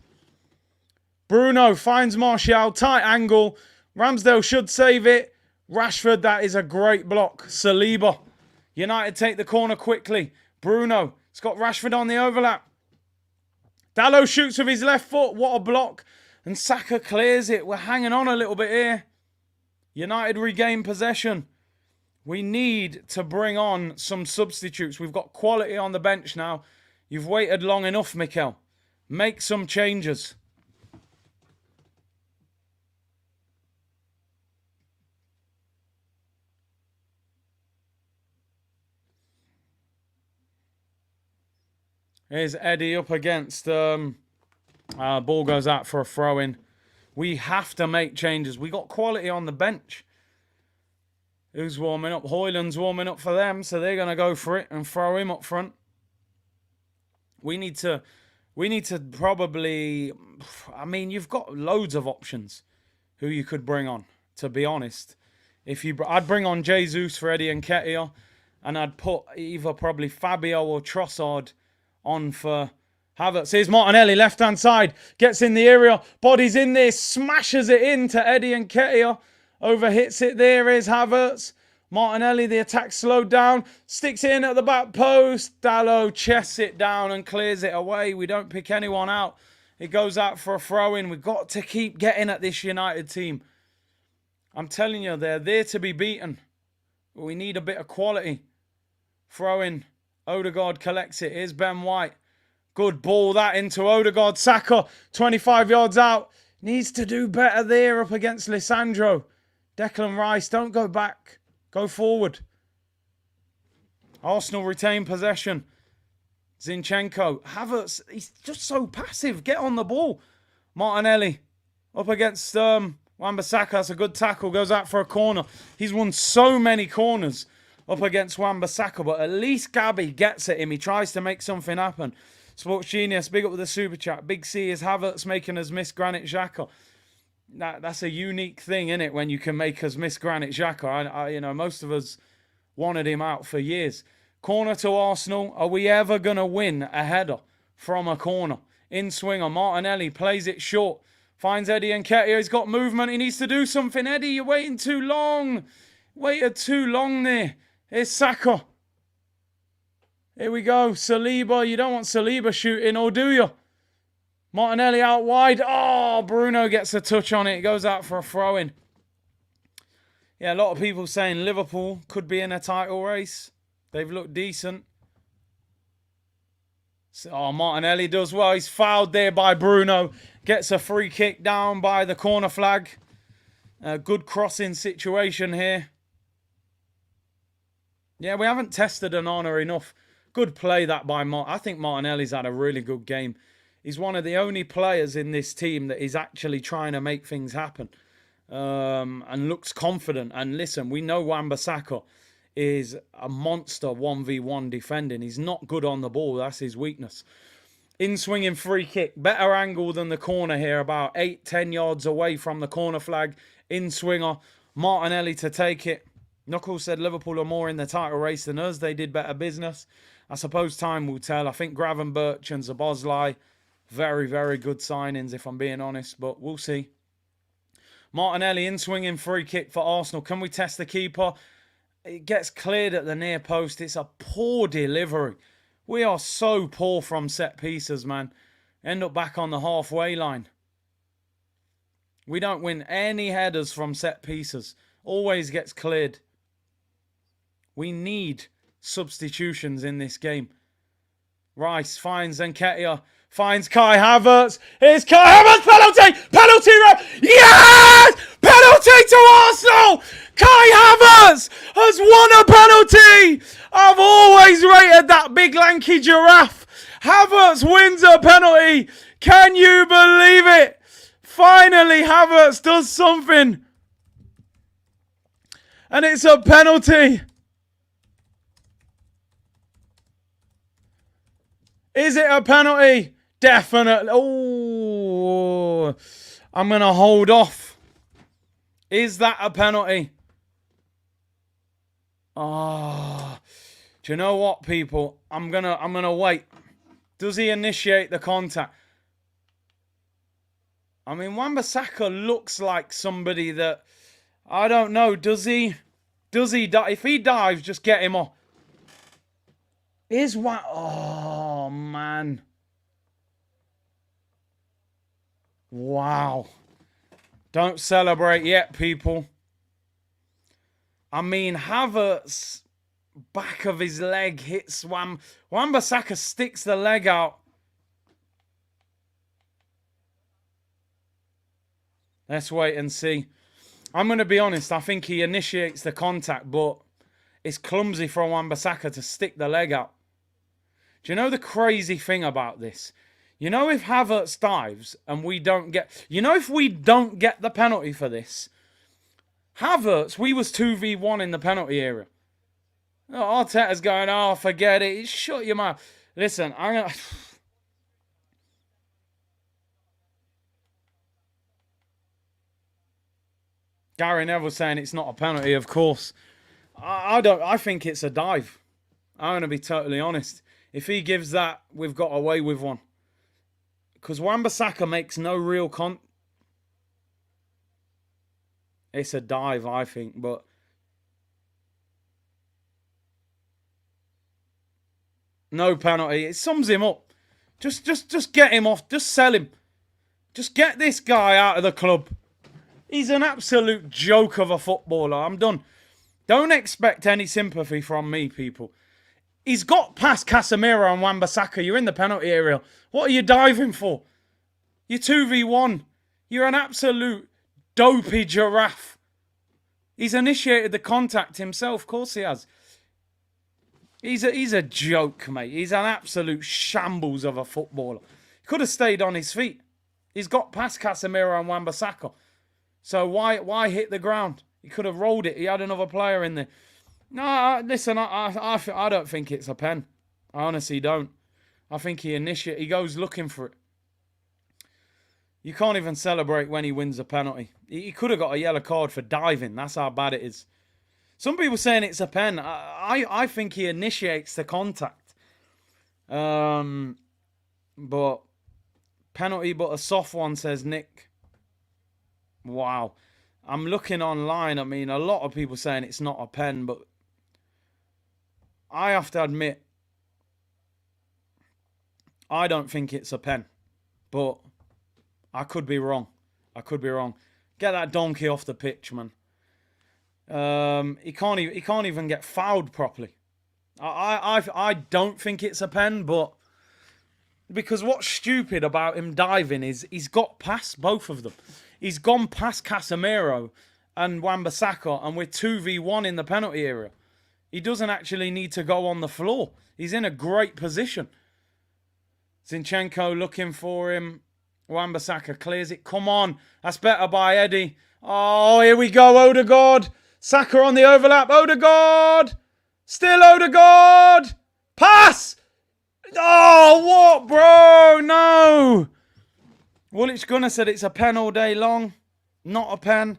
Bruno finds Martial. Tight angle. Ramsdale should save it. Rashford, that is a great block. Saliba. United take the corner quickly. Bruno. It's got Rashford on the overlap. Dalot shoots with his left foot. What a block. And Saka clears it. We're hanging on a little bit here. United regain possession. We need to bring on some substitutes. We've got quality on the bench now. You've waited long enough, Mikel. Make some changes. Here's Eddie up against... ball goes out for a throw-in. We have to make changes. We got quality on the bench. Who's warming up? Højlund's warming up for them, so they're going to go for it and throw him up front. We need to probably... I mean, you've got loads of options who you could bring on, to be honest. I'd bring on Jesus for Eddie Nketiah, and I'd put either probably Fabio or Trossard on for Havertz, here's Martinelli, left-hand side, gets in the area, body's in there, smashes it into Eddie Nketiah, overhits it there, is Havertz. Martinelli, the attack slowed down, sticks it in at the back post, Dalot chests it down and clears it away. We don't pick anyone out. It goes out for a throw-in. We've got to keep getting at this United team. I'm telling you, they're there to be beaten. But we need a bit of quality. Throw-in, Odegaard collects it, here's Ben White. Good ball that into Odegaard. Saka, 25 yards out. Needs to do better there up against Lisandro. Declan Rice, don't go back. Go forward. Arsenal retain possession. Zinchenko. Havertz, he's just so passive. Get on the ball. Martinelli up against Wan-Bissaka. That's a good tackle. Goes out for a corner. He's won so many corners up against Wan-Bissaka, but at least Gabby gets at him. He tries to make something happen. Sports Genius, big up with the super chat. Big C is Havertz making us miss Granit Xhaka. That's a unique thing, isn't it, when you can make us miss Granit Xhaka? You know, most of us wanted him out for years. Corner to Arsenal. Are we ever going to win a header from a corner? In swinger, Martinelli plays it short. Finds Eddie Nketiah. He's got movement. He needs to do something. Eddie, you're waiting too long. Waited too long there. Here's Saka. Here we go. Saliba. You don't want Saliba shooting, or do you? Martinelli out wide. Oh, Bruno gets a touch on it. It goes out for a throw-in. Yeah, a lot of people saying Liverpool could be in a title race. They've looked decent. Oh, Martinelli does well. He's fouled there by Bruno. Gets a free kick down by the corner flag. A good crossing situation here. Yeah, we haven't tested Onana enough. Good play that by I think Martinelli's had a really good game. He's one of the only players in this team that is actually trying to make things happen. And looks confident. And listen, we know Wan-Bissaka is a monster 1v1 defending. He's not good on the ball. That's his weakness. In-swinging free kick. Better angle than the corner here. About 8-10 yards away from the corner flag. In-swinger. Martinelli to take it. Knuckles said Liverpool are more in the title race than us. They did better business. I suppose time will tell. I think Gravenberch and Szoboszlai, very, very good signings, if I'm being honest. But we'll see. Martinelli in-swinging free kick for Arsenal. Can we test the keeper? It gets cleared at the near post. It's a poor delivery. We are so poor from set pieces, man. End up back on the halfway line. We don't win any headers from set pieces. Always gets cleared. We need substitutions in this game. Rice finds Nketiah. Finds Kai Havertz. Here's Kai Havertz. Penalty! Penalty! Yes! Penalty to Arsenal! Kai Havertz has won a penalty! I've always rated that big lanky giraffe. Havertz wins a penalty. Can you believe it? Finally, Havertz does something. And it's a penalty. Is it a penalty? Definitely. Oh, I'm going to hold off. Is that a penalty? Oh, do you know what, people? I'm gonna wait. Does he initiate the contact? I mean, Wan-Bissaka looks like somebody that, I don't know. Does he dive? If he dives, just get him off. Is one? Oh man! Wow! Don't celebrate yet, people. I mean, Havertz back of his leg hits Wan-Bissaka sticks the leg out. Let's wait and see. I'm going to be honest. I think he initiates the contact, but it's clumsy for Wan-Bissaka to stick the leg out. Do you know the crazy thing about this? You know, if Havertz dives and we don't get... You know, if we don't get the penalty for this, Havertz, we was 2v1 in the penalty area. Oh, Arteta's going, oh, forget it. Shut your mouth. Listen, I'm going to... Gary Neville saying it's not a penalty, of course. I think it's a dive. I'm going to be totally honest. If he gives that, we've got away with one. because Wan-Bissaka makes no real It's a dive, I think, but no penalty. It sums him up. Just get him off. Just sell him. Just get this guy out of the club. He's an absolute joke of a footballer. I'm done. Don't expect any sympathy from me, people. He's got past Casemiro and Wan-Bissaka. You're in the penalty area. What are you diving for? You're 2v1. You're an absolute dopey giraffe. He's initiated the contact himself. Of course he has. He's a joke, mate. He's an absolute shambles of a footballer. He could have stayed on his feet. He's got past Casemiro and Wan-Bissaka. So why hit the ground? He could have rolled it. He had another player in there. No, listen, I don't think it's a pen. I honestly don't. I think he goes looking for it. You can't even celebrate when he wins a penalty. He could have got a yellow card for diving. That's how bad it is. Some people saying it's a pen. I think he initiates the contact. But penalty, but a soft one, says Nick. Wow. I'm looking online. I mean, a lot of people saying it's not a pen, but I have to admit, I don't think it's a pen. But I could be wrong. Get that donkey off the pitch, man. He can't even get fouled properly. I don't think it's a pen, but because what's stupid about him diving is he's got past both of them. He's gone past Casemiro and Wan-Bissaka, and we're 2v1 in the penalty area. He doesn't actually need to go on the floor. He's in a great position. Zinchenko looking for him. Wan-Bissaka clears it. Come on. That's better by Eddie. Oh, here we go. Odegaard. Saka on the overlap. Odegaard. Still Odegaard. Pass. Oh, what, bro? No. Woolwich Gunner said it's a pen all day long. Not a pen.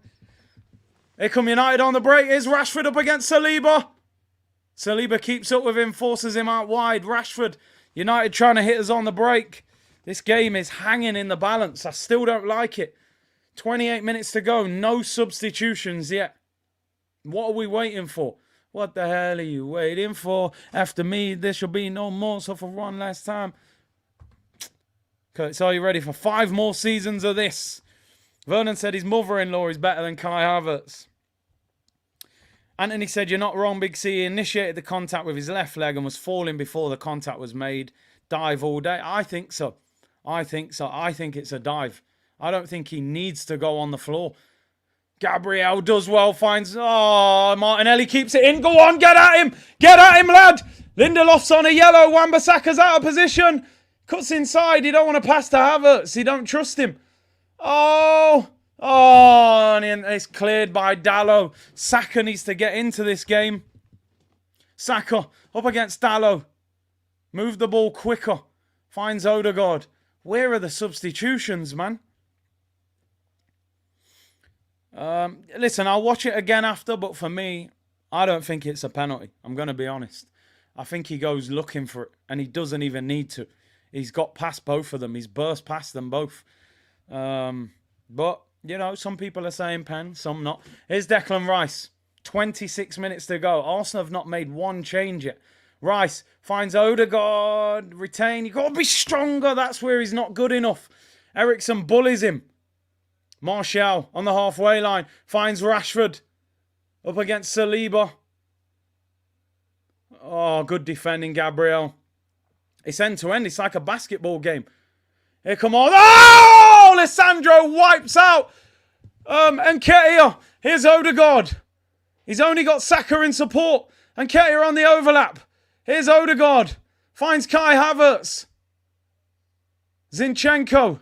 Here come United on the break. Here's Rashford up against Saliba. Saliba keeps up with him, forces him out wide. Rashford. United trying to hit us on the break. This game is hanging in the balance. I still don't like it. 28 minutes to go. No substitutions yet. What are we waiting for? What the hell are you waiting for? After me, there shall be no more. So for one last time. Okay, so are you ready for 5 more seasons of this? Vernon said his mother-in-law is better than Kai Havertz. Anthony said, you're not wrong, Big C. He initiated the contact with his left leg and was falling before the contact was made. Dive all day. I think so. I think it's a dive. I don't think he needs to go on the floor. Gabriel does well, finds... Oh, Martinelli keeps it in. Go on, get at him. Get at him, lad. Lindelof's on a yellow. Wan-Bissaka's out of position. Cuts inside. He don't want to pass to Havertz. He don't trust him. Oh, and it's cleared by Dalot. Saka needs to get into this game. Saka up against Dalot. Move the ball quicker. Finds Odegaard. Where are the substitutions, man? Listen, I'll watch it again after, but for me, I don't think it's a penalty. I'm going to be honest. I think he goes looking for it, and he doesn't even need to. He's got past both of them. He's burst past them both. But, you know, some people are saying pen, some not. Here's Declan Rice. 26 minutes to go. Arsenal have not made one change yet. Rice finds Odegaard. Retain. You've got to be stronger. That's where he's not good enough. Eriksen bullies him. Martial on the halfway line. Finds Rashford. Up against Saliba. Oh, good defending, Gabriel. It's end-to-end. It's like a basketball game. Here come on. Oh! Alessandro wipes out Nketiah. Here's Odegaard. He's only got Saka in support. Nketiah on the overlap. Here's Odegaard. Finds Kai Havertz. Zinchenko.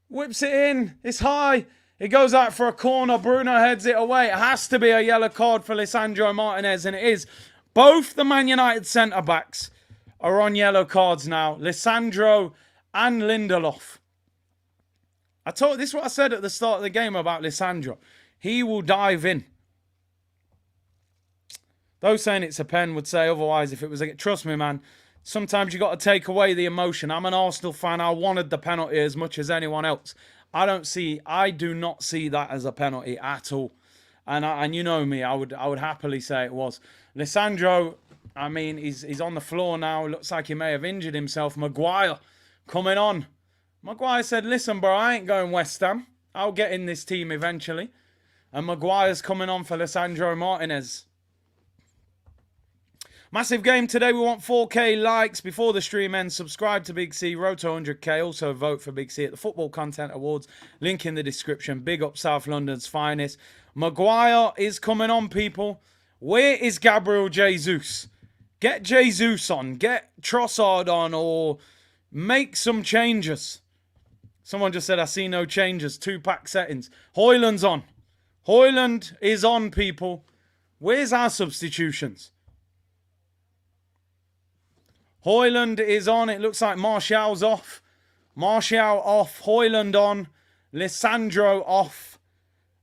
Whips it in. It's high. It goes out for a corner. Bruno heads it away. It has to be a yellow card for Lisandro Martinez, and it is. Both the Man United centre-backs are on yellow cards now. Lisandro and Lindelof. This is what I said at the start of the game about Lisandro. He will dive in. Those saying it's a pen would say otherwise if it was a... Trust me, man. Sometimes you got to take away the emotion. I'm an Arsenal fan. I wanted the penalty as much as anyone else. I do not see that as a penalty at all. And you know me, I would happily say it was. Lisandro, I mean, he's on the floor now. Looks like he may have injured himself. Maguire coming on. Maguire said, listen, bro, I ain't going West Ham. I'll get in this team eventually. And Maguire's coming on for Lisandro Martinez. Massive game today. We want 4K likes before the stream ends. Subscribe to Big C. Road to 100K. Also vote for Big C at the Football Content Awards. Link in the description. Big up South London's finest. Maguire is coming on, people. Where is Gabriel Jesus? Get Jesus on. Get Trossard on, or make some changes. Someone just said, I see no changes. 2-pack settings. Højlund's on. Højlund is on, people. Where's our substitutions? Højlund is on. It looks like Martial's off. Martial off. Højlund on. Lisandro off.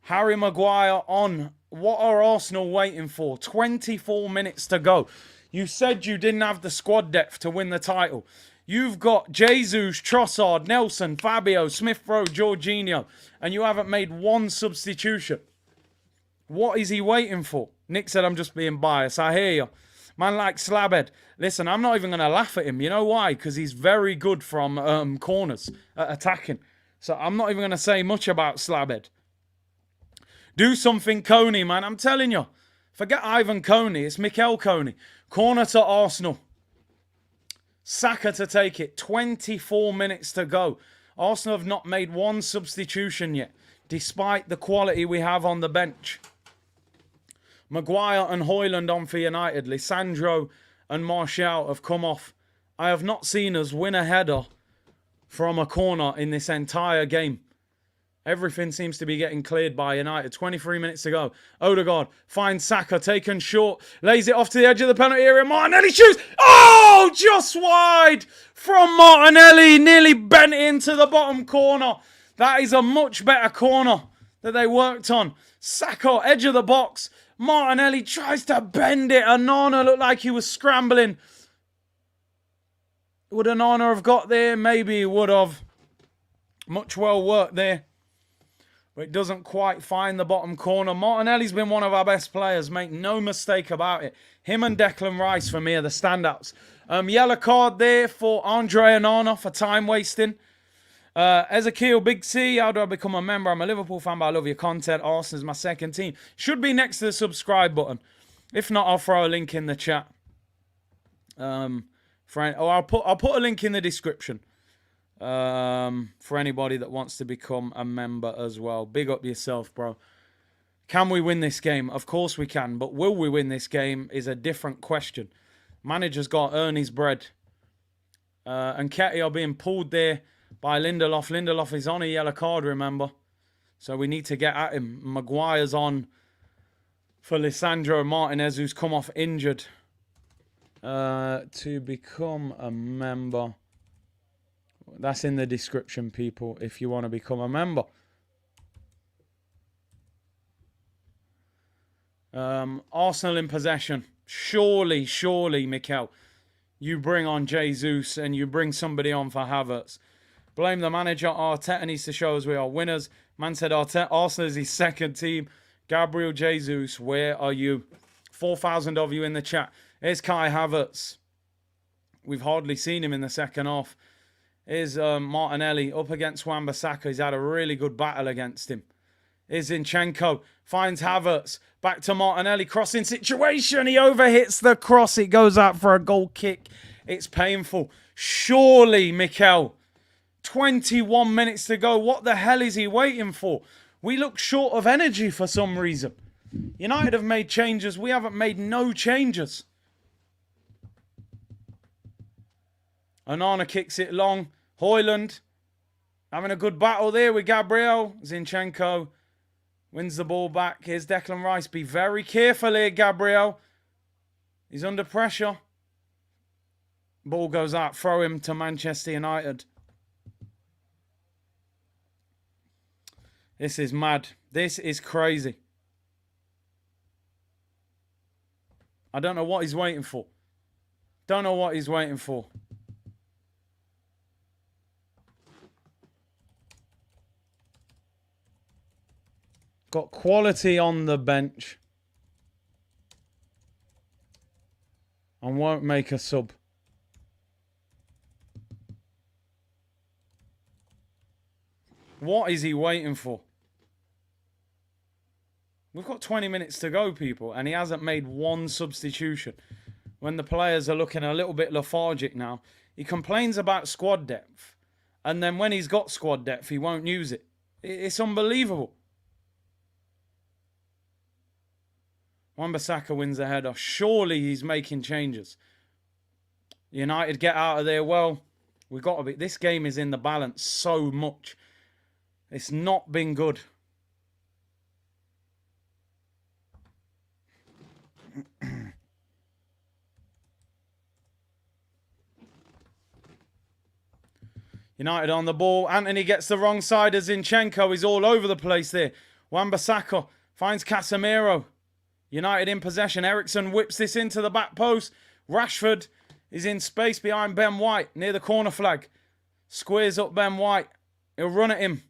Harry Maguire on. What are Arsenal waiting for? 24 minutes to go. You said you didn't have the squad depth to win the title. You've got Jesus, Trossard, Nelson, Fabio, Smith-Rowe, Jorginho, and you haven't made one substitution. What is he waiting for? Nick said, I'm just being biased. I hear you. Man like Slabhead. Listen, I'm not even going to laugh at him. You know why? Because he's very good from corners at attacking. So I'm not even going to say much about Slabhead. Do something, Coney, man. I'm telling you. Forget Ivan Coney. It's Mikel Coney. Corner to Arsenal. Saka to take it. 24 minutes to go. Arsenal have not made one substitution yet, despite the quality we have on the bench. Maguire and Højlund on for United. Lisandro and Martial have come off. I have not seen us win a header from a corner in this entire game. Everything seems to be getting cleared by United. 23 minutes to go. Odegaard finds Saka, taken short. Lays it off to the edge of the penalty area. Martinelli shoots. Oh, just wide from Martinelli. Nearly bent into the bottom corner. That is a much better corner that they worked on. Saka, edge of the box. Martinelli tries to bend it. Onana looked like he was scrambling. Would Onana have got there? Maybe he would have. Much well worked there. But it doesn't quite find the bottom corner. Martinelli's been one of our best players. Make no mistake about it. Him and Declan Rice, for me, are the standouts. Yellow card there for Andre Onana for time wasting. Ezekiel, Big C, how do I become a member? I'm a Liverpool fan, but I love your content. Arsenal's my second team. Should be next to the subscribe button. If not, I'll throw a link in the chat. I'll put a link in the description. For anybody that wants to become a member as well. Big up yourself, bro. Can we win this game? Of course we can, but will we win this game is a different question. Manager's got to earn his bread. And Ketty are being pulled there by Lindelof. Lindelof is on a yellow card, remember. So we need to get at him. Maguire's on for Lisandro Martinez, who's come off injured. To become a member. That's in the description, people, if you want to become a member. Arsenal in possession. Surely, Mikel, you bring on Jesus and you bring somebody on for Havertz. Blame the manager. Arteta needs to show us we are winners. Man said Arsenal is his second team. Gabriel Jesus, where are you? 4,000 of you in the chat. Here's Kai Havertz. We've hardly seen him in the second half. Here's Martinelli up against Wan-Bissaka. He's had a really good battle against him. Here's Zinchenko. Finds Havertz. Back to Martinelli. Crossing situation. He overhits the cross. It goes out for a goal kick. It's painful. Surely, Mikel. 21 minutes to go. What the hell is he waiting for? We look short of energy for some reason. United have made changes. We haven't made no changes. Onana kicks it long. Højlund having a good battle there with Gabriel. Zinchenko wins the ball back. Here's Declan Rice. Be very careful here, Gabriel. He's under pressure. Ball goes out. Throw him to Manchester United. This is mad. This is crazy. I don't know what he's waiting for. Don't know what he's waiting for. Got quality on the bench. And won't make a sub. What is he waiting for? We've got 20 minutes to go, people, and he hasn't made one substitution. When the players are looking a little bit lethargic now, he complains about squad depth. And then when he's got squad depth, he won't use it. It's unbelievable. Wan-Bissaka wins the header. Surely he's making changes. United get out of there. Well, we've got to be. This game is in the balance so much. It's not been good. United on the ball. Anthony gets the wrong side as Zinchenko is all over the place there. Wan-Bissaka finds Casemiro. United in possession. Eriksen whips this into the back post. Rashford is in space behind Ben White near the corner flag. Squares up Ben White. He'll run at him.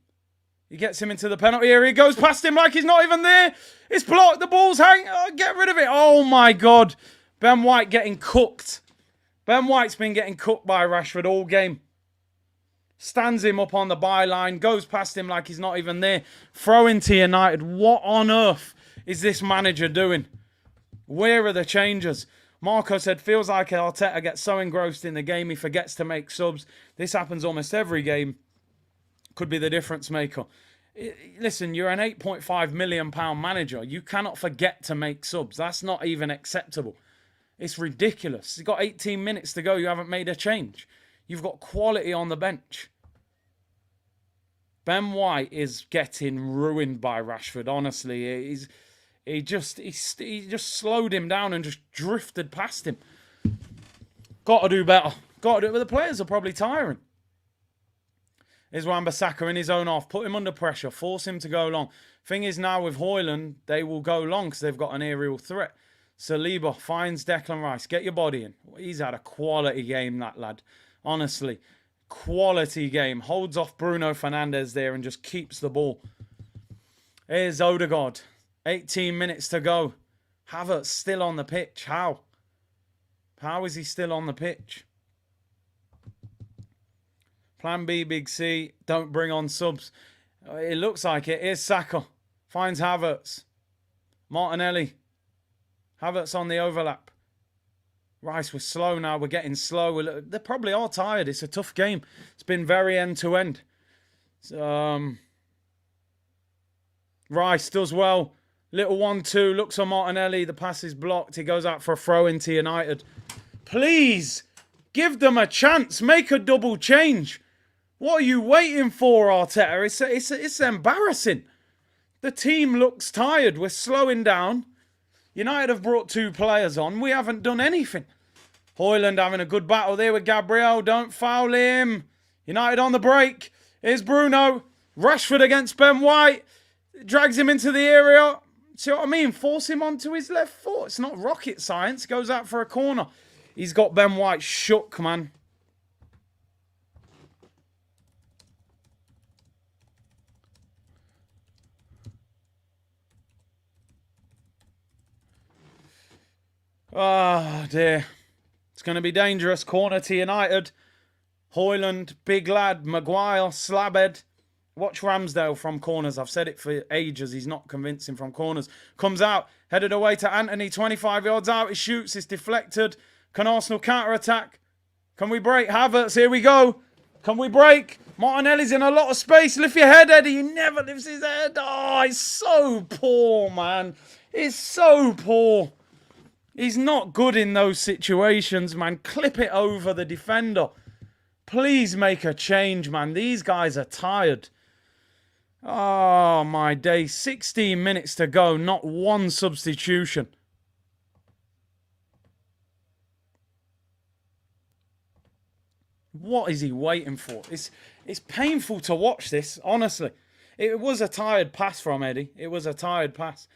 He gets him into the penalty area. He goes past him like he's not even there. It's blocked. The ball's hanging. Oh, get rid of it. Oh, my God. Ben White getting cooked. Ben White's been getting cooked by Rashford all game. Stands him up on the byline. Goes past him like he's not even there. Throw into United. What on earth is this manager doing? Where are the changes? Marco said, feels like Arteta gets so engrossed in the game he forgets to make subs. This happens almost every game. Could be the difference maker. Listen, you're an £8.5 million manager. You cannot forget to make subs. That's not even acceptable. It's ridiculous. You've got 18 minutes to go. You haven't made a change. You've got quality on the bench. Ben White is getting ruined by Rashford, honestly. He just slowed him down and just drifted past him. Got to do better. Got to do it. But the players are probably tiring. Here's Wan-Bissaka in his own half. Put him under pressure. Force him to go long. Thing is now with Højlund, they will go long because they've got an aerial threat. Saliba finds Declan Rice. Get your body in. He's had a quality game, that lad. Honestly. Quality game. Holds off Bruno Fernandes there and just keeps the ball. Here's Odegaard. 18 minutes to go. Havertz still on the pitch. How? How is he still on the pitch? Plan B, Big C. Don't bring on subs. It looks like it. Here's Saka. Finds Havertz. Martinelli. Havertz on the overlap. Rice was slow now. We're getting slow. They probably are tired. It's a tough game. It's been very end-to-end. Rice does well. Little 1-2. Looks on Martinelli. The pass is blocked. He goes out for a throw into United. Please, give them a chance. Make a double change. What are you waiting for, Arteta? It's embarrassing. The team looks tired. We're slowing down. United have brought 2 players on. We haven't done anything. Højlund having a good battle there with Gabriel. Don't foul him. United on the break. Here's Bruno. Rashford against Ben White. Drags him into the area. See what I mean? Force him onto his left foot. It's not rocket science. Goes out for a corner. He's got Ben White shook, man. Oh, dear. It's going to be dangerous. Corner to United. Højlund, big lad. Maguire, slabhead. Watch Ramsdale from corners. I've said it for ages. He's not convincing from corners. Comes out. Headed away to Anthony. 25 yards out. He shoots. It's deflected. Can Arsenal counter-attack? Can we break? Havertz, here we go. Can we break? Martinelli's in a lot of space. Lift your head, Eddie. He never lifts his head. Oh, it's so poor, man. It's so poor. He's not good in those situations, man. Clip it over the defender. Please make a change, man. These guys are tired. Oh, my day. 16 minutes to go. Not one substitution. What is he waiting for? It's painful to watch this, honestly. It was a tired pass from Eddie. It was a tired pass.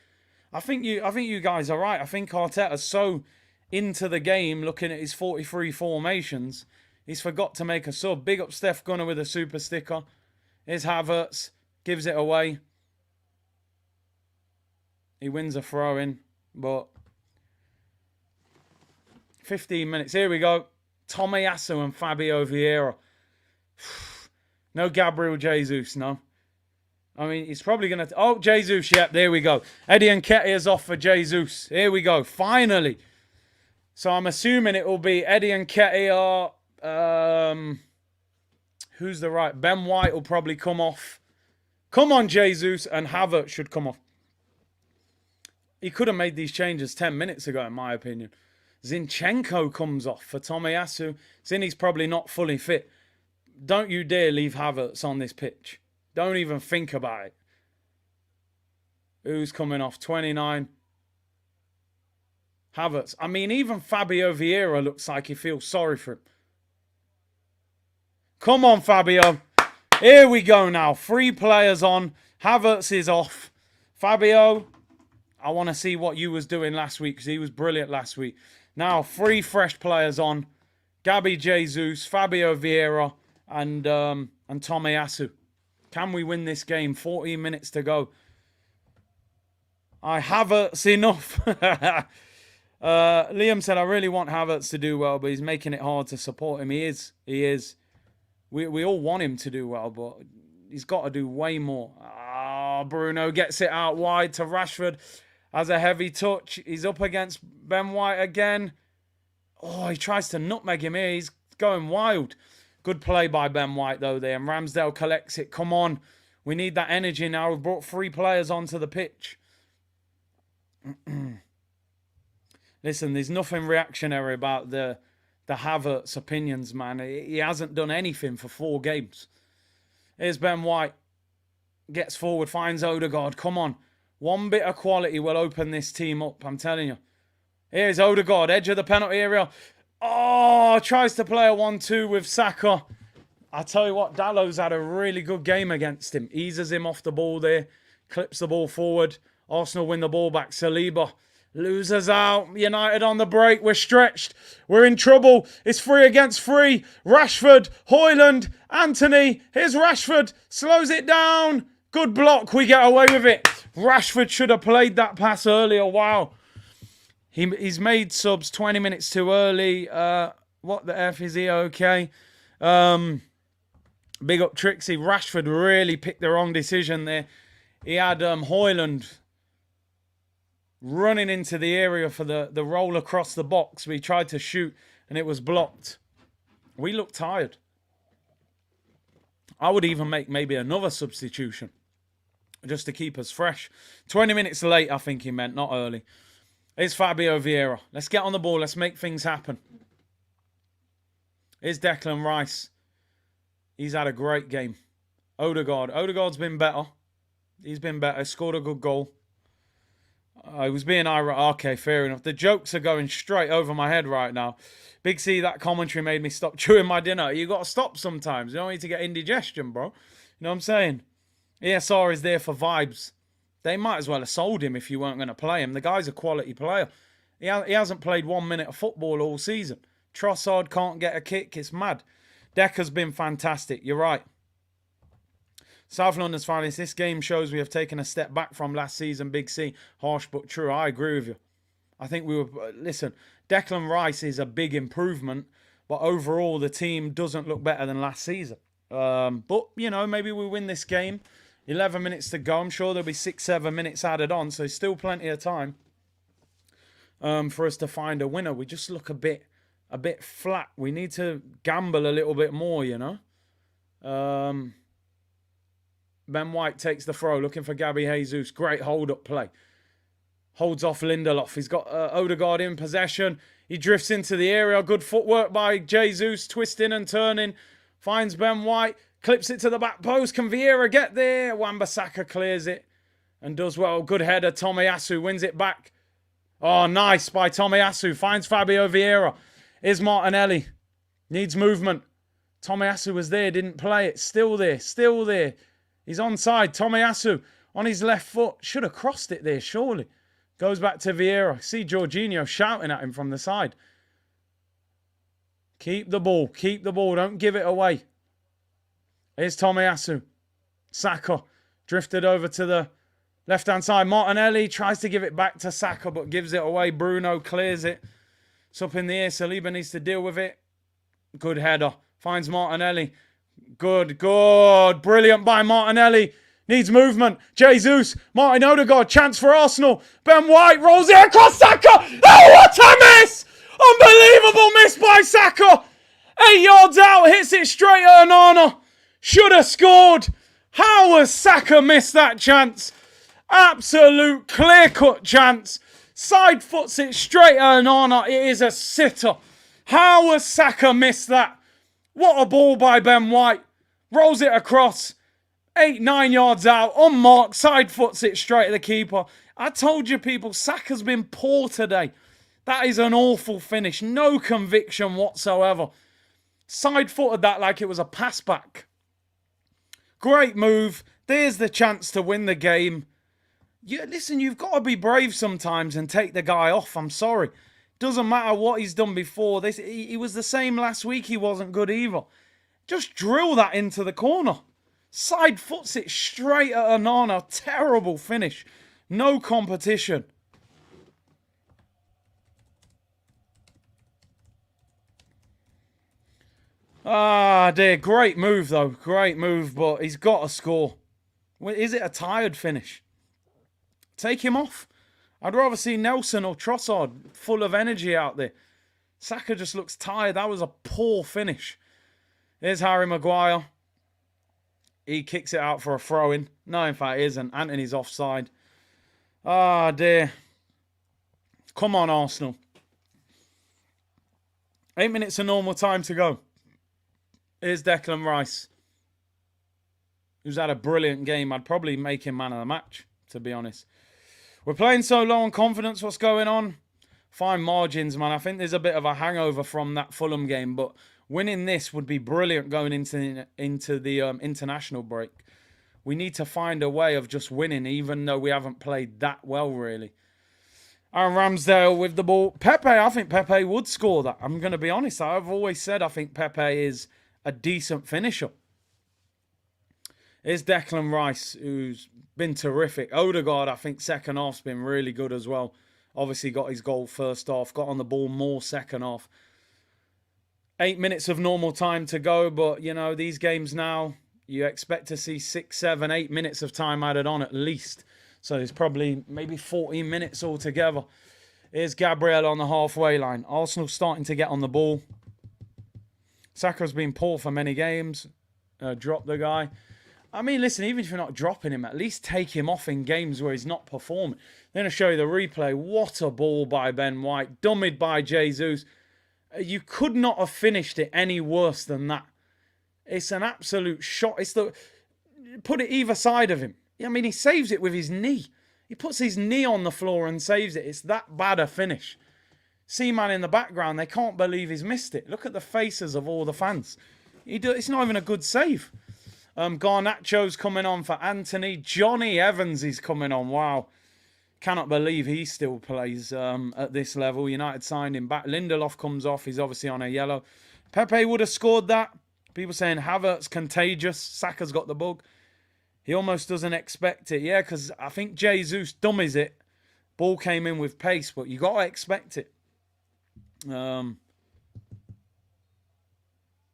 I think you guys are right. I think Arteta's so into the game looking at his 43 formations. He's forgot to make a sub. Big up Steph Gunner with a super sticker. Here's Havertz. Gives it away. He wins a throw-in, but 15 minutes. Here we go. Tomiyasu and Fabio Vieira. No Gabriel Jesus, no. I mean, he's probably going to... Oh, Jesus, yep, there we go. Eddie Nketiah's off for Jesus. Here we go, finally. So I'm assuming it will be Eddie Nketiah. Who's the right? Ben White will probably come off. Come on, Jesus, and Havertz should come off. He could have made these changes 10 minutes ago, in my opinion. Zinchenko comes off for Tomiyasu. Zinni's probably not fully fit. Don't you dare leave Havertz on this pitch. Don't even think about it. Who's coming off? 29. Havertz. I mean, even Fabio Vieira looks like he feels sorry for him. Come on, Fabio. Here we go now. 3 players on. Havertz is off. Fabio, I want to see what you was doing last week because he was brilliant last week. Now, 3 fresh players on. Gabby Jesus, Fabio Vieira, and Tomiyasu. Can we win this game? 14 minutes to go. I Havertz enough. Liam said, I really want Havertz to do well, but he's making it hard to support him. He is. He is. We all want him to do well, but he's got to do way more. Ah, Bruno gets it out wide to Rashford. Has a heavy touch. He's up against Ben White again. Oh, he tries to nutmeg him here. He's going wild. Good play by Ben White, though, there. And Ramsdale collects it. Come on. We need that energy now. We've brought 3 players onto the pitch. Listen, there's nothing reactionary about the Havertz opinions, man. He hasn't done anything for 4 games. Here's Ben White. Gets forward, finds Odegaard. Come on. One bit of quality will open this team up, I'm telling you. Here's Odegaard, edge of the penalty area. Oh, tries to play a 1-2 with Saka. I tell you what, Dallow's had a really good game against him. Eases him off the ball there. Clips the ball forward. Arsenal win the ball back. Saliba loses out. United on the break. We're stretched. We're in trouble. It's 3 against 3. Rashford, Højlund, Anthony. Here's Rashford. Slows it down. Good block. We get away with it. Rashford should have played that pass earlier. Wow. He's made subs 20 minutes too early. What the F? Is he okay? Big up Trixie. Rashford really picked the wrong decision there. He had Højlund running into the area for the roll across the box. We tried to shoot and it was blocked. We look tired. I would even make maybe another substitution just to keep us fresh. 20 minutes late, I think he meant, not early. Here's Fabio Vieira. Let's get on the ball. Let's make things happen. Here's Declan Rice. He's had a great game. Odegaard. Odegaard's been better. He's been better. Scored a good goal. I was being irate. Okay, fair enough. The jokes are going straight over my head right now. Big C, that commentary made me stop chewing my dinner. You got to stop sometimes. You don't need to get indigestion, bro. You know what I'm saying? ESR is there for vibes. They might as well have sold him if you weren't going to play him. The guy's a quality player. He hasn't played 1 minute of football all season. Trossard can't get a kick. It's mad. Decker's been fantastic. You're right. South London's finest. This game shows we have taken a step back from last season. Big C. Harsh but true. I agree with you. I think we were... Listen, Declan Rice is a big improvement. But overall, the team doesn't look better than last season. But, you know, maybe we win this game. 11 minutes to go. I'm sure there'll be 6-7 minutes added on. So still plenty of time for us to find a winner. We just look a bit flat. We need to gamble a little bit more, you know. Ben White takes the throw, looking for Gabby Jesus. Great hold-up play. Holds off Lindelof. He's got Odegaard in possession. He drifts into the area. Good footwork by Jesus, twisting and turning. Finds Ben White. Clips it to the back post. Can Vieira get there? Wan-Bissaka clears it and does well. Good header. Tomiyasu wins it back. Oh, nice by Tomiyasu. Finds Fabio Vieira. Here's Martinelli. Needs movement. Tomiyasu was there. Didn't play it. Still there. Still there. He's onside. Tomiyasu on his left foot. Should have crossed it there, surely. Goes back to Vieira. See Jorginho shouting at him from the side. Keep the ball. Keep the ball. Don't give it away. Here's Tomiyasu. Saka drifted over to the left-hand side. Martinelli tries to give it back to Saka, but gives it away. Bruno clears it. It's up in the air. Saliba needs to deal with it. Good header. Finds Martinelli. Good. Brilliant by Martinelli. Needs movement. Jesus. Martin Odegaard. Chance for Arsenal. Ben White rolls it across Saka. Oh, what a miss! Unbelievable miss by Saka. 8 yards out. Hits it straight at Onana. Should have scored. How has Saka missed that chance? Absolute clear-cut chance. Side foots it straight at Onana. It is a sitter. How has Saka missed that? What a ball by Ben White. Rolls it across. 8-9 yards out. Unmarked. Side foots it straight at the keeper. I told you people, Saka's been poor today. That is an awful finish. No conviction whatsoever. Side footed that like it was a pass back. Great move. There's the chance to win the game. Listen, you've got to be brave sometimes and take the guy off. I'm sorry. Doesn't matter what he's done before. He was the same last week. He wasn't good either. Just drill that into the corner. Side foots it straight at Onana. Terrible finish. No competition. Ah, dear. Great move, though. Great move, but he's got to score. Is it a tired finish? Take him off. I'd rather see Nelson or Trossard full of energy out there. Saka just looks tired. That was a poor finish. Here's Harry Maguire. He kicks it out for a throw-in. No, in fact, it isn't. Anthony's offside. Ah, dear. Come on, Arsenal. 8 minutes of normal time to go. Here's Declan Rice, who's had a brilliant game. I'd probably make him man of the match, to be honest. We're playing so low on confidence. What's going on? Fine margins, man. I think there's a bit of a hangover from that Fulham game, but winning this would be brilliant going into the international break. We need to find a way of just winning, even though we haven't played that well, really. Aaron Ramsdale with the ball. Pepe, I think Pepe would score that. I'm going to be honest. I've always said I think Pepe is a decent finisher. Here's Declan Rice, who's been terrific. Odegaard, I think second half's been really good as well. Obviously got his goal first half. Got on the ball more second half. 8 minutes of normal time to go. But, you know, these games now, you expect to see 6, 7, 8 minutes of time added on at least. So there's probably maybe 14 minutes altogether. Here's Gabriel on the halfway line. Arsenal starting to get on the ball. Saka's been poor for many games. Drop the guy. I mean, listen, even if you're not dropping him, at least take him off in games where he's not performing. Then I'll show you the replay. What a ball by Ben White. Dummied by Jesus. You could not have finished it any worse than that. It's an absolute shot. Put it either side of him. I mean, he saves it with his knee. He puts his knee on the floor and saves it. It's that bad a finish. Seaman in the background, they can't believe he's missed it. Look at the faces of all the fans. It's not even a good save. Garnacho's coming on for Anthony. Johnny Evans is coming on. Wow. Cannot believe he still plays at this level. United signed him back. Lindelof comes off. He's obviously on a yellow. Pepe would have scored that. People saying Havertz contagious. Saka's got the bug. He almost doesn't expect it. Yeah, because I think Jesus dummies it. Ball came in with pace, but you got to expect it.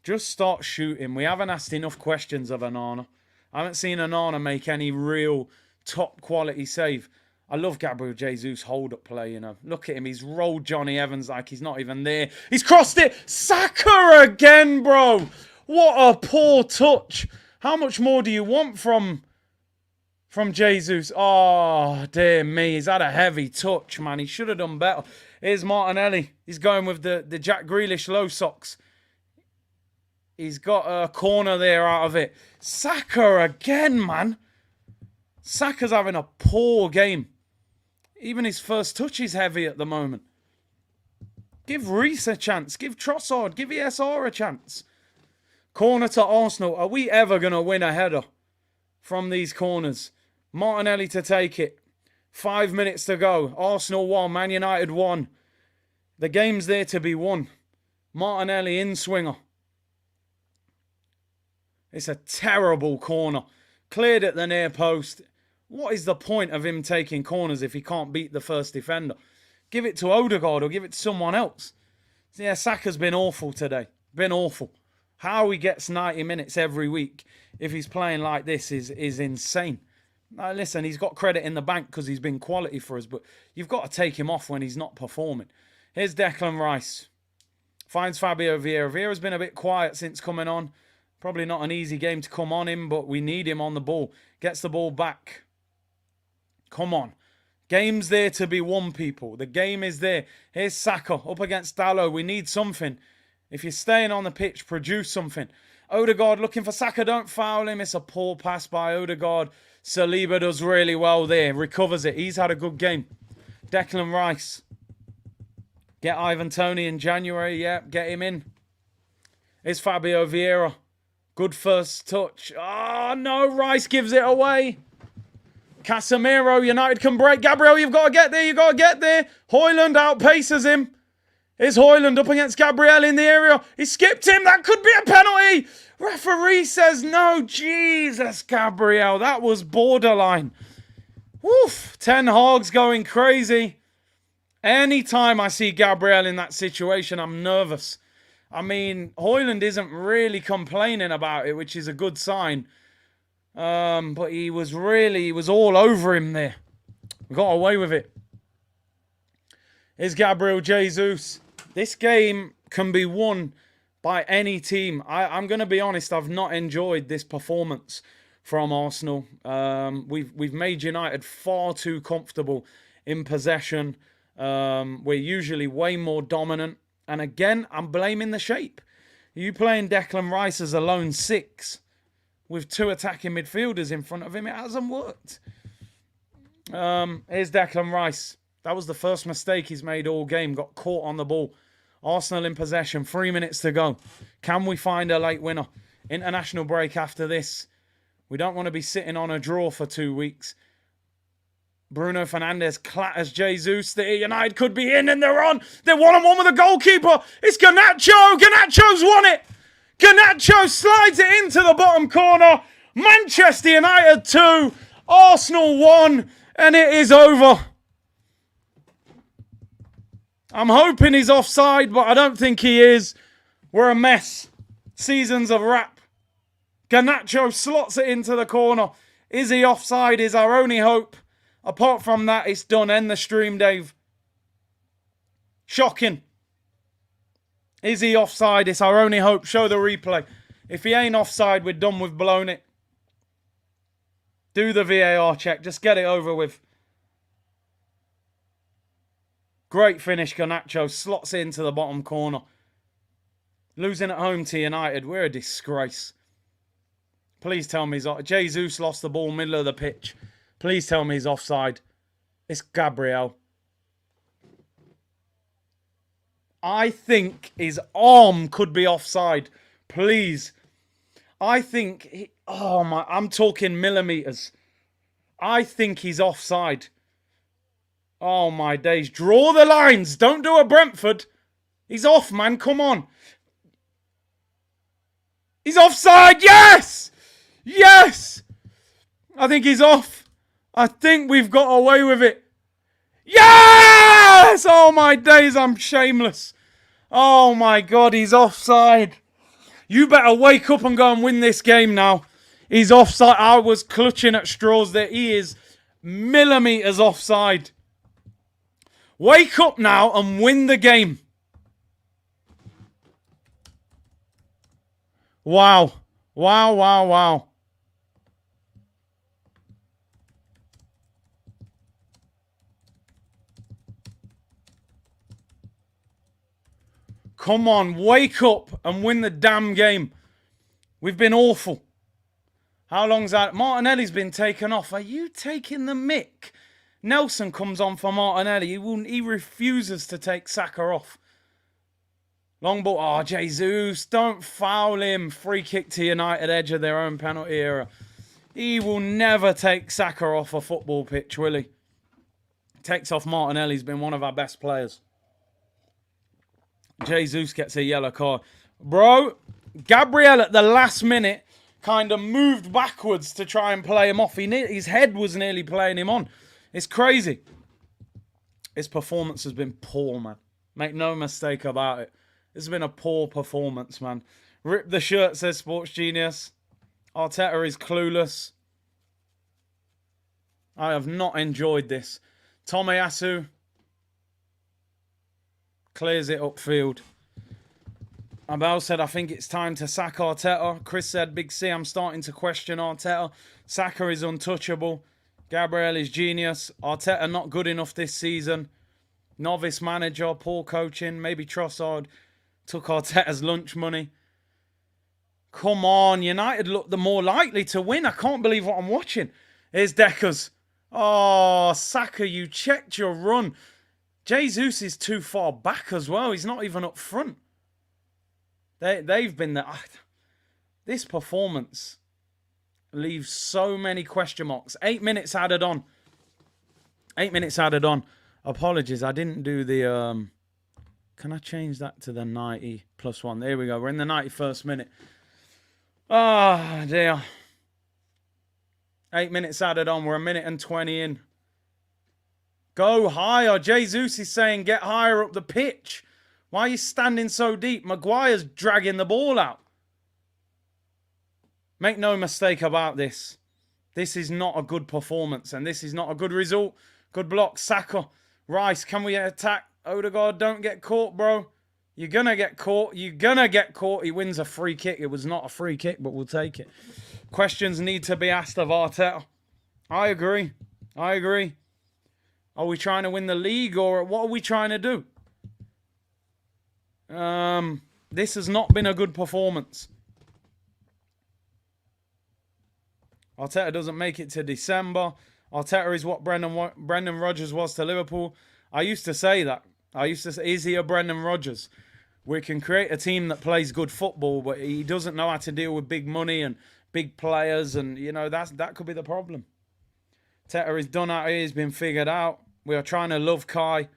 Just start shooting. We haven't asked enough questions of Onana. I haven't seen Onana make any real top quality save. I love Gabriel Jesus' hold-up play, you know. Look at him. He's rolled Johnny Evans like he's not even there. He's crossed it. Saka again, bro. What a poor touch. How much more do you want from Jesus? Oh, dear me. He's had a heavy touch, man. He should have done better. Here's Martinelli. He's going with the Jack Grealish low socks. He's got a corner there out of it. Saka again, man. Saka's having a poor game. Even his first touch is heavy at the moment. Give Reece a chance. Give Trossard. Give ESR a chance. Corner to Arsenal. Are we ever going to win a header from these corners? Martinelli to take it. 5 minutes to go. Arsenal 1, Man United 1. The game's there to be won. Martinelli in swinger. It's a terrible corner. Cleared at the near post. What is the point of him taking corners if he can't beat the first defender? Give it to Odegaard or give it to someone else. Yeah, Saka's been awful today. Been awful. How he gets 90 minutes every week if he's playing like this is insane. Now, listen, he's got credit in the bank because he's been quality for us, but you've got to take him off when he's not performing. Here's Declan Rice. Finds Fabio Vieira. Vieira's been a bit quiet since coming on. Probably not an easy game to come on him, but we need him on the ball. Gets the ball back. Come on. Game's there to be won, people. The game is there. Here's Saka up against Dalot. We need something. If you're staying on the pitch, produce something. Odegaard looking for Saka. Don't foul him. It's a poor pass by Odegaard. Saliba does really well there. Recovers it. He's had a good game. Declan Rice. Get Ivan Toney in January. Yeah, get him in. Here's Fabio Vieira. Good first touch. Oh, no. Rice gives it away. Casemiro, United can break. Gabriel, you've got to get there. You've got to get there. Højlund outpaces him. Here's Højlund up against Gabriel in the area. He skipped him. That could be a penalty. Referee says no. Jesus, Gabriel. That was borderline. Woof. Ten Hag's going crazy. Anytime I see Gabriel in that situation, I'm nervous. I mean, Højlund isn't really complaining about it, which is a good sign. But he was all over him there. We got away with it. Here's Gabriel Jesus. This game can be won by any team. I'm going to be honest, I've not enjoyed this performance from Arsenal. We've made United far too comfortable in possession. We're usually way more dominant. And again, I'm blaming the shape. You playing Declan Rice as a lone six with two attacking midfielders in front of him, it hasn't worked. Here's Declan Rice. That was the first mistake he's made all game. Got caught on the ball. Arsenal in possession. 3 minutes to go. Can we find a late winner? International break after this. We don't want to be sitting on a draw for 2 weeks. Bruno Fernandes clatters Jesus. The United could be in and they're on. They're one-on-one with the goalkeeper. It's Garnacho. Garnacho's won it. Garnacho slides it into the bottom corner. Manchester United 2. Arsenal 1. And it is over. I'm hoping he's offside, but I don't think he is. We're a mess. Season's a wrap. Garnacho slots it into the corner. Is he offside is our only hope. Apart from that, it's done. End the stream, Dave. Shocking. Is he offside? It's our only hope. Show the replay. If he ain't offside, we're done. We've blown it. Do the VAR check. Just get it over with. Great finish, Garnacho. Slots it into the bottom corner. Losing at home to United. We're a disgrace. Please tell me he's off. Jesus lost the ball middle of the pitch. Please tell me he's offside. It's Gabriel. I think his arm could be offside. Please. I think... I'm talking millimetres. I think he's offside. Oh, my days. Draw the lines. Don't do a Brentford. He's off, man. Come on. He's offside. Yes! Yes! I think he's off. I think we've got away with it. Yes! Oh, my days. I'm shameless. Oh, my God. He's offside. You better wake up and go and win this game now. He's offside. I was clutching at straws there. He is millimetres offside. Wake up now and win the game. Wow. Wow, wow, wow. Come on, wake up and win the damn game. We've been awful. How long's that? Martinelli's been taken off. Are you taking the mick? Nelson comes on for Martinelli. He refuses to take Saka off. Long ball. Oh, Jesus. Don't foul him. Free kick to United, edge of their own penalty area. He will never take Saka off a football pitch, will he? Takes off Martinelli. He's been one of our best players. Jesus gets a yellow card. Bro, Gabriel at the last minute kind of moved backwards to try and play him off. His head was nearly playing him on. It's crazy. His performance has been poor, man. Make no mistake about it. This has been a poor performance, man. Rip the shirt, says Sports Genius. Arteta is clueless. I have not enjoyed this. Tomiyasu clears it upfield. Abel said, I think it's time to sack Arteta. Chris said, Big C, I'm starting to question Arteta. Saka is untouchable. Gabriel is genius. Arteta not good enough this season. Novice manager, poor coaching. Maybe Trossard took Arteta's lunch money. Come on, United look the more likely to win. I can't believe what I'm watching. Here's Deckers. Oh, Saka, you checked your run. Jesus is too far back as well. He's not even up front. They've been there. This performance leaves so many question marks. 8 minutes added on. 8 minutes added on. Apologies, I didn't do the... Can I change that to the 90 plus 1? There we go. We're in the 91st minute. Ah, oh, dear. 8 minutes added on. We're a minute and 20 in. Go higher. Jesus is saying get higher up the pitch. Why are you standing so deep? Maguire's dragging the ball out. Make no mistake about this. This is not a good performance and this is not a good result. Good block. Saka. Rice, can we attack? Odegaard, don't get caught, bro. You're going to get caught. You're going to get caught. He wins a free kick. It was not a free kick, but we'll take it. Questions need to be asked of Arteta. I agree. I agree. Are we trying to win the league or what are we trying to do? This has not been a good performance. Arteta doesn't make it to December. Arteta is what Brendan Rodgers was to Liverpool. I used to say that. I used to say, is he a Brendan Rodgers? We can create a team that plays good football, but he doesn't know how to deal with big money and big players. And, you know, that could be the problem. Arteta is done out here. He's been figured out. We are trying to love Kai.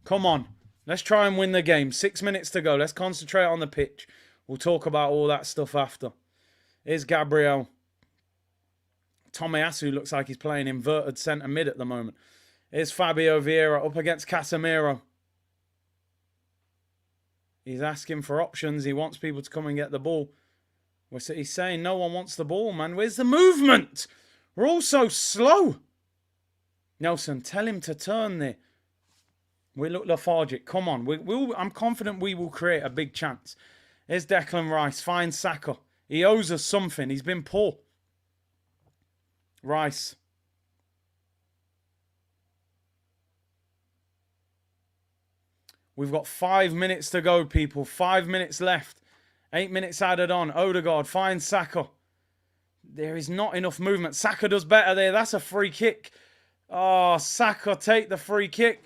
Come on. Let's try and win the game. 6 minutes to go. Let's concentrate on the pitch. We'll talk about all that stuff after. Here's Gabriel. Tomiyasu looks like he's playing inverted centre mid at the moment. Here's Fabio Vieira up against Casemiro. He's asking for options. He wants people to come and get the ball. He's saying no one wants the ball, man. Where's the movement? We're all so slow. Nelson, tell him to turn there. We look lethargic. Come on. I'm confident we will create a big chance. Here's Declan Rice. Finds Saka. He owes us something. He's been poor. Rice. We've got 5 minutes to go, people. 5 minutes left. 8 minutes added on. Odegaard finds Saka. There is not enough movement. Saka does better there. That's a free kick. Oh, Saka take the free kick.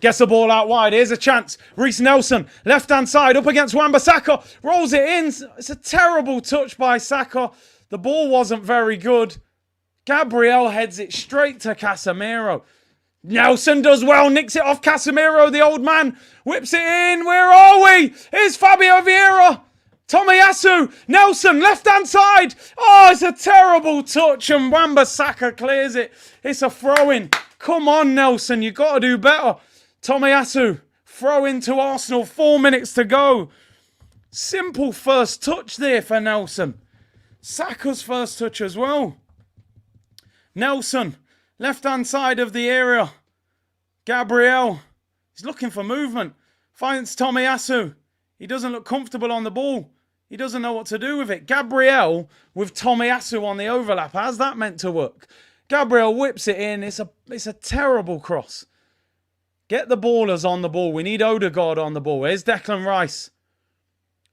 Gets the ball out wide. Here's a chance. Reece Nelson, left-hand side, up against Wan-Bissaka. Rolls it in. It's a terrible touch by Saka. The ball wasn't very good. Gabriel heads it straight to Casemiro. Nelson does well. Nicks it off Casemiro, the old man. Whips it in. Where are we? Here's Fabio Vieira. Tomiyasu. Nelson, left-hand side. Oh, it's a terrible touch. And Wan-Bissaka clears it. It's a throw-in. Come on, Nelson. You've got to do better. Tomiyasu, throw into Arsenal. 4 minutes to go. Simple first touch there for Nelson. Saka's first touch as well. Nelson, left-hand side of the area. Gabriel, he's looking for movement. Finds Tomiyasu. He doesn't look comfortable on the ball. He doesn't know what to do with it. Gabriel with Tomiyasu on the overlap. How's that meant to work? Gabriel whips it in. It's a terrible cross. Get the ballers on the ball. We need Odegaard on the ball. Here's Declan Rice.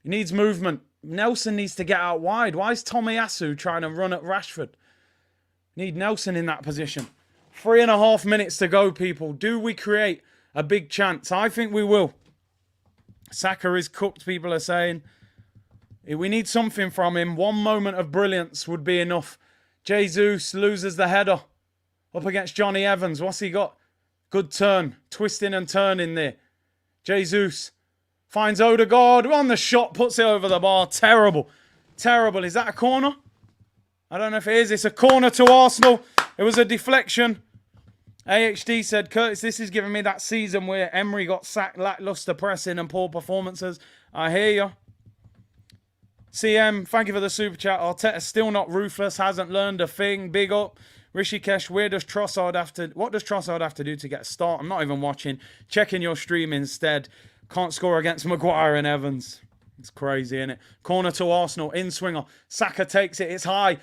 He needs movement. Nelson needs to get out wide. Why is Tomiyasu trying to run at Rashford? Need Nelson in that position. 3.5 minutes to go, people. Do we create a big chance? I think we will. Saka is cooked, people are saying. We need something from him. One moment of brilliance would be enough. Jesus loses the header. Up against Johnny Evans. What's he got? Good turn. Twisting and turning there. Jesus finds Odegaard on the shot. Puts it over the bar. Terrible. Terrible. Is that a corner? I don't know if it is. It's a corner to Arsenal. It was a deflection. AHD said, Curtis, this is giving me that season where Emery got sacked, lackluster pressing and poor performances. I hear you. CM, thank you for the super chat. Arteta's still not ruthless, hasn't learned a thing. Big up. Rishikesh, what does Trossard have to do to get a start? I'm not even watching. Checking your stream instead. Can't score against Maguire and Evans. It's crazy, isn't it? Corner to Arsenal. In swinger. Saka takes it. It's high.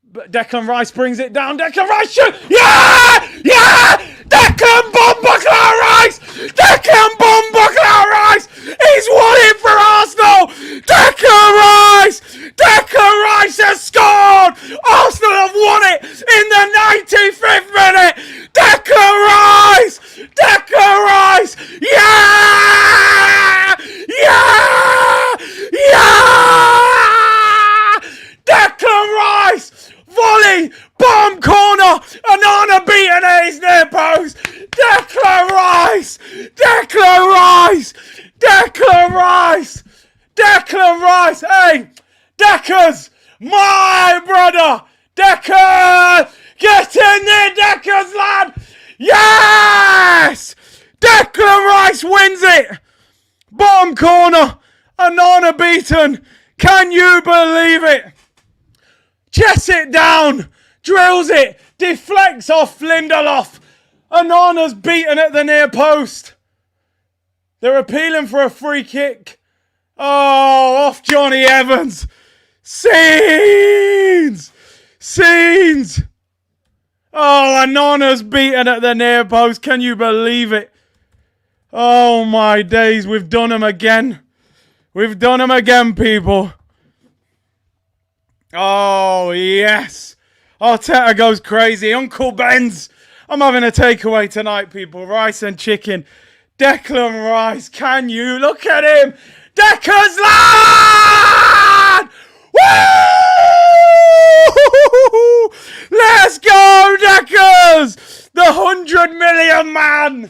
But Declan Rice brings it down. Declan Rice shoot. Yeah! Yeah! Declan Bombuckler Rice! Declan Bombuckler Rice! He's won it for Arsenal! Declan Rice! Declan Rice has scored! Arsenal have won it in the 95th minute! Declan Rice! Declan Rice! Yeah! Yeah! Yeah! Declan Rice! Volley, bomb corner, Anana beaten at his near post. Declan Rice, Declan Rice, Declan Rice, Declan Rice. Hey, Deckers, my brother, Deckers, get in there, Deckers, lad. Yes, Declan Rice wins it. Bottom corner, Anana beaten. Can you believe it? Chess it down, drills it, deflects off Lindelof. Anana's beaten at the near post. They're appealing for a free kick. Oh, off Johnny Evans. Scenes! Scenes! Oh, Anana's beaten at the near post. Can you believe it? Oh, my days. We've done him again. We've done him again, people. Oh, yes. Arteta goes crazy. Uncle Ben's. I'm having a takeaway tonight, people. Rice and chicken. Declan Rice. Can you look at him? Decker's lad! Woo! Let's go, Deckers! The 100 million man!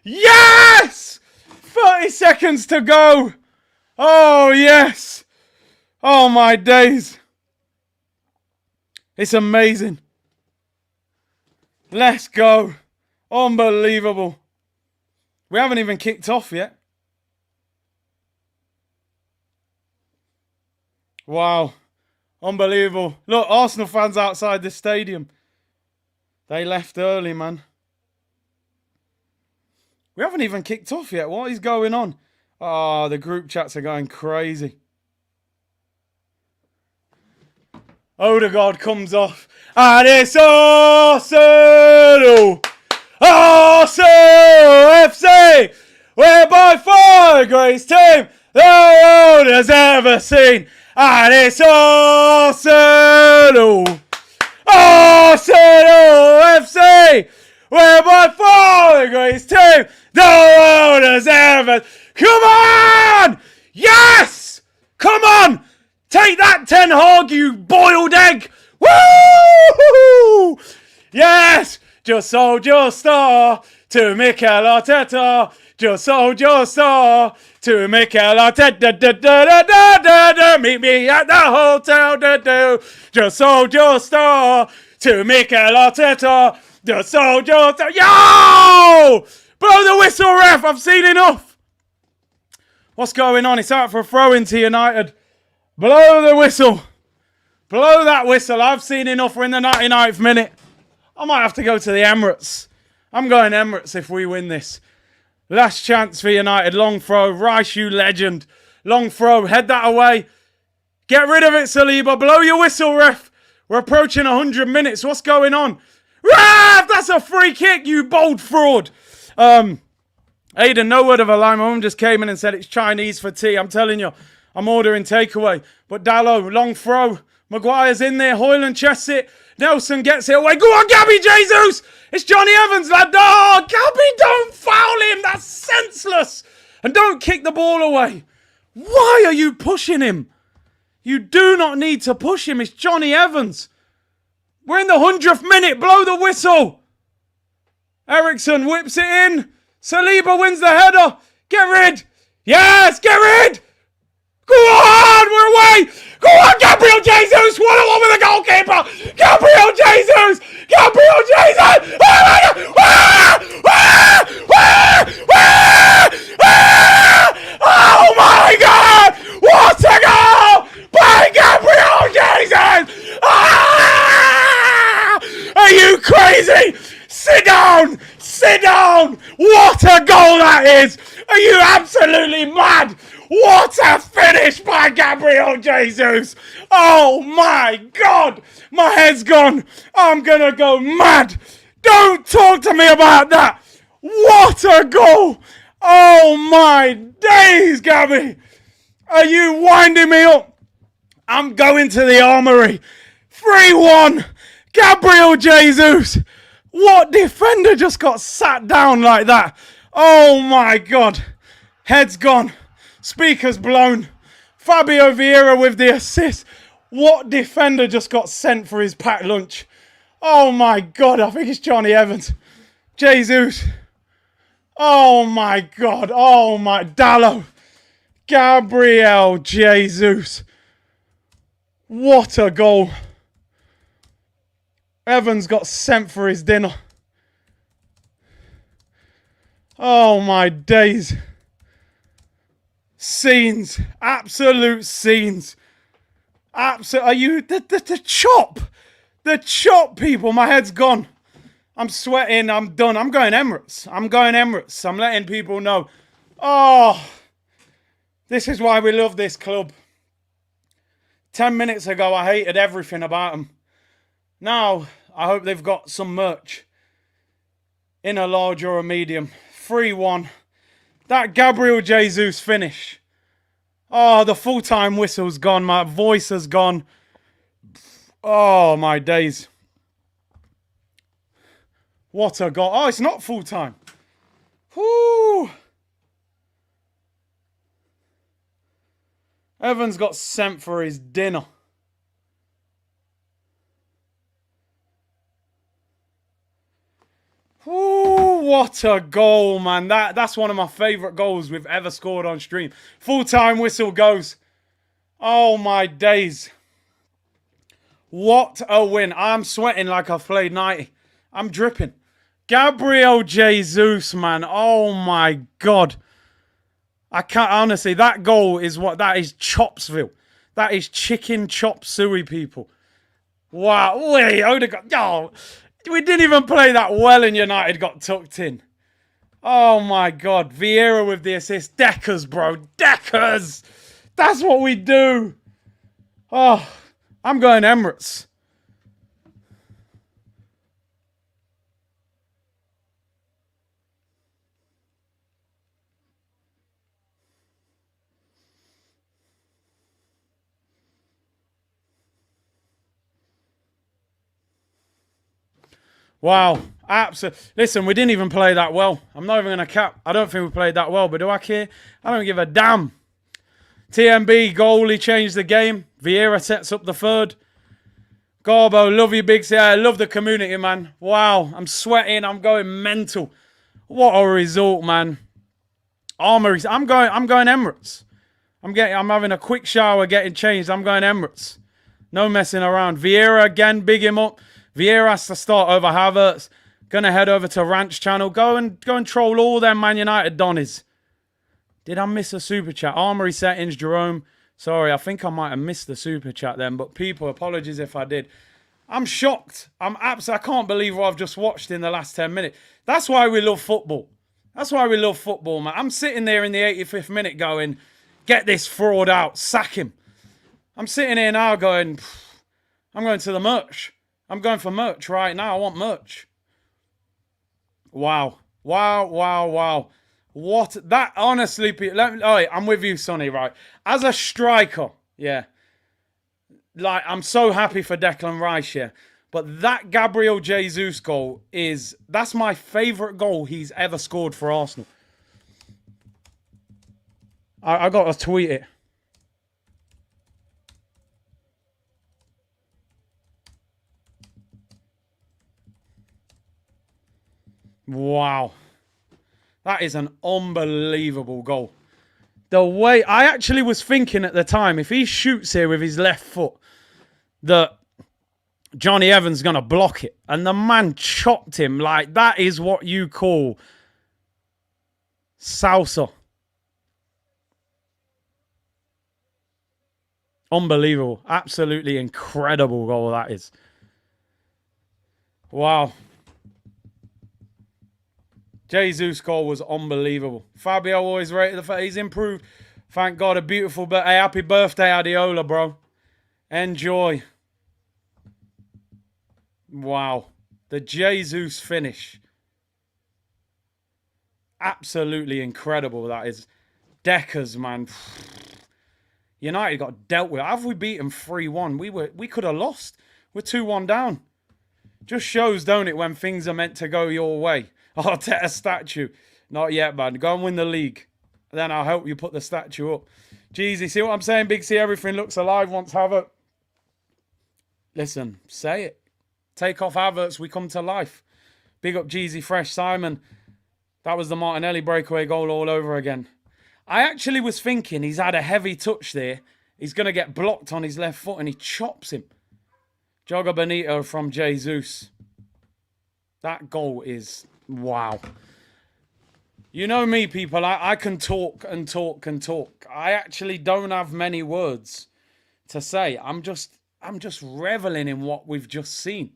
Yes! 30 seconds to go. Oh, yes. Oh, my days. It's amazing. Let's go. Unbelievable. We haven't even kicked off yet. Wow. Unbelievable. Look, Arsenal fans outside the stadium. They left early, man. We haven't even kicked off yet. What is going on? Oh, the group chats are going crazy. Odegaard comes off. And it's Arsenal! Arsenal FC! We're by far the greatest team the world has ever seen. And it's Arsenal! Arsenal FC! We're by far the greatest team the world has ever... Come on! Yes! Come on! Take that, Ten Hag, you boiled egg! Woo! Yes! Just sold your star to Mikel Arteta. Just sold your star to Mikel Arteta. Meet me at the hotel. Just sold your star to Mikel Arteta. Just sold your star. Yo! Blow the whistle, ref. I've seen enough. What's going on? It's out for a throw into United. Blow the whistle. Blow that whistle. I've seen enough. We're in the 99th minute. I might have to go to the Emirates. I'm going Emirates if we win this. Last chance for United. Long throw. Rice, you legend. Long throw. Head that away. Get rid of it, Saliba. Blow your whistle, ref. We're approaching 100 minutes. What's going on? Ref! That's a free kick, you bold fraud. Aiden, no word of a lie. My mum just came in and said it's Chinese for tea. I'm telling you. I'm ordering takeaway. But Dallo, long throw. Maguire's in there. Hoyland chests it. Nelson gets it away. Go on, Gabby Jesus! It's Johnny Evans, lad. Oh, Gabby, don't foul him. That's senseless. And don't kick the ball away. Why are you pushing him? You do not need to push him. It's Johnny Evans. We're in the 100th minute. Blow the whistle. Ericsson whips it in. Saliba wins the header. Get rid. Yes, get rid. Go on, we're away. Go on, Gabriel Jesus. 1-1 with the goalkeeper. Gabriel Jesus. Gabriel Jesus. Oh my God. Oh my God. What a goal by Gabriel Jesus. Are you crazy? Sit down. Sit down. What a goal that is. Are you absolutely mad? What a finish by Gabriel Jesus. Oh my God. My head's gone. I'm going to go mad. Don't talk to me about that. What a goal. Oh my days, Gabby. Are you winding me up? I'm going to the armory. 3-1. Gabriel Jesus. What defender just got sat down like that? Oh my God. Head's gone. Speaker's blown. Fabio Vieira with the assist. What defender just got sent for his packed lunch? Oh my God. I think it's Johnny Evans. Jesus. Oh my God. Oh my Dallo. Gabriel Jesus. What a goal. Evans got sent for his dinner. Oh my days. Scenes. Absolute scenes. Are you the chop? The chop, people. My head's gone. I'm sweating. I'm done. I'm going Emirates. I'm letting people know. Oh, this is why we love this club. 10 minutes ago, I hated everything about them. Now, I hope they've got some merch. In a large or a medium. 3-1. That Gabriel Jesus finish. Oh, the full-time whistle's gone. My voice has gone. Oh, my days. What a goal. Oh, it's not full-time. Whoo. Evans got sent for his dinner. Ooh, what a goal, man. That's one of my favourite goals we've ever scored on stream. Full-time whistle goes. Oh, my days. What a win. I'm sweating like I've played 90. I'm dripping. Gabriel Jesus, man. Oh, my God. I can't, honestly, that goal is that is Chopsville. That is chicken chop suey, people. Wow. Wait, Odegaard. Oh. We didn't even play that well and United got tucked in. Oh my God. Vieira with the assist. Deckers, bro. Deckers. That's what we do. Oh, I'm going Emirates. Wow. Absolutely. Listen, we didn't even play that well. I'm not even going to cap. I don't think we played that well, but do I care? I don't give a damn. TMB, goalie changed the game. Vieira sets up the third. Garbo, love you, Big C. I love the community, man. Wow. I'm sweating. I'm going mental. What a result, man. Armories. I'm going Emirates. I'm having a quick shower, getting changed. I'm going Emirates. No messing around. Vieira again, big him up. Vieira has to start over Havertz. Gonna head over to Ranch Channel. Go and troll all them Man United Donnies. Did I miss a super chat? Armory settings, Jerome. Sorry, I think I might have missed the super chat then. But people, apologies if I did. I'm shocked. I can't believe what I've just watched in the last 10 minutes. That's why we love football. That's why we love football, man. I'm sitting there in the 85th minute going, get this fraud out. Sack him. I'm sitting here now going, I'm going to the merch. I'm going for merch right now. I want merch. Wow. Wow, wow, wow. What? That, honestly, I'm with you, Sonny, right? As a striker, yeah. Like, I'm so happy for Declan Rice, yeah. But that Gabriel Jesus goal that's my favourite goal he's ever scored for Arsenal. I got to tweet it. Wow. That is an unbelievable goal. The way, I actually was thinking at the time, if he shoots here with his left foot, that Johnny Evans going to block it. And the man chopped him. Like, that is what you call salsa. Unbelievable. Absolutely incredible goal that is. Wow. Jesus' goal was unbelievable. Fabio always rated the fact he's improved. Thank God, a beautiful birthday. Hey, happy birthday, Adiola, bro. Enjoy. Wow. The Jesus finish. Absolutely incredible, that is. Deckers, man. United got dealt with. Have we beaten 3-1? We could have lost. We're 2-1 down. Just shows, don't it, when things are meant to go your way. Arteta statue. Not yet, man. Go and win the league. Then I'll help you put the statue up. Jeezy, see what I'm saying? Big C, everything looks alive once Havertz. Listen, say it. Take off Havertz, we come to life. Big up Jeezy Fresh. Simon, that was the Martinelli breakaway goal all over again. I actually was thinking he's had a heavy touch there. He's going to get blocked on his left foot and he chops him. Joga Benito from Jesus. That goal is... wow. You know me, people. I can talk and talk and talk. I actually don't have many words to say. I'm just reveling in what we've just seen.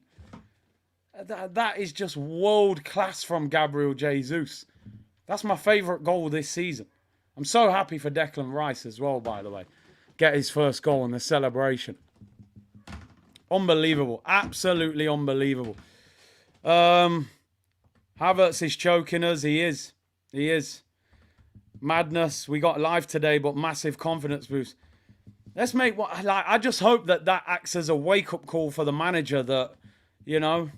That is just world class from Gabriel Jesus. That's my favourite goal this season. I'm so happy for Declan Rice as well, by the way. Get his first goal in the celebration. Unbelievable. Absolutely unbelievable. Havertz is choking us. He is. He is. Madness. We got live today, but massive confidence boost. Let's make what... like, I just hope that acts as a wake-up call for the manager that, you know,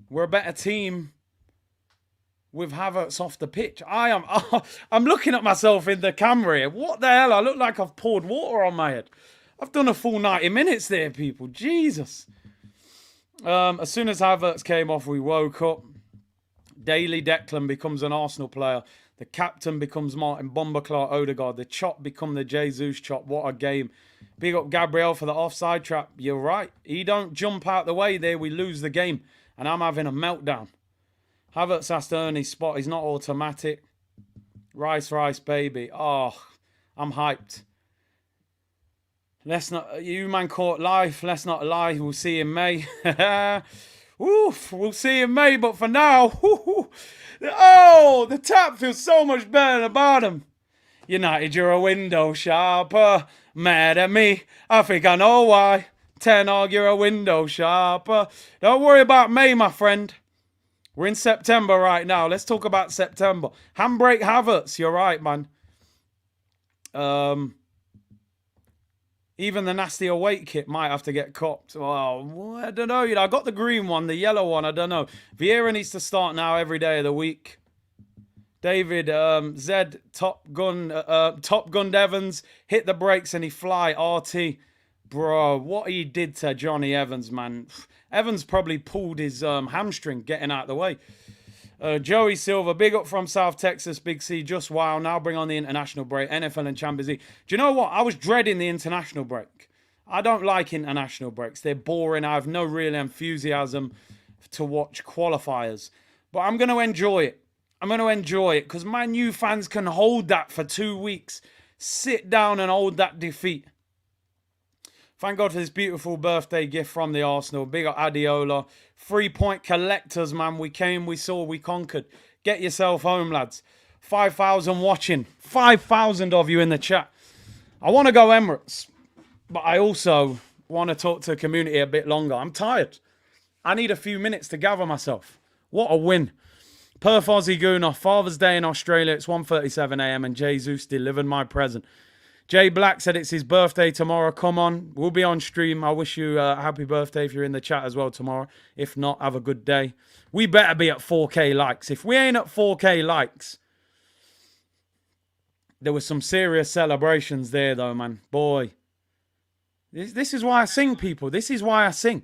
we're a better team with Havertz off the pitch. I'm looking at myself in the camera here. What the hell? I look like I've poured water on my head. I've done a full 90 minutes there, people. Jesus. As soon as Havertz came off, we woke up. Daily Declan becomes an Arsenal player. The captain becomes Martin Bomberclaw Odegaard. The chop become the Jesus chop. What a game. Big up Gabriel for the offside trap. You're right. He don't jump out the way there. We lose the game. And I'm having a meltdown. Havertz has to earn his spot. He's not automatic. Rice, baby. Oh, I'm hyped. Let's not... you man caught life. Let's not lie. We'll see in May. Oof, we'll see in May. But for now... oh, the top feels so much better than the bottom. United, you're a window shopper. Mad at me. I think I know why. Ten Hag, you're a window shopper. Don't worry about May, my friend. We're in September right now. Let's talk about September. Handbrake Havertz. You're right, man. Even the nasty away kit might have to get copped. Well, I don't know. You know, I got the green one, the yellow one. I don't know. Vieira needs to start now every day of the week. David, Zed, Top Gun Evans, hit the brakes and he fly. RT. Bro, what he did to Johnny Evans, man. Evans probably pulled his hamstring getting out of the way. Joey Silver, big up from South Texas, Big C. Just wow. Now bring on the international break. NFL and Champions League. Do you know what? I was dreading the international break. I don't like international breaks. They're boring. I have no real enthusiasm to watch qualifiers. But I'm going to enjoy it. I'm going to enjoy it because Man U fans can hold that for 2 weeks. Sit down and hold that defeat. Thank God for this beautiful birthday gift from the Arsenal. Big up Adiola. 3-point collectors, man. We came, we saw, we conquered. Get yourself home, lads. 5,000 watching. 5,000 of you in the chat. I want to go Emirates, but I also want to talk to the community a bit longer. I'm tired. I need a few minutes to gather myself. What a win. Perth Aussie Gooner. Father's Day in Australia. It's 1:37 a.m. and Jesus delivered my present. Jay Black said it's his birthday tomorrow. Come on. We'll be on stream. I wish you a happy birthday if you're in the chat as well tomorrow. If not, have a good day. We better be at 4K likes. If we ain't at 4K likes, there was some serious celebrations there though, man. Boy. This is why I sing, people. This is why I sing.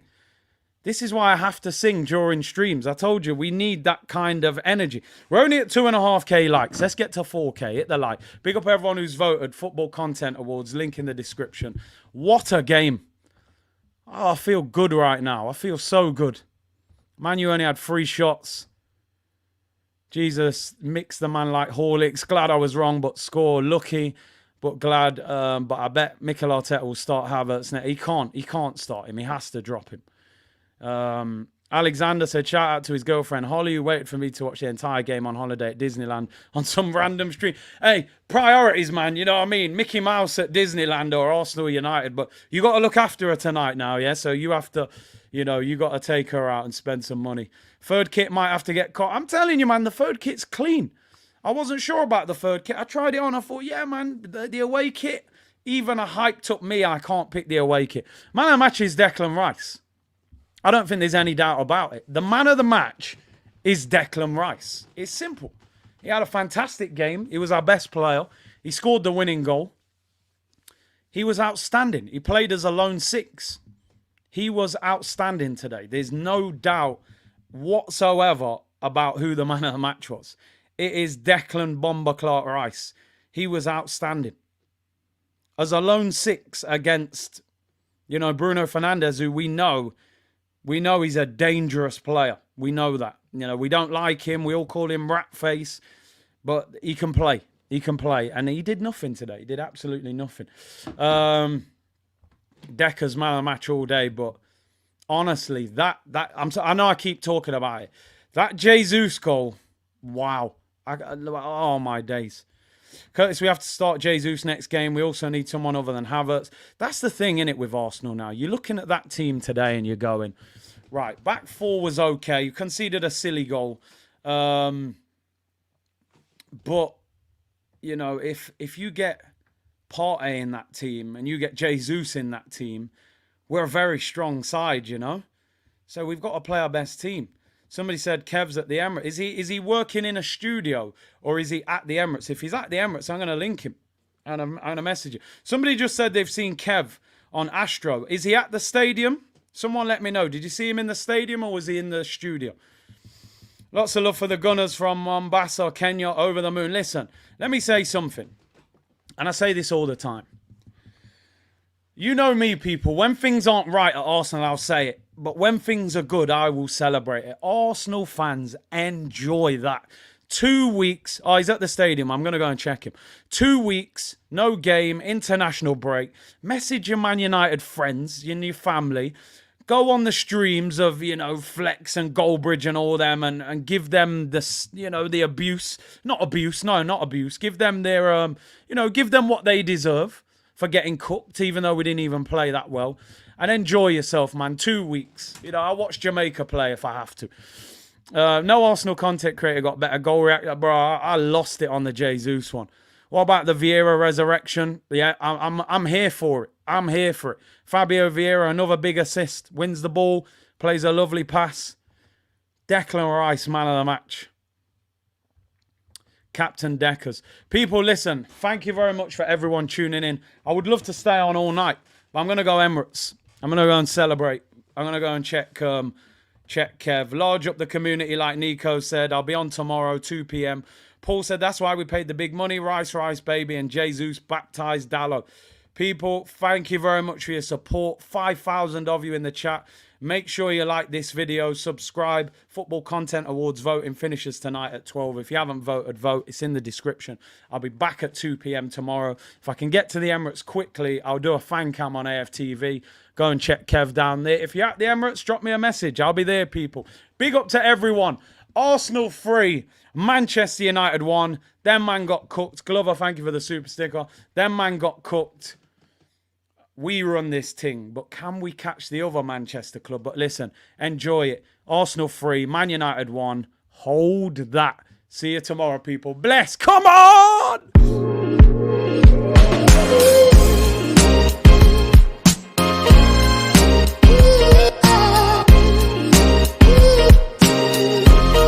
This is why I have to sing during streams. I told you, we need that kind of energy. We're only at 2.5K likes. Let's get to 4K. Hit the like. Big up everyone who's voted. Football Content Awards. Link in the description. What a game. Oh, I feel good right now. I feel so good. Man, you only had 3 shots. Jesus, mixed the man like Horlicks. Glad I was wrong, but score. Lucky, but glad. But I bet Mikel Arteta will start Havertz. He can't start him. He has to drop him. Alexander said, shout out to his girlfriend Holly, who waited for me to watch the entire game on holiday at Disneyland on some random stream. Hey, priorities, man. You know what I mean? Mickey Mouse at Disneyland or Arsenal United, but you got to look after her tonight now, yeah? So you have to, you know, you got to take her out and spend some money. Third kit might have to get caught. I'm telling you, man, the third kit's clean. I wasn't sure about the third kit. I tried it on. I thought, yeah, man, the away kit, even a hyped up me, I can't pick the away kit. Man of the match is Declan Rice. I don't think there's any doubt about it. The man of the match is Declan Rice. It's simple. He had a fantastic game. He was our best player. He scored the winning goal. He was outstanding. He played as a lone 6. He was outstanding today. There's no doubt whatsoever about who the man of the match was. It is Declan Bomber Clark Rice. He was outstanding. As a lone 6 against, you know, Bruno Fernandes, who we know he's a dangerous player. We know that. You know, we don't like him. We all call him Ratface. But he can play. He can play. And he did nothing today. He did absolutely nothing. Decker's man of the match all day. But honestly, I know I keep talking about it. That Jesus goal, wow. Oh, my days. Curtis, we have to start Jesus next game. We also need someone other than Havertz. That's the thing, innit, with Arsenal now. You're looking at that team today and you're going, right, back 4 was okay. You conceded a silly goal. But, you know, if you get Partey in that team and you get Jesus in that team, we're a very strong side, you know. So we've got to play our best team. Somebody said Kev's at the Emirates. Is he working in a studio or is he at the Emirates? If he's at the Emirates, I'm going to link him and I'm going to message you. Somebody just said they've seen Kev on Astro. Is he at the stadium? Someone let me know. Did you see him in the stadium or was he in the studio? Lots of love for the Gunners from Mombasa, Kenya, over the moon. Listen, let me say something. And I say this all the time. You know me, people. When things aren't right at Arsenal, I'll say it. But when things are good, I will celebrate it. Arsenal fans enjoy that. 2 weeks. Oh, he's at the stadium. I'm going to go and check him. 2 weeks, no game, international break. Message your Man United friends, your new family. Go on the streams of, you know, Flex and Goldbridge and all them and give them the, you know, the abuse. Not abuse. No, not abuse. Give them their, you know, give them what they deserve for getting cooked, even though we didn't even play that well. And enjoy yourself, man. 2 weeks. You know, I'll watch Jamaica play if I have to. No Arsenal content creator got better goal reactor. Bro, I lost it on the Jesus one. What about the Vieira resurrection? Yeah, I'm here for it. I'm here for it. Fabio Vieira, another big assist. Wins the ball. Plays a lovely pass. Declan Rice, man of the match. Captain Deckers. People, listen. Thank you very much for everyone tuning in. I would love to stay on all night. But I'm going to go Emirates. I'm going to go and celebrate. I'm going to go and check Kev. Large up the community like Nico said. I'll be on tomorrow, 2 p.m. Paul said, that's why we paid the big money. Rice, baby. And Jesus baptized Dallo. People, thank you very much for your support. 5,000 of you in the chat. Make sure you like this video, subscribe. Football Content Awards voting finishes tonight at 12. If you haven't voted, vote. It's in the description. I'll be back at 2 p.m. tomorrow. If I can get to the Emirates quickly, I'll do a fan cam on AFTV. Go and check Kev down there. If you're at the Emirates, drop me a message. I'll be there, people. Big up to everyone. Arsenal 3, Manchester United 1. Them man got cooked. Glover, thank you for the super sticker. Them man got cooked. We run this thing, but can we catch the other Manchester club? But listen, enjoy it. Arsenal 3, Man United 1. Hold that. See you tomorrow, people. Bless. Come on!